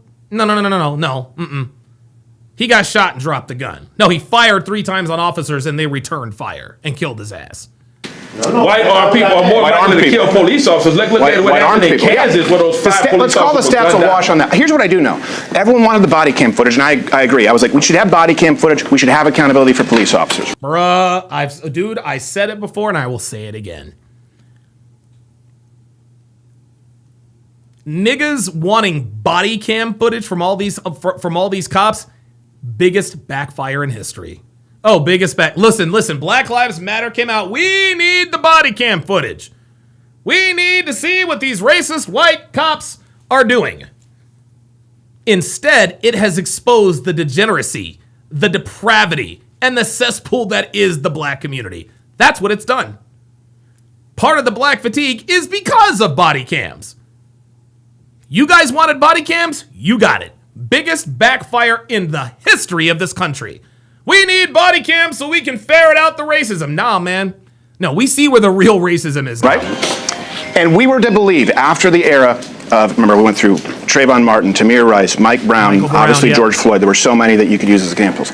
He got shot and dropped the gun. No, he fired 3 times on officers and they returned fire and killed his ass. White armed people are more likely to kill police officers. Look at what happened in Kansas where those 5 police Let's call the stats a wash on that. Here's what I do know. Everyone wanted the body cam footage, and I agree. I was like, we should have body cam footage. We should have accountability for police officers. Bruh, dude, I said it before and I will say it again. Niggas wanting body cam footage from all these cops, biggest backfire in history. Oh, listen, Black Lives Matter came out. We need the body cam footage. We need to see what these racist white cops are doing. Instead, it has exposed the degeneracy, the depravity, and the cesspool that is the black community. That's what it's done. Part of the black fatigue is because of body cams. You guys wanted body cams? You got it. Biggest backfire in the history of this country. We need body cams so we can ferret out the racism. Nah, man. No, we see where the real racism is now. Right? And we were to believe after the era of, remember we went through Trayvon Martin, Tamir Rice, Mike Brown, obviously George Floyd. There were so many that you could use as examples.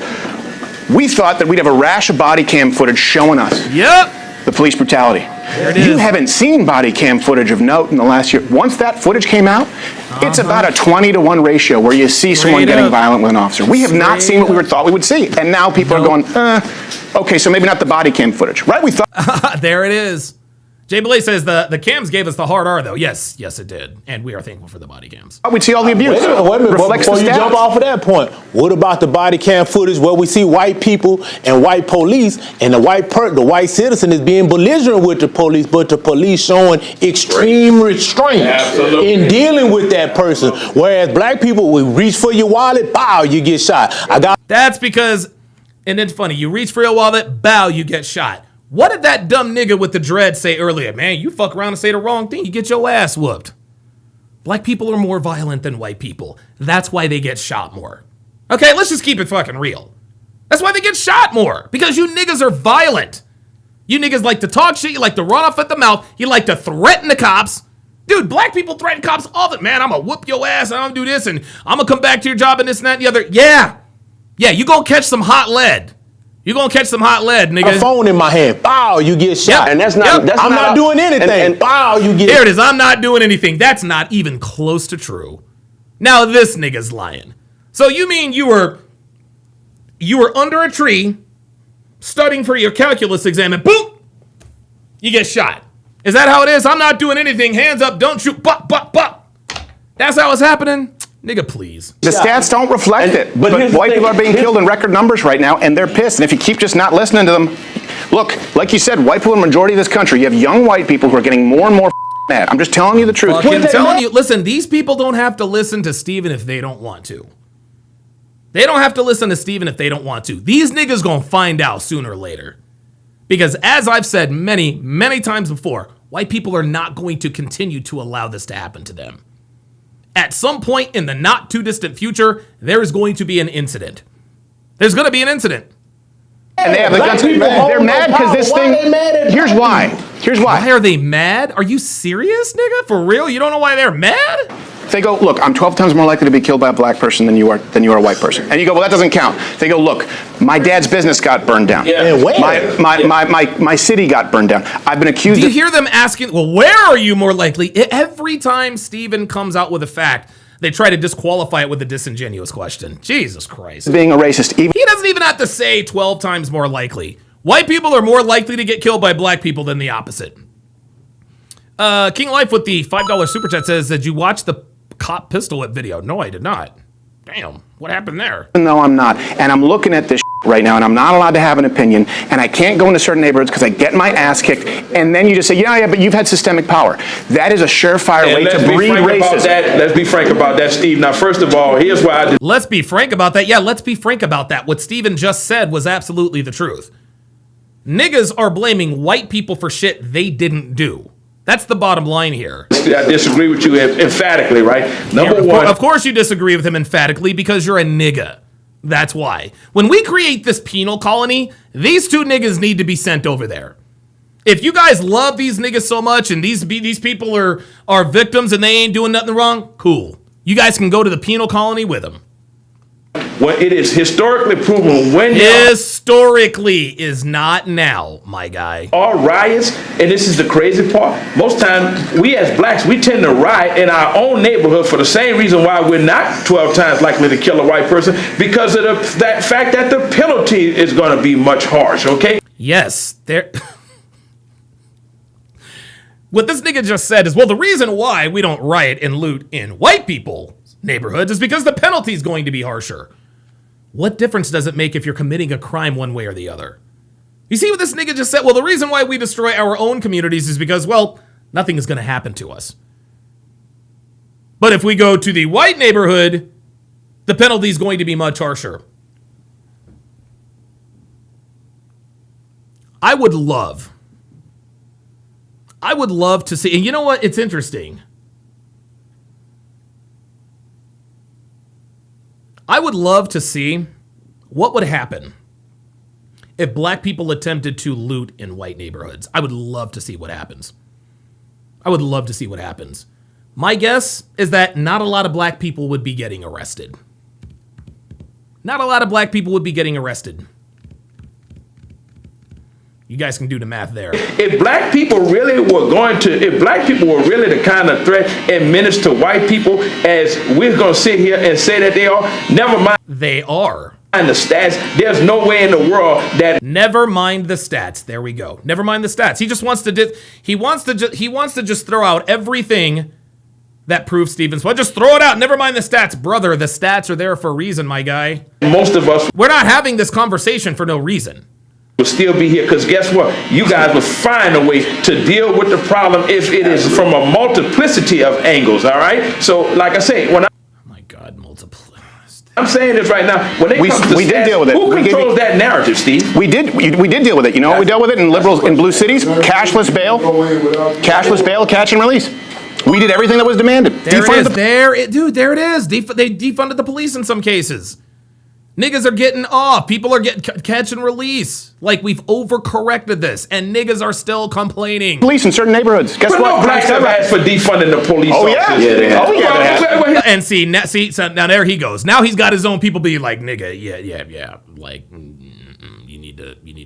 We thought that we'd have a rash of body cam footage showing us the police brutality. You haven't seen body cam footage of note in the last year. Once that footage came out, it's about a 20-to-1 ratio where you see someone getting violent with an officer. We have not seen what we thought we would see. And now people are going, okay, so maybe not the body cam footage, right? We thought. There it is. Jay Blay says the cams gave us the hard R, though. Yes, it did. And we are thankful for the body cams. We'd see all the abuse. Wait a minute, before you jump off of that point, what about the body cam footage where we see white people and white police and the white citizen is being belligerent with the police, but the police showing extreme restraint in dealing with that person. Whereas black people, we reach for your wallet, bow, you get shot. That's because, and it's funny, you reach for your wallet, bow, you get shot. What did that dumb nigga with the dread say earlier? Man, you fuck around and say the wrong thing, you get your ass whooped. Black people are more violent than white people. That's why they get shot more. Okay, let's just keep it fucking real. That's why they get shot more. Because you niggas are violent. You niggas like to talk shit, you like to run off at the mouth, you like to threaten the cops. Dude, black people threaten cops all the time. Man, I'm gonna whoop your ass and I'm gonna do this and I'm gonna come back to your job and this and that and the other. Yeah, you gonna catch some hot lead. You're gonna catch some hot lead, nigga. A phone in my hand. Bow, you get shot. And that's not. I'm not doing anything. Bow, you get. There it is. I'm not doing anything. That's not even close to true. Now this nigga's lying. So you mean you were under a tree studying for your calculus exam and boop, you get shot. Is that how it is? I'm not doing anything. Hands up. Don't shoot. Bop, bop, bop. That's how it's happening. Nigga, please. The stats don't reflect it. But white people are being killed in record numbers right now, and they're pissed. And if you keep just not listening to them, look, like you said, white people are the majority of this country. You have young white people who are getting more and more mad. I'm just telling you the truth. I'm telling you, listen, these people don't have to listen to Steven if they don't want to. They don't have to listen to Steven if they don't want to. These niggas gonna find out sooner or later. Because as I've said many, many times before, white people are not going to continue to allow this to happen to them. At some point in the not too distant future, there is going to be an incident. There's going to be an incident. And they have the guns. They're mad because this thing. Here's why. Why are they mad? Are you serious, nigga? For real? You don't know why they're mad? They go, look, I'm 12 times more likely to be killed by a black person than you are a white person. And you go, well, that doesn't count. They go, look, My dad's business got burned down. Yeah. And where? My city got burned down. I've been accused. Do you hear them asking, well, where are you more likely? Every time Steven comes out with a fact, they try to disqualify it with a disingenuous question. Jesus Christ. Being a racist. He doesn't even have to say 12 times more likely. White people are more likely to get killed by black people than the opposite. King Life with the $5 super chat says, did you watch the cop pistol whip video? No, I did not. Damn, what happened there? No, I'm not. And I'm looking at this right now, and I'm not allowed to have an opinion, and I can't go into certain neighborhoods because I get my ass kicked, and then you just say, yeah, but you've had systemic power. That is a surefire way to breed racism. Let's be frank about that, Steve. Now, first of all, here's why I did. Let's be frank about that. Yeah, let's be frank about that. What Steven just said was absolutely the truth. Niggas are blaming white people for shit they didn't do. That's the bottom line here. I disagree with you emphatically, right? Number one. Of course you disagree with him emphatically because you're a nigga. That's why. When we create this penal colony, these two niggas need to be sent over there. If you guys love these niggas so much and these people are victims and they ain't doing nothing wrong, cool. You guys can go to the penal colony with them. Well, it is historically proven when historically is not now, my guy. All riots, and this is the crazy part. Most times, we as blacks, we tend to riot in our own neighborhood for the same reason why we're not 12 times likely to kill a white person, because of that fact that the penalty is going to be much harsh. Okay? Yes, there. What this nigga just said is, well, the reason why we don't riot and loot in white people neighborhoods is because the penalty is going to be harsher. What difference does it make if you're committing a crime one way or the other? You see what this nigga just said? Well, the reason why we destroy our own communities is because, well, nothing is going to happen to us. But if we go to the white neighborhood, the penalty is going to be much harsher. I would love to see, and you know what? It's interesting. I would love to see what would happen if black people attempted to loot in white neighborhoods. I would love to see what happens. I would love to see what happens. My guess is that not a lot of black people would be getting arrested. Not a lot of black people would be getting arrested. You guys can do the math there. If black people really were the kind of threat and menace to white people as we're going to sit here and say that they are, never mind. They are. And the stats, there's no way in the world that. Never mind the stats. There we go. Never mind the stats. He just wants to he wants to just throw out everything that proves Stevens. Well, just throw it out. Never mind the stats, brother. The stats are there for a reason, my guy. Most of us. We're not having this conversation for no reason. Will still be here, because guess what? You guys will find a way to deal with the problem if it is from a multiplicity of angles, all right? So, like I say, when I... Oh my God, multiplicity. I'm saying this right now. When they come to we stats, did deal with it. Who controls that narrative, Steve? We did deal with it. You know, we dealt with it in in blue cities. Cashless bail, catch and release. We did everything that was demanded. There it is. They defunded the police in some cases. Niggas are getting off. People are getting catch and release. Like, we've overcorrected this, and niggas are still complaining. Police in certain neighborhoods. Guess what? No blacks have asked for defunding the police. Oh yeah, they have. And see, now there he goes. Now he's got his own people be like, nigga, yeah. Like, you need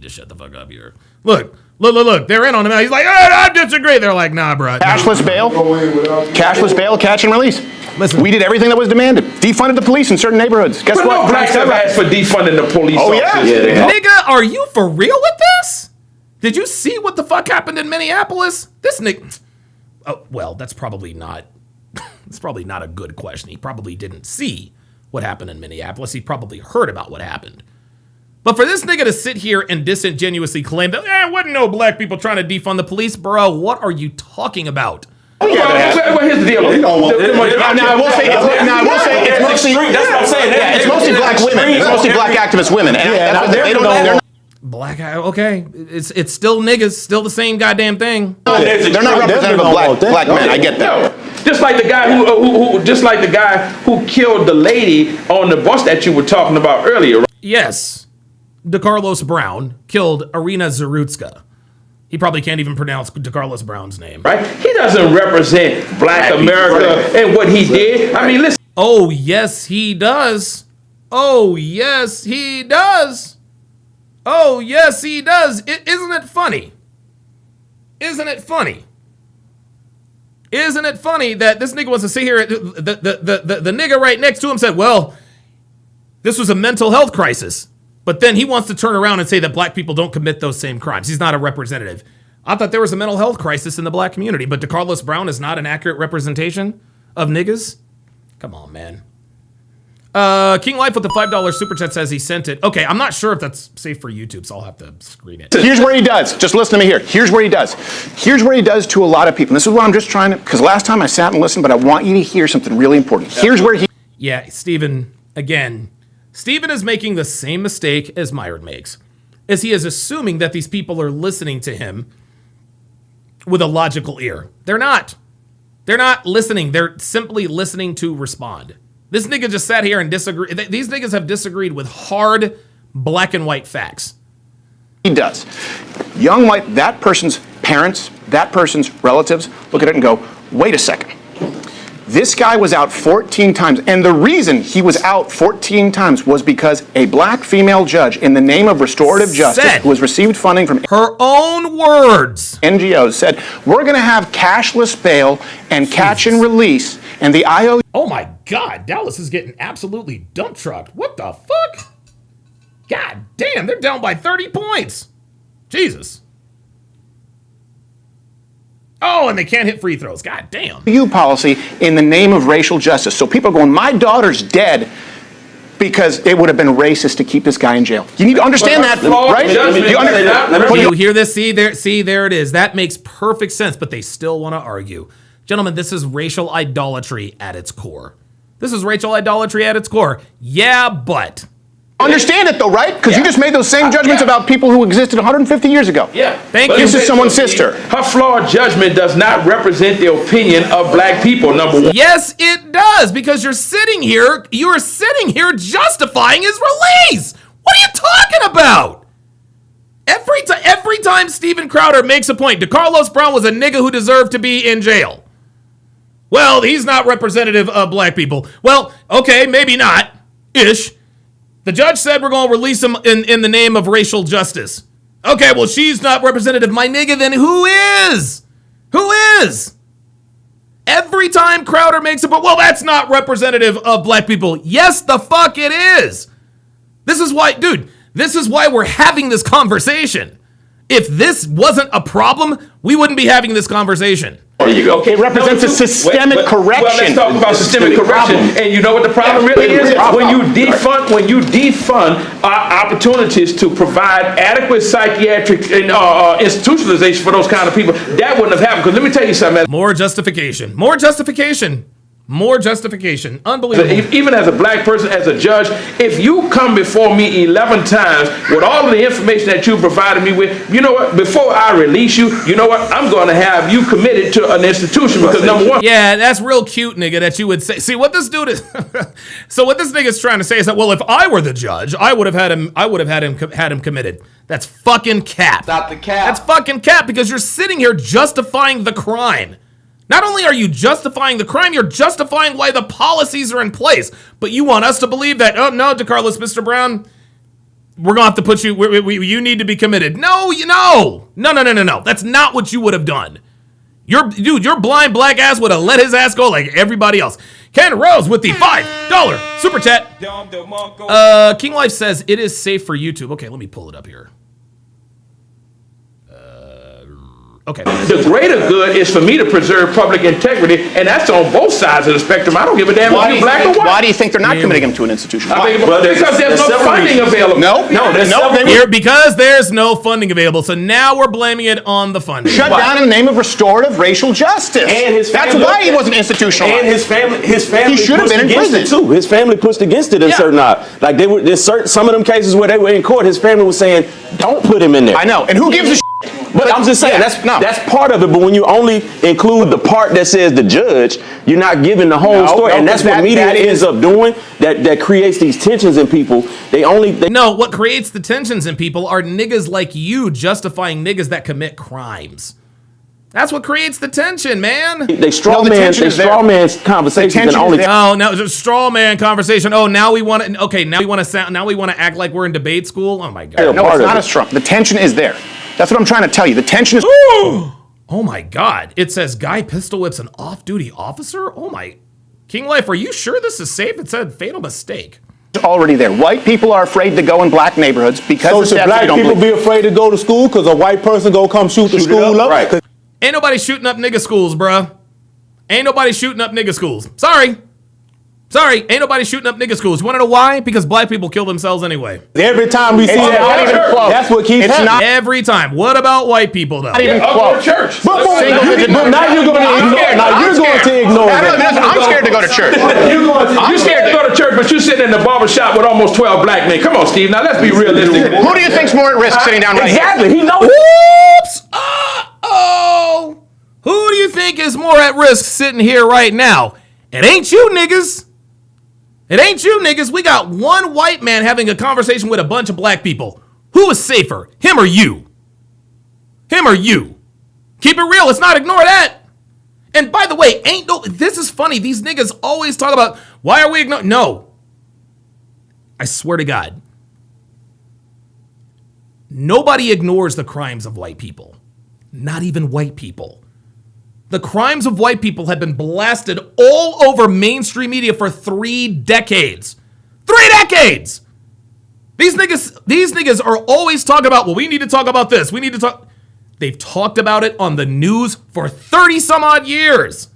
to shut the fuck up here. Look. They're in on him. He's like, I disagree. They're like, nah, bro. Cashless bail, catch and release. Listen, we did everything that was demanded. Defunded the police in certain neighborhoods. Guess what? No blacks have asked for defunding the police. Oh yeah, nigga, are you for real with this? Did you see what the fuck happened in Minneapolis? This nigga. Oh well, that's probably not. It's probably not a good question. He probably didn't see what happened in Minneapolis. He probably heard about what happened. But for this nigga to sit here and disingenuously claim that there wasn't no black people trying to defund the police, bro, what are you talking about? Well, here's the deal. Now I will say it's mostly. That's what I'm saying. It's mostly black women. It's mostly black activist women. They don't know. Black, okay, it's still niggas, still the same goddamn thing. They're not representative of black men. I get that. Just like the guy who killed the lady on the bus that you were talking about earlier. Yes, DeCarlos Brown killed Irina Zarutska. He probably can't even pronounce DeCarlos Brown's name. Right? He doesn't represent black America and what he did. I mean, listen. Oh, yes, he does. Oh, yes, he does. Oh, yes, he does. Isn't it funny? Isn't it funny? Isn't it funny that this nigga wants to sit here? The nigga right next to him said, well, this was a mental health crisis. But then he wants to turn around and say that black people don't commit those same crimes. He's not a representative. I thought there was a mental health crisis in the black community, but DeCarlos Brown is not an accurate representation of niggas? Come on, man. King Life with the $5 super chat says he sent it. Okay, I'm not sure if that's safe for YouTube, so I'll have to screen it. Here's where he does. Just listen to me here. Here's where he does. Here's where he does to a lot of people. And this is what I'm just trying to, because last time I sat and listened, but I want you to hear something really important. Here's where he... Yeah, Stephen, again, Stephen is making the same mistake as Myron makes, as he is assuming that these people are listening to him with a logical ear. They're not. They're not listening. They're simply listening to respond. This nigga just sat here and disagreed. These niggas have disagreed with hard black and white facts. He does. Young white, that person's parents, that person's relatives, look at it and go, wait a second. This guy was out 14 times, and the reason he was out 14 times was because a black female judge, in the name of restorative justice, who has received funding from her own words, NGOs, said, we're going to have cashless bail and catch and release, and the IO... Oh my God, Dallas is getting absolutely dump trucked. What the fuck? God damn, they're down by 30 points. Jesus. Oh, and they can't hit free throws. God damn. Policy in the name of racial justice. So people are going, my daughter's dead because it would have been racist to keep this guy in jail. You need to understand that, right? You hear this? See, there it is. That makes perfect sense, but they still want to argue. Gentlemen, this is racial idolatry at its core. This is racial idolatry at its core. Yeah, but... Understand it though, right? Because you just made those same judgments about people who existed 150 years ago. Yeah. Thank you. This is someone's sister. Her flawed judgment does not represent the opinion of black people, number one. Yes, it does, because you're sitting here justifying his release. What are you talking about? Every time Steven Crowder makes a point, DeCarlos Brown was a nigga who deserved to be in jail. Well, he's not representative of black people. Well, okay, maybe not, ish. The judge said we're going to release him in the name of racial justice. Okay, well, she's not representative. My nigga, then who is? Who is? Every time Crowder makes a point, well, that's not representative of black people. Yes, the fuck it is. This is why, dude, this is why we're having this conversation. If this wasn't a problem, we wouldn't be having this conversation. There you go. It represents a systemic correction. Well, let's talk about systemic correction. And you know what the problem really is? When you defund opportunities to provide adequate psychiatric institutionalization for those kind of people, that wouldn't have happened. Because let me tell you something. More justification. More justification. More justification. Unbelievable. Even as a black person, as a judge, if you come before me 11 times with all of the information that you provided me with, you know what? Before I release you, you know what? I'm going to have you committed to an institution because number one. Yeah, that's real cute, nigga, that you would say. See, what this dude is. So what this nigga's trying to say is that, well, if I were the judge, I would have had him committed. That's fucking cap. Stop the cap. That's fucking cap, because you're sitting here justifying the crime. Not only are you justifying the crime, you're justifying why the policies are in place. But you want us to believe that, oh, no, DeCarlos, Mr. Brown, we're going to have to put you, you need to be committed. No. That's not what you would have done. Your blind black ass would have let his ass go like everybody else. Ken Rose with the $5 super chat. King Life says it is safe for YouTube. Okay, let me pull it up here. Okay. The greater good is for me to preserve public integrity, and that's on both sides of the spectrum. I don't give a damn if you're black or white. Why do you think they're not committing him to an institution? Because there's no funding available. Because there's no funding available. So now we're blaming it on the funding. Shut down in the name of restorative racial justice. And that's why he wasn't institutionalized. And his family he should have been in prison too. His family pushed against it in certain like there's some of them cases where they were in court. His family was saying, "Don't put him in there." I know, and who gives a shit? But I'm just saying that's part of it. But when you only include the part that says the judge, you're not giving the whole story, and that's what media ends up doing. That creates these tensions in people. No, what creates the tensions in people are niggas like you justifying niggas that commit crimes. That's what creates the tension, man. They straw man's conversations and only. Oh, now it's a straw man conversation. Oh, now we want to. Okay, now we want to sound. Now we want to act like we're in debate school. Oh my god. No, it's not a straw. The tension is there. That's what I'm trying to tell you. The tension is. Oh my god. It says guy pistol whips an off-duty officer. Oh my. King Life, are you sure this is safe? It said fatal mistake. Already there. White people are afraid to go in black neighborhoods because so should black people be afraid to go to school because a white person go come shoot the school up? Right. Ain't nobody shooting up nigga schools, bruh. Ain't nobody shooting up nigga schools. Sorry, ain't nobody shooting up nigga schools. You wanna know why? Because black people kill themselves anyway. Every time we see that, not even close. That's what keeps happening. Every time. What about white people though? Not even close. Church. But now you're going to ignore. Now you're going to ignore that. I'm scared to go to church. You scared to go to church, but you sitting in the barbershop with almost 12 black men. Come on, Steve. Now let's be realistic. Who do you think's more at risk sitting down right Exactly. He knows. Oops. Uh-oh. Who do you think is more at risk sitting here right now? It ain't you niggas. It ain't you niggas. We got one white man having a conversation with a bunch of black people. Who is safer, him or you? Him or you? Keep it real. Let's not ignore that. And by the way, this is funny. These niggas always talk about, why are we ignoring? No. I swear to God. Nobody ignores the crimes of white people. Not even white people. The crimes of white people have been blasted all over mainstream media for 3 decades. 3 decades! These niggas are always talking about, well, we need to talk about this. We need to talk. They've talked about it on the news for 30 some odd years.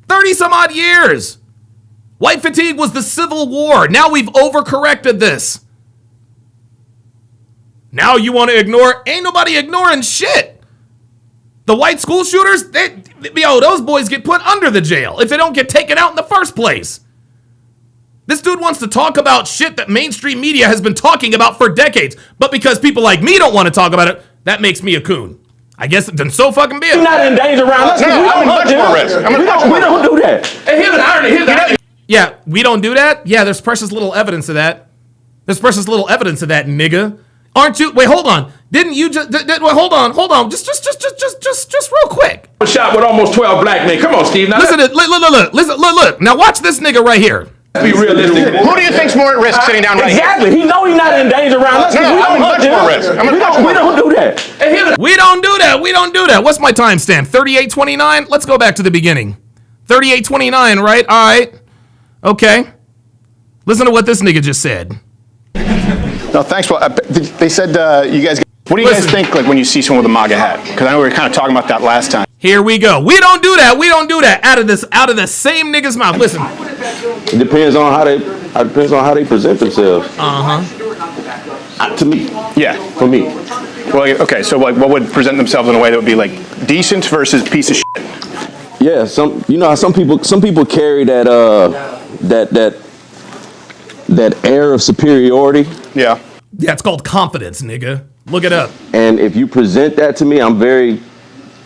30 some odd years. White fatigue was the Civil War. Now we've overcorrected this. Now you want to ignore? Ain't nobody ignoring shit. The white school shooters, those boys get put under the jail if they don't get taken out in the first place. This dude wants to talk about shit that mainstream media has been talking about for decades. But because people like me don't want to talk about it, that makes me a coon. I guess then so fucking be it. You're not in danger around us. I'm much more risk. We don't do that. And here's the irony. Yeah, we don't do that? Yeah, there's precious little evidence of that. There's precious little evidence of that, nigga. Aren't you? Wait, hold on. Didn't you just? Wait, hold on. Just real quick. Shot with almost 12 black men. Come on, Steve. Now Look. Now watch this nigga right here. Be realistic. Who do you think's more at risk sitting down right here? Exactly. He know he's not in danger around us. I'm much more risk. We don't do that. We don't do that. What's my timestamp? 38:29. Let's go back to the beginning. 38:29, right? All right. Okay. Listen to what this nigga just said. No, thanks. Well, they said you guys. What do you guys think like when you see someone with a MAGA hat? Because I know we were kind of talking about that last time. Here we go. We don't do that. Out of the same nigga's mouth. Listen. It depends on how they present themselves. To me. Yeah. For me. Well, okay. So like, what would present themselves in a way that would be like decent versus piece of shit? Yeah. Some people carry that air of superiority. Yeah. Yeah, it's called confidence, nigga. Look it up. And if you present that to me, I'm very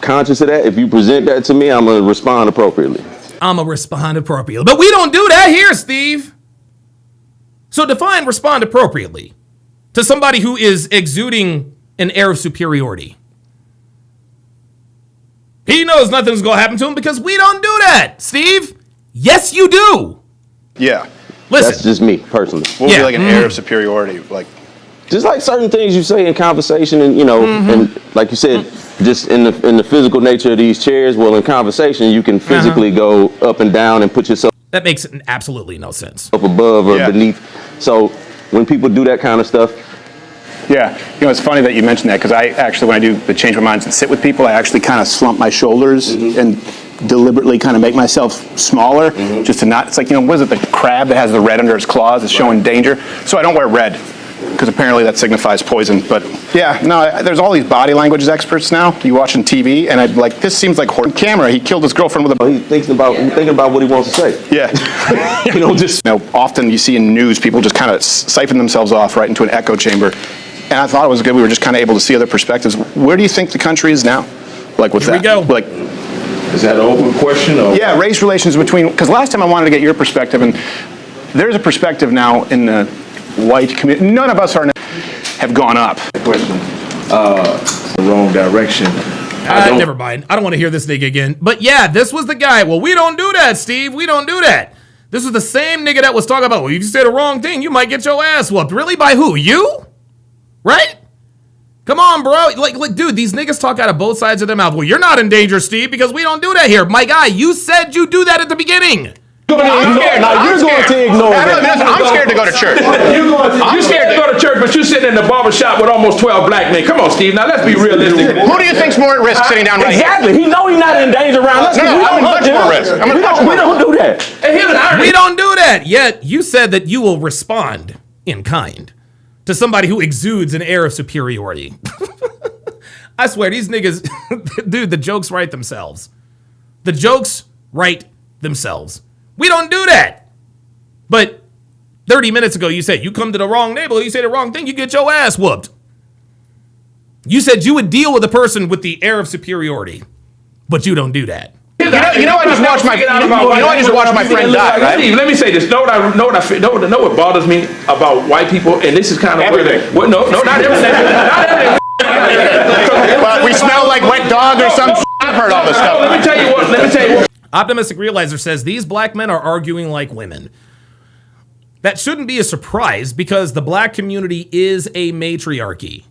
conscious of that. If you present that to me, I'm going to respond appropriately. But we don't do that here, Steve. So define respond appropriately to somebody who is exuding an air of superiority. He knows nothing's going to happen to him because we don't do that, Steve. Yes, you do. Yeah. Listen. That's just me, personally. What would be like an air of superiority? Like, just like certain things you say in conversation and, and like you said, just in the physical nature of these chairs, well, in conversation, you can physically go up and down and put yourself. That makes absolutely no sense. Up above or beneath. So when people do that kind of stuff. Yeah. It's funny that you mentioned that because I actually, when I do the change my minds and sit with people, I actually kind of slump my shoulders and deliberately kind of make myself smaller just to not, it's like, what is it, the crab that has the red under its claws is showing danger. So I don't wear red because apparently that signifies poison. But yeah, no, there's all these body languages experts now. You watching TV and I'm like, this seems like horror. Camera, he killed his girlfriend with a... He's thinking about what he wants to say. Yeah. Often you see in news, people just kind of siphon themselves off right into an echo chamber. And I thought it was good. We were just kind of able to see other perspectives. Where do you think the country is now? Like with Here that? we go. Like, is that an open question? Or? Yeah, race relations between, because last time I wanted to get your perspective, and there's a perspective now in the white community. None of us have gone up. Question, the wrong direction. Never mind. I don't want to hear this nigga again. But yeah, this was the guy. Well, we don't do that, Steve. We don't do that. This was the same nigga that was talking about, well, if you say the wrong thing, you might get your ass whooped. Really? By who? You? Right? Come on, bro. Like, dude, these niggas talk out of both sides of their mouth. Well, you're not in danger, Steve, because we don't do that here. My guy, you said you do that at the beginning. I'm scared to go to church. You're scared to go to church, but you're sitting in the barbershop with almost 12 black men. Come on, Steve. Now, let's be realistic. Who do you think's more at risk sitting down right exactly. He know he's not in danger around us. I'm much more risk. We don't do that. We don't do that. Yet, you said that you will respond in kind to somebody who exudes an air of superiority. I swear, these niggas, dude, the jokes write themselves. The jokes write themselves. We don't do that. But 30 minutes ago, you said, you come to the wrong neighborhood, you say the wrong thing, you get your ass whooped. You said you would deal with a person with the air of superiority, but you don't do that. You know, I just watched my friend die, right? Steve, let me say this. Know what bothers me about white people, and this is kind of everything. No, not everything. Not everything. Well, we smell like wet dog or some shit. I've heard all this stuff. Let me tell you what. Optimistic Realizer says these black men are arguing like women. That shouldn't be a surprise because the black community is a matriarchy.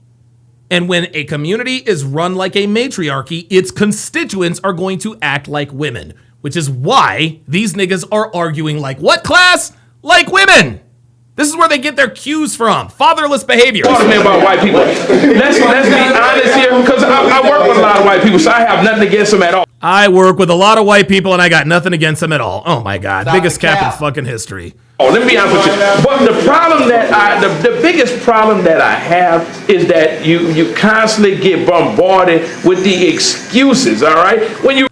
And when a community is run like a matriarchy, its constituents are going to act like women, which is why these niggas are arguing like what class? Like women. This is where they get their cues from. Fatherless behavior. Talk to me about white people. Let's be honest here, because I work with a lot of white people, so I have nothing against them at all. I work with a lot of white people, and I got nothing against them at all. Oh my God, biggest cap in fucking history. Oh, let me be honest with you. But the problem that the biggest problem that I have is that you constantly get bombarded with the excuses. All right, when you.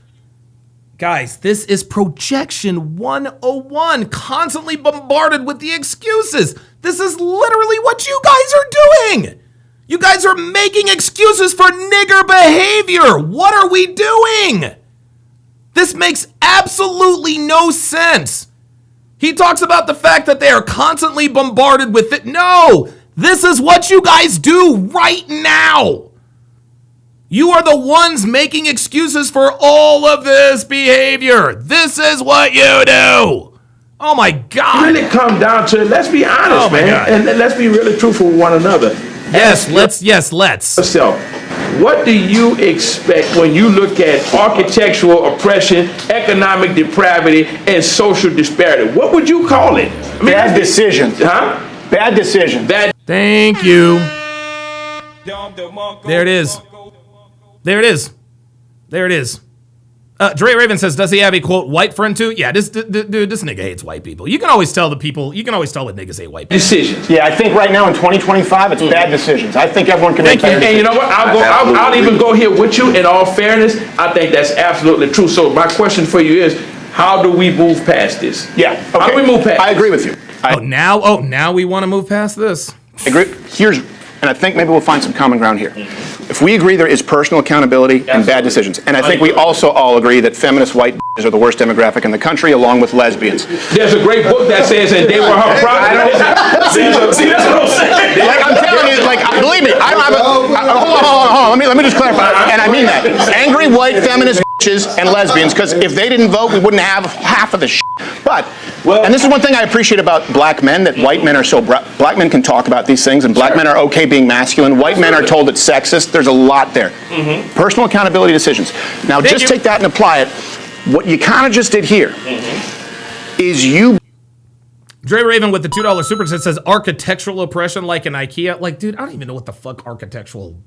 Guys, this is projection 101, constantly bombarded with the excuses. This is literally what you guys are doing. You guys are making excuses for nigger behavior. What are we doing? This makes absolutely no sense. He talks about the fact that they are constantly bombarded with it. No, this is what you guys do right now. You are the ones making excuses for all of this behavior. This is what you do. Oh my God. Really come down to it. Let's be honest, man. God. And let's be really truthful with one another. Yes, let's. So, what do you expect when you look at architectural oppression, economic depravity, and social disparity? What would you call it? I mean, bad decisions. Huh? Bad decisions. Thank you. There it is. There it is. There it is. Dre Raven says, does he have a, quote, white friend too? Yeah, this nigga hates white people. You can always tell when niggas hate white people. Decisions. Yeah, I think right now in 2025, it's bad decisions. I think everyone can make bad decisions. And you know what? I'll even go here with you. In all fairness, I think that's absolutely true. So my question for you is, how do we move past this? Yeah. Okay. How do we move past I agree with you. Now we want to move past this. I agree. And I think maybe we'll find some common ground here. If we agree there is personal accountability and bad decisions, and I think we also all agree that feminist white bitches are the worst demographic in the country, along with lesbians. There's a great book that says that they were her property. See, that's what I'm saying. Like, I'm telling you, like, believe me, I don't have a. Hold on. Let me just clarify, and I mean that. Angry white feminist bitches and lesbians, because if they didn't vote, we wouldn't have half of the shit. But, and this is one thing I appreciate about black men, that white men are so, black men can talk about these things, and black men are okay being masculine. White men are told it's sexist. There's a lot there. Personal accountability decisions. Now, just take that and apply it. What you kind of just did here is you. Dre Raven with the $2 super chat says architectural oppression like an IKEA. Like, dude, I don't even know what the fuck architectural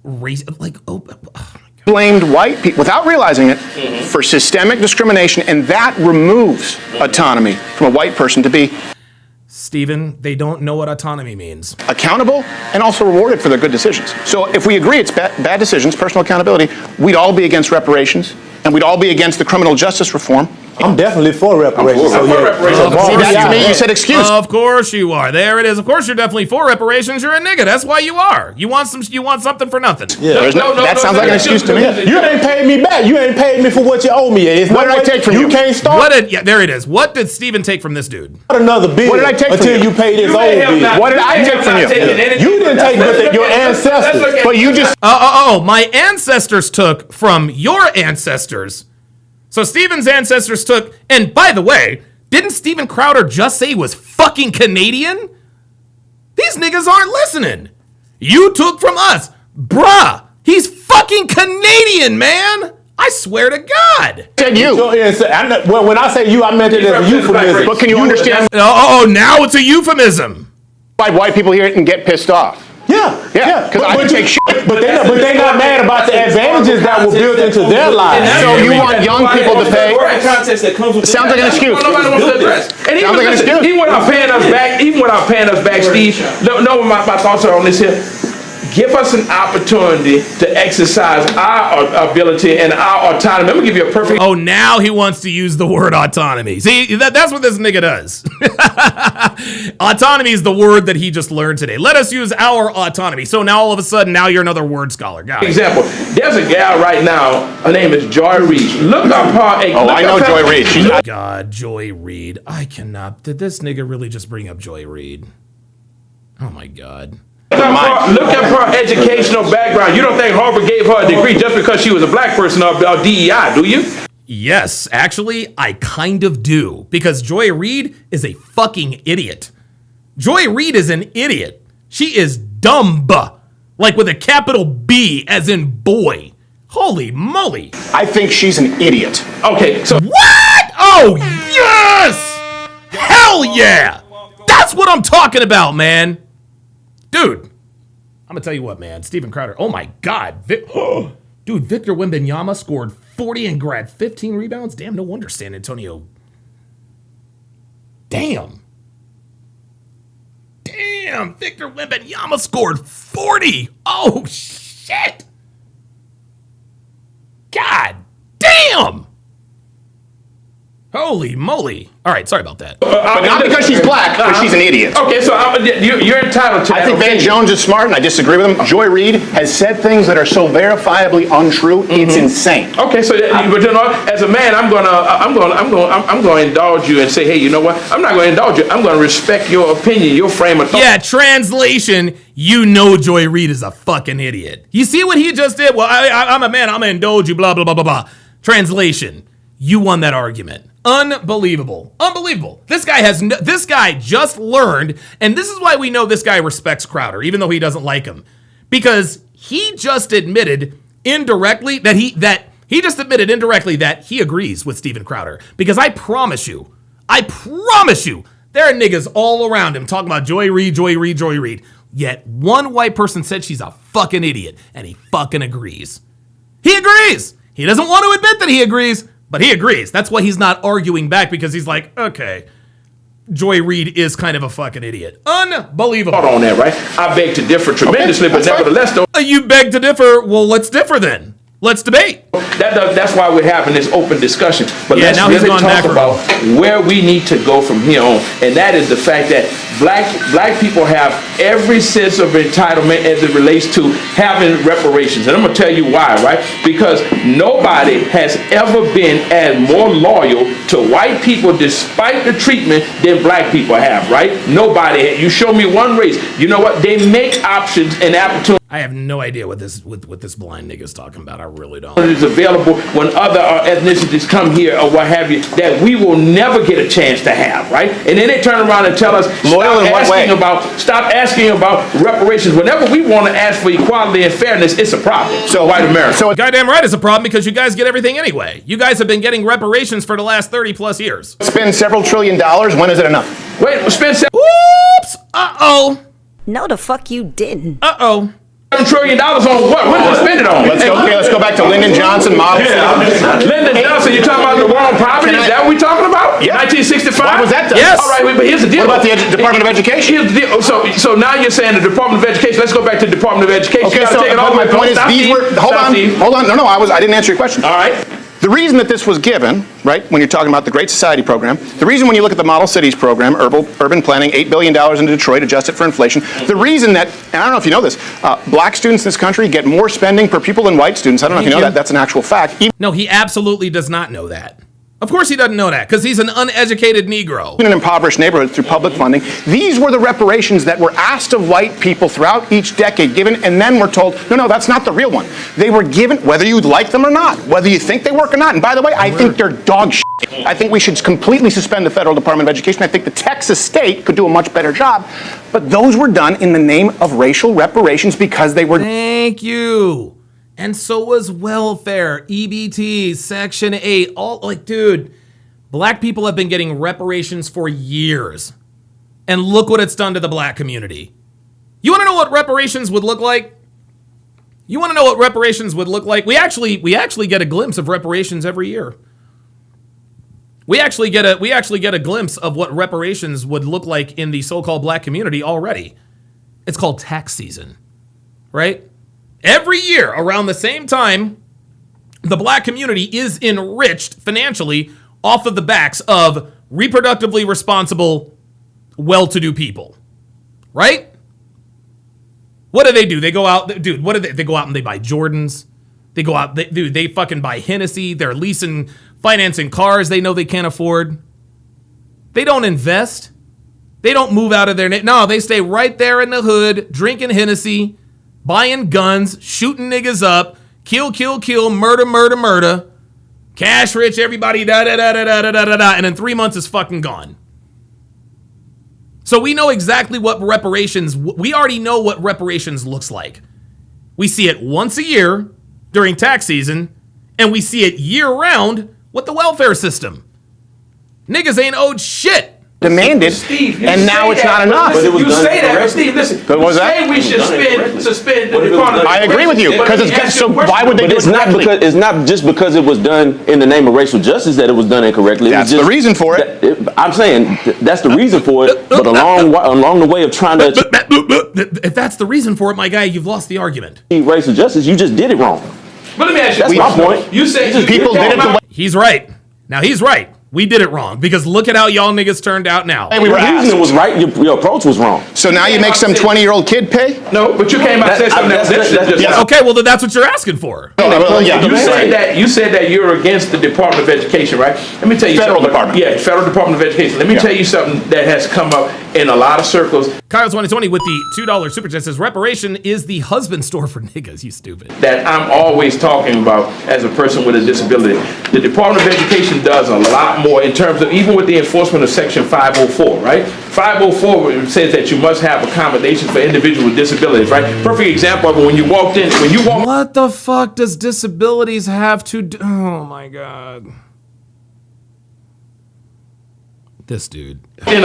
race, like, oh my God. Blamed white people, without realizing it, for systemic discrimination, and that removes autonomy from a white person to be. Stephen, they don't know what autonomy means. Accountable and also rewarded for their good decisions. So if we agree it's bad decisions, personal accountability, we'd all be against reparations, and we'd all be against the criminal justice reform, I'm definitely for reparations. I'm for reparations. See, that to me, you said excuse. Of course you are. There it is. Of course you're definitely for reparations. You're a nigga. That's why you are. You want something for nothing. Yeah. That sounds like an excuse to me. You ain't paid me back. You ain't paid me for what you owe me. What did I take from you? You can't start. There it is. What did Steven take from this dude? Not another bill. What did I take from until you? you paid his old bill? What did I take from you? You didn't take but your ancestors. But you just. My ancestors took from your ancestors. So Steven's ancestors took, and by the way, didn't Steven Crowder just say he was fucking Canadian? These niggas aren't listening. You took from us. Bruh, he's fucking Canadian, man. I swear to God. Said you. When I say you, I meant it as a euphemism. But can you understand? Now it's a euphemism. Why white people hear it and get pissed off? Yeah. Because I can take shit. But they not mad about the advantages that were built into their lives. So you want young people to pay? Sounds like an excuse. Nobody wants to address. And Sounds like an excuse. even without paying us back, Steve. No, my thoughts are on this here. Give us an opportunity to exercise our ability and our autonomy. I'm gonna give you a perfect. Oh, now he wants to use the word autonomy. See, that's what this nigga does. Autonomy is the word that he just learned today. Let us use our autonomy. So now all of a sudden, now you're another word scholar. Got it. Example. There's a gal right now. Her name is Joy Reid. Look up her. I know Joy Reid. God, Joy Reid. I cannot. Did this nigga really just bring up Joy Reid? Oh my God. Look at her educational background. You don't think Harvard gave her a degree just because she was a black person or DEI, do you? Yes, actually, I kind of do. Because Joy Reid is a fucking idiot. Joy Reid is an idiot. She is dumb. Like with a capital B as in boy. Holy moly. I think she's an idiot. Okay, so. What? Oh, yes! Hell yeah! That's what I'm talking about, man. Dude, I'm gonna tell you what, man. Steven Crowder. Oh my God, dude. Victor Wembanyama scored 40 and grabbed 15 rebounds. Damn, no wonder San Antonio. Damn, Victor Wembanyama scored 40. Oh shit. God damn. Holy moly. All right, sorry about that. But not because she's black, but she's an idiot. Okay, so you're entitled to that. I think Van Jones is smart, and I disagree with him. Joy Reid has said things that are so verifiably untrue. It's insane. Okay, so but you know, as a man, I'm gonna indulge you and say, hey, you know what? I'm not gonna indulge you. I'm gonna respect your opinion, your frame of thought. Yeah, translation. You know Joy Reid is a fucking idiot. You see what he just did? Well, I'm a man. I'm gonna indulge you. Blah blah blah blah blah. Translation. You won that argument. Unbelievable. This guy just learned, and this is why we know this guy respects Crowder, even though he doesn't like him. Because he just admitted indirectly that he agrees with Steven Crowder. Because I promise you, there are niggas all around him talking about Joy Reid. Yet one white person said she's a fucking idiot, and he fucking agrees. He agrees. He doesn't want to admit that he agrees, but he agrees. That's why he's not arguing back, because he's like, okay, Joy Reid is kind of a fucking idiot. Unbelievable. On that, right? I beg to differ tremendously, but nevertheless, though. You beg to differ? Well, let's differ then. Let's debate. That's why we're having this open discussion. But let's really talk about where we need to go from here on, and that is the fact that black people have every sense of entitlement as it relates to having reparations. And I'm gonna tell you why, right? Because nobody has ever been as more loyal to white people despite the treatment than black people have, right? Nobody. You show me one race. You know what? They make options and opportunities. I have no idea what this blind nigga's talking about. I really don't. It is available when other ethnicities come here or what have you that we will never get a chance to have, right? And then they turn around and tell us stop asking about reparations. Whenever we want to ask for equality and fairness, it's a problem. So white America. So goddamn right it's a problem, because you guys get everything anyway. You guys have been getting reparations for the last 30 plus years. Spend several $1 trillion. When is it enough? Wait, spend Oops. Uh-oh. No, the fuck you didn't. Uh-oh. $7 trillion on what? What did they spend it on? Let's go back to Lyndon Johnson model. Lyndon Johnson, you talking about the war on poverty? Is that what we talking about? Yeah. 1965? Why was that done? Yes. All right, but here's the deal. What about the Department of Education? Here's the deal. So now you're saying the Department of Education. Let's go back to the Department of Education. Okay, so my point is, hold on. No, I didn't answer your question. All right. The reason that this was given, right, when you're talking about the Great Society program, the reason when you look at the Model Cities program, urban planning, $8 billion into Detroit, adjusted for inflation, the reason that, and I don't know if you know this, black students in this country get more spending per pupil than white students. I don't know if you know that. That's an actual fact. No, he absolutely does not know that. Of course he doesn't know that, because he's an uneducated Negro. In impoverished neighborhoods through public funding, these were the reparations that were asked of white people throughout each decade, given, and then we're told, no, that's not the real one. They were given, whether you like them or not, whether you think they work or not. And by the way, I think they're dog shit. I think we should completely suspend the Federal Department of Education. I think the Texas state could do a much better job. But those were done in the name of racial reparations because they were... Thank you. And so was welfare, EBT, Section 8, all, like, dude, black people have been getting reparations for years. And look what it's done to the black community. You want to know what reparations would look like? You want to know what reparations would look like? We actually get a glimpse of reparations every year. We actually get a glimpse of what reparations would look like in the so-called black community already. It's called tax season, right? Every year, around the same time, the black community is enriched financially off of the backs of reproductively responsible, well-to-do people, right? What do? They go out, dude, what do they go out and they buy Jordans. They go out, they fucking buy Hennessy. They're leasing, financing cars they know they can't afford. They don't invest. They don't move out of their, no, they stay right there in the hood, drinking Hennessy, buying guns, shooting niggas up, kill, murder, cash rich, everybody, and in 3 months is fucking gone. So we know exactly what reparations, we already know what reparations looks like. We see it once a year during tax season, and we see it year round with the welfare system. Niggas ain't owed shit. Demanded, Steve, and now it's not enough. Listen, you say that, but Steve, listen. What was that? You say we should suspend the Department of I agree with you, because it's so. Why would they do it correctly? It's not just because it was done in the name of racial justice that it was done incorrectly. That's the reason for it. I'm saying that's the reason for it, but along the way of trying to. If that's the reason for it, my guy, you've lost the argument. Racial justice, you just did it wrong. But let me ask you. That's my point. You say people did it the way. He's right. Now he's right. We did it wrong because look at how y'all niggas turned out now. Hey, your reasoning was right. Your approach was wrong. So now you make some 20-year-old kid pay? No, but you came out and said something that's okay, well, then that's what you're asking for. You said that you're against the Department of Education, right? Let me tell you Federal something. Department. Yeah, Federal Department of Education. Let me tell you something that has come up in a lot of circles. Kyle 2020 with the $2 super chat says, reparation is the husband store for niggas, you stupid. That I'm always talking about as a person with a disability. The Department of Education does a lot more in terms of, even with the enforcement of Section 504, right? 504 says that you must have accommodations for individuals with disabilities, right? Perfect example of when you walked in, What the fuck does disabilities have to do? Oh my God. This dude.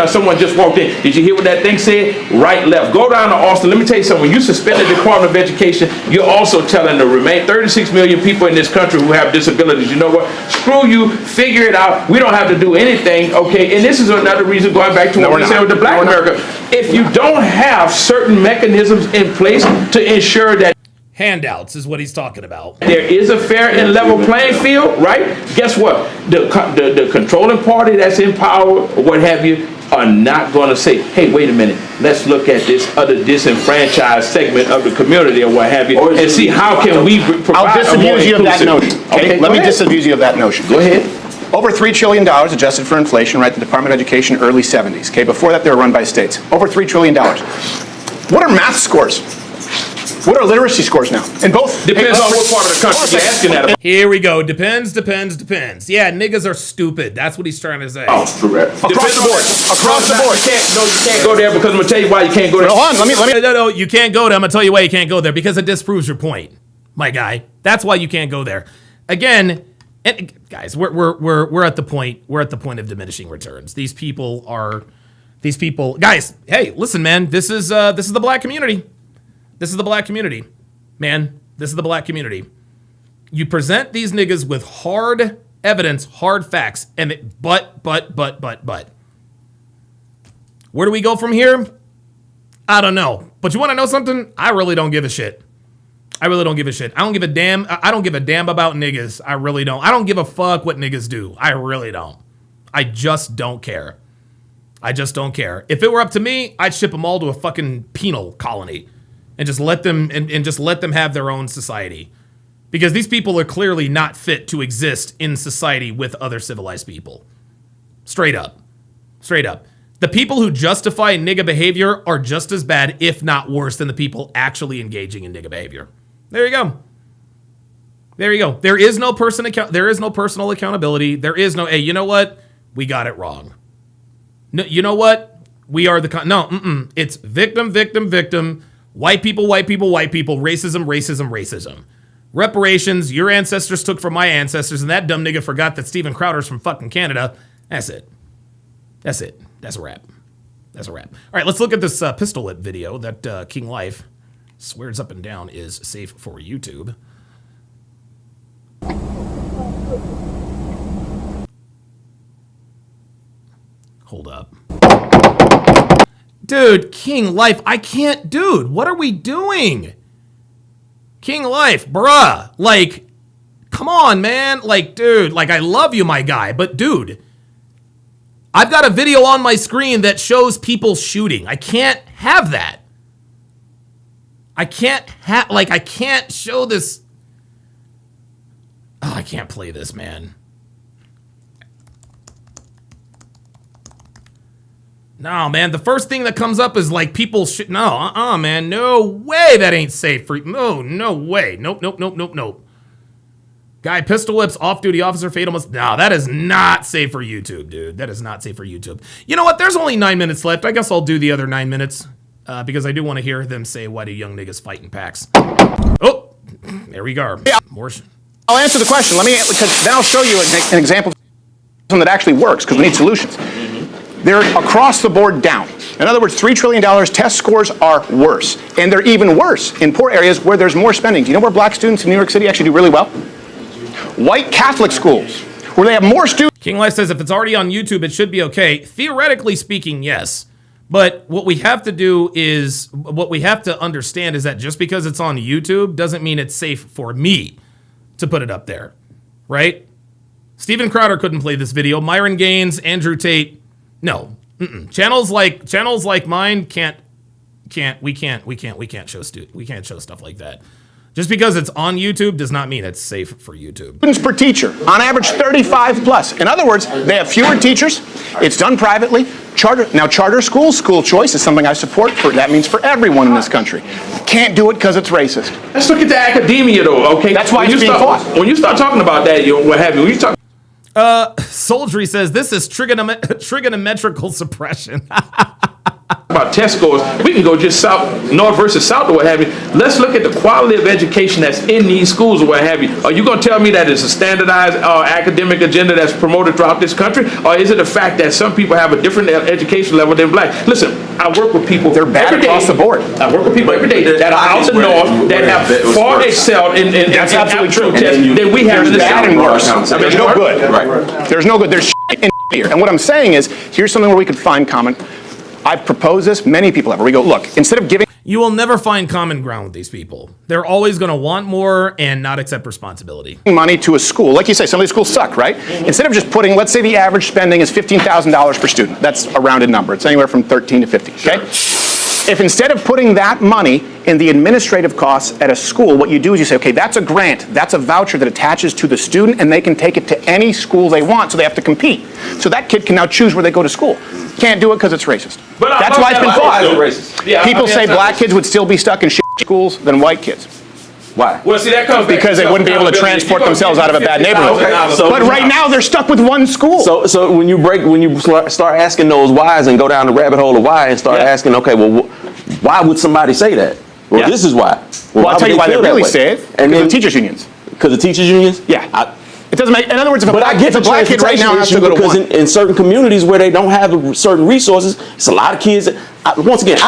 Someone just walked in. Did you hear what that thing said? Right, left. Go down to Austin. Let me tell you something. When you suspend the Department of Education, you're also telling the remain 36 million people in this country who have disabilities, you know what? Screw you. Figure it out. We don't have to do anything, okay? And this is another reason, going back to what we said with the Black America. If you don't have certain mechanisms in place to ensure that handouts is what he's talking about. There is a fair and level playing field, right? Guess what? The controlling party that's in power, or what have you, are not going to say, hey, wait a minute, let's look at this other disenfranchised segment of the community or what have you, and see how can we provide I'll disabuse you of that notion. Okay, let me disabuse you of that notion. Go ahead. Over $3 trillion adjusted for inflation, right? The Department of Education, early 70s. Okay, before that they were run by states. Over $3 trillion. What are math scores? What are literacy scores now? In both. Depends on what part of the country you're asking that about. Here we go. Depends. Yeah, niggas are stupid. That's what he's trying to say. Oh, correct. Across the board. Across the board. You can't go there because I'm going to tell you why you can't go there. Hold on, let me. No, you can't go there. I'm going to tell you why you can't go there because it disproves your point, my guy. That's why you can't go there. Again, and guys, we're at the point. We're at the point of diminishing returns. These people, guys. Hey, listen, man. This is the black community. This is the black community, man. This is the black community. You present these niggas with hard evidence, hard facts, and but. Where do we go from here? I don't know. But you want to know something? I really don't give a shit. I really don't give a shit. I don't give a damn. I don't give a damn about niggas. I really don't. I don't give a fuck what niggas do. I really don't. I just don't care. I just don't care. If it were up to me, I'd ship them all to a fucking penal colony and just let them and just let them have their own society. Because these people are clearly not fit to exist in society with other civilized people. Straight up. Straight up. The people who justify nigga behavior are just as bad, if not worse, than the people actually engaging in nigga behavior. There you go. There you go. There is no personal accountability. There is no, hey, you know what? We got it wrong. No, you know what? We are the it's victim, victim, victim. White people, white people, white people. Racism, racism, racism. Reparations, your ancestors took from my ancestors, and that dumb nigga forgot that Steven Crowder's from fucking Canada. That's it. That's it. That's a wrap. That's a wrap. All right, let's look at this pistol whip video that King Life swears up and down is safe for YouTube. Hold up. Dude, King Life, I can't, dude, what are we doing? King Life, bruh, like, come on, man. Like, dude, like, I love you, my guy, but dude, I've got a video on my screen that shows people shooting. I can't have that. I can't show this. Oh, I can't play this, man. No, man, the first thing that comes up is like people no, man, no way that ain't safe for you. No way. Nope. Guy pistol whips off-duty officer fatal must. No, that is not safe for YouTube, dude. That is not safe for YouTube. You know what? There's only 9 minutes left. I guess I'll do the other 9 minutes because I do want to hear them say, why do young niggas fight in packs? Oh, there we go. Yeah. More. I'll answer the question. Because then I'll show you an example of something that actually works because we need solutions. They're across the board down. In other words, $3 trillion, test scores are worse. And they're even worse in poor areas where there's more spending. Do you know where black students in New York City actually do really well? White Catholic schools, where they have more students. King Life says if it's already on YouTube, it should be okay. Theoretically speaking, yes. But what we have to do is, what we have to understand is that just because it's on YouTube doesn't mean it's safe for me to put it up there, right? Steven Crowder couldn't play this video. Myron Gaines, Andrew Tate, no. Channels like mine can't show stuff like that. Just because it's on YouTube does not mean it's safe for YouTube. Students per teacher, on average 35 plus. In other words, they have fewer teachers. It's done privately. Charter schools, school choice is something I support. That means for everyone in this country. Can't do it because it's racist. Let's look at the academia, though. Okay, that's why it's being fought. When you start talking about that, what have you? When you talk. Soldry says this is trigonometrical suppression. About test scores, we can go just south, north versus south or what have you. Let's look at the quality of education that's in these schools or what have you. Are you going to tell me that it's a standardized academic agenda that's promoted throughout this country? Or is it a fact that some people have a different education level than black? Listen, I work with people. They're bad across the board. I work with people every day that are out the north that have far excelled in that's absolutely true. Tests than we have in the bad south. And worse. There's no good. Right. There's no good. There's in here. And what I'm saying is, here's something where we could find common. I've proposed this, many people have, where we go, look, instead of giving... You will never find common ground with these people. They're always going to want more and not accept responsibility. ...money to a school, like you say, some of these schools suck, right? Instead of just putting, let's say the average spending is $15,000 per student. That's a rounded number. It's anywhere from 13 to 50, okay? If instead of putting that money in the administrative costs at a school, what you do is you say, okay, that's a grant, that's a voucher that attaches to the student, and they can take it to any school they want, so they have to compete. So that kid can now choose where they go to school. Can't do it because it's racist. That's why it's been fought. People say black kids would still be stuck in shit schools than white kids. Why? Well, see, that comes back because they wouldn't be able to transport themselves out of a bad neighborhood. But right now they're stuck with one school. So when you start asking those whys and go down the rabbit hole of why and start asking, okay, well, why would somebody say that? Well, this is why. Well, I'll tell you why they really say it. And then the teachers unions. Because of teachers unions? Yeah. It doesn't make. In other words, if I get the black kid right now has to go to one. In certain communities where they don't have certain resources, it's a lot of kids. Once again,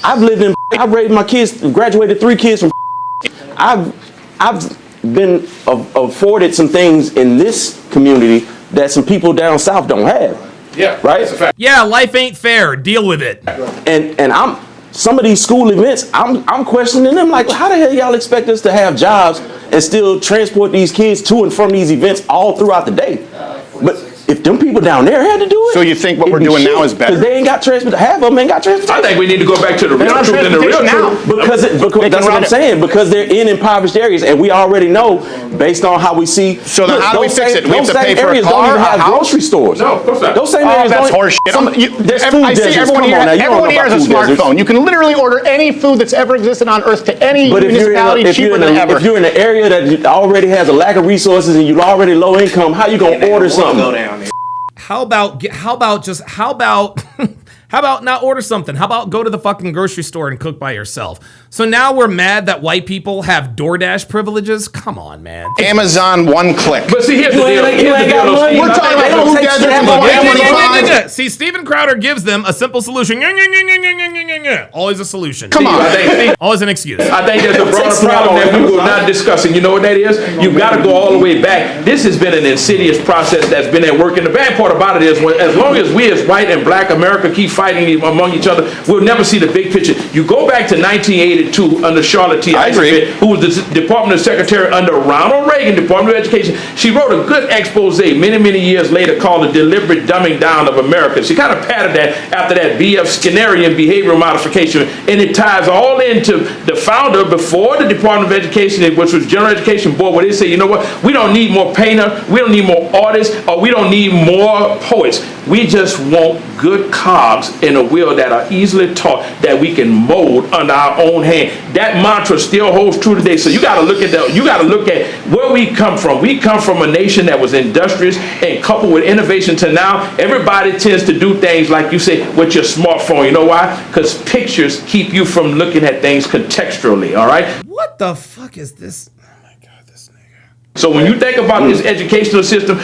I've raised my kids, graduated 3 kids from. I've been afforded some things in this community that some people down south don't have. Yeah, right. Yeah, life ain't fair. Deal with it. And I'm some of these school events, I'm questioning them like, how the hell y'all expect us to have jobs and still transport these kids to and from these events all throughout the day? But if them people down there had to do it, so you think what we're doing now is better? Because they ain't got transportation. Half of them ain't got transportation. I think we need to go back to the real truth and the real truth. Because that's what I'm saying. Because they're in impoverished areas, and we already know based on how we see. So then, how do we fix it? We have to pay for a areas car, don't even have a house? grocery stores. No, of course not. Those same areas that's don't. horseshit. I see everyone here. Everyone here has a smartphone. You can literally order any food that's ever existed on Earth to any municipality cheaper than ever. If you're in an area that already has a lack of resources and you're already low income, how you gonna order something? How about not order something? How about go to the fucking grocery store and cook by yourself? So now we're mad that white people have DoorDash privileges? Come on, man. Amazon, one click. But see, here's the deal. We're talking about food deserts. See, Steven Crowder gives them a simple solution. Always a solution. Come on. Always an excuse. I think there's a broader problem that we were not discussing. You know what that is? You've got to go all the way back. This has been an insidious process that's been at work. And the bad part about it is, as long as we as white and black America keep fighting among each other, we'll never see the big picture. You go back to 1982 under Charlotte T. Eisenberg, who was the Department of Secretary under Ronald Reagan, Department of Education. She wrote a good expose many years later called The Deliberate Dumbing Down of America. She kind of patterned that after that B.F. Skinnerian behavioral modification, and it ties all into the founder before the Department of Education, which was General Education Board, where they say, you know what, we don't need more painters, we don't need more artists, or we don't need more poets. We just want good cogs in a wheel that are easily taught, that we can mold under our own hand. That mantra still holds true today. So you got to look at that. You got to look at where we come from. We come from a nation that was industrious and coupled with innovation to now everybody tends to do things like you say with your smartphone. You know why? Because pictures keep you from looking at things contextually. All right. What the fuck is this? Oh my God, this nigga. So when you think about this educational system,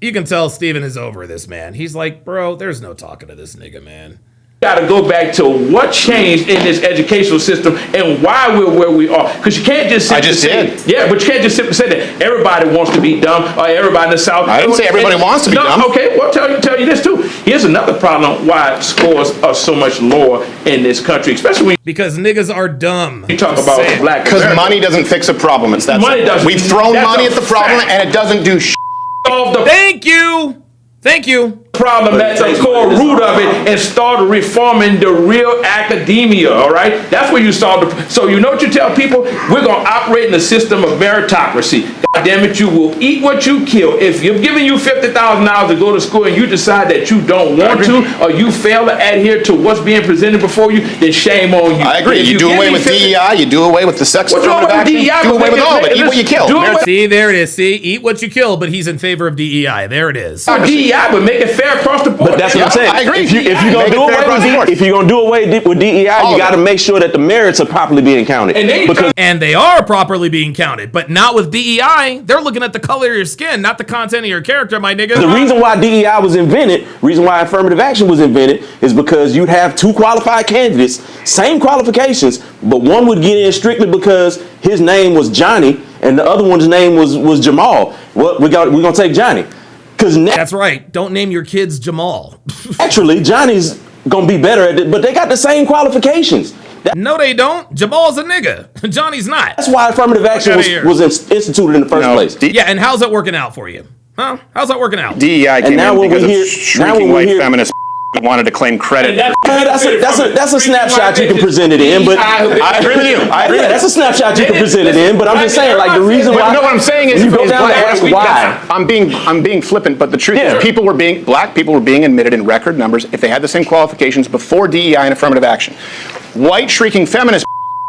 you can tell Steven is over this, man. He's like, bro, there's no talking to this nigga, man. Got to go back to what changed in this educational system and why we're where we are. Because you can't just simply say, yeah, but you can't just simply say that everybody wants to be dumb or everybody in the South. I didn't say everybody wants to be dumb. Okay, well, tell you this too. Here's another problem why scores are so much lower in this country, especially when because niggas are dumb. You talk about black. Because money doesn't fix a problem. It's that money doesn't. We've thrown money at the problem and it doesn't do shit. Thank you. Thank you. Problem that's the core root of it and start reforming the real academia, all right? That's where you start. So you know what you tell people? We're going to operate in a system of meritocracy. God damn it, you will eat what you kill. If you're giving you $50,000 to go to school and you decide that you don't want to or you fail to adhere to what's being presented before you, then shame on you. I agree. You do away with DEI, you do away with the sex affirmative action, do away with all of it. Eat what you kill. See, there it is. See, eat what you kill, but he's in favor of DEI. There it is. DEI, but make it fair across the board. But that's what I'm saying. I agree. If you're gonna do away with DEI, you got to make sure that the merits are properly being counted. And they are properly being counted, but not with DEI. They're looking at the color of your skin, not the content of your character, my nigga. The reason why DEI was invented, reason why affirmative action was invented, is because you'd have two qualified candidates, same qualifications, but one would get in strictly because his name was Johnny, and the other one's name was Jamal. Well, we're gonna take Johnny. That's right. Don't name your kids Jamal. Actually, Johnny's gonna be better at it, but they got the same qualifications. No, they don't. Jamal's a nigga. Johnny's not. That's why affirmative action was instituted in the first place. Yeah, and how's that working out for you? Huh? How's that working out? DEI came in because of shrieking white feminists wanted to claim credit. That's a snapshot you can present it in, but I agree with you. I agree. Yeah, that's a snapshot you can present it in, but I'm just saying, like, the reason why. No, what I'm saying is, you go down to ask why. I'm being flippant, but the truth is, black people were being admitted in record numbers if they had the same qualifications before DEI and affirmative action. White shrieking feminists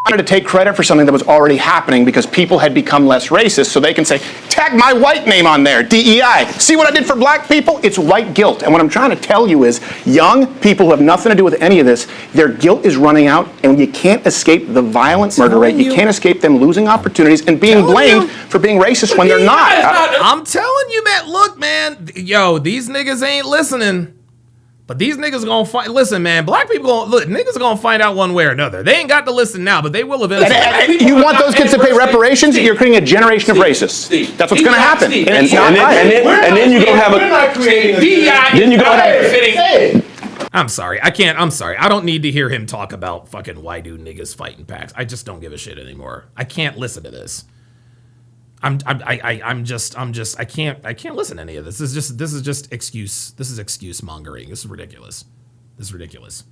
wanted to take credit for something that was already happening because people had become less racist, so they can say, tag my white name on there, DEI. See what I did for black people? It's white guilt. And what I'm trying to tell you is, young people who have nothing to do with any of this, their guilt is running out, and you can't escape the violent murder rate. You can't escape them losing opportunities and being blamed for being racist when they're not. I'm telling you, man. Look, man. Yo, these niggas ain't listening. But these niggas gonna find. Listen, man. Black people niggas gonna find out one way or another. They ain't got to listen now, but they will eventually. And you want those kids to pay reparations? You're creating a generation of racists. That's what's gonna happen. And then you're gonna have a. We're not creating DEI. Then you're gonna have. I'm sorry. I can't. I'm sorry. I don't need to hear him talk about fucking why do niggas fight in packs. I just don't give a shit anymore. I can't listen to this. I can't listen to any of this. This is just excuse. This is excuse mongering. This is ridiculous. This is ridiculous.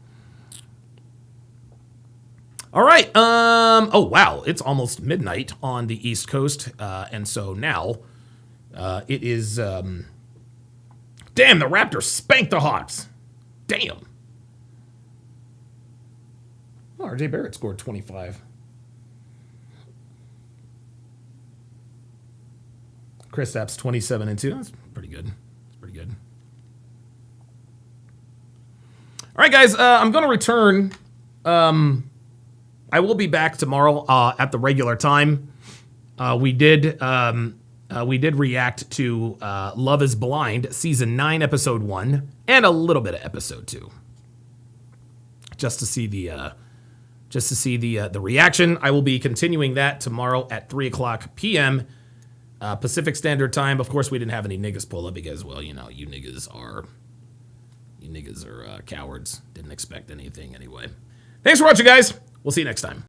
All right. Oh wow, it's almost midnight on the East Coast, and so now it is. Damn, the Raptors spanked the Hawks. Damn. Oh, RJ Barrett scored 25. Chris App's 27 and 2. That's pretty good. That's pretty good. All right, guys. I'm going to return. I will be back tomorrow at the regular time. We did react to Love is Blind, Season 9, Episode 1, and a little bit of Episode 2. Just to see the reaction. I will be continuing that tomorrow at 3 o'clock p.m. Pacific Standard Time. Of course, we didn't have any niggas pull up because, well, you know, you niggas are cowards. Didn't expect anything anyway. Thanks for watching, guys. We'll see you next time.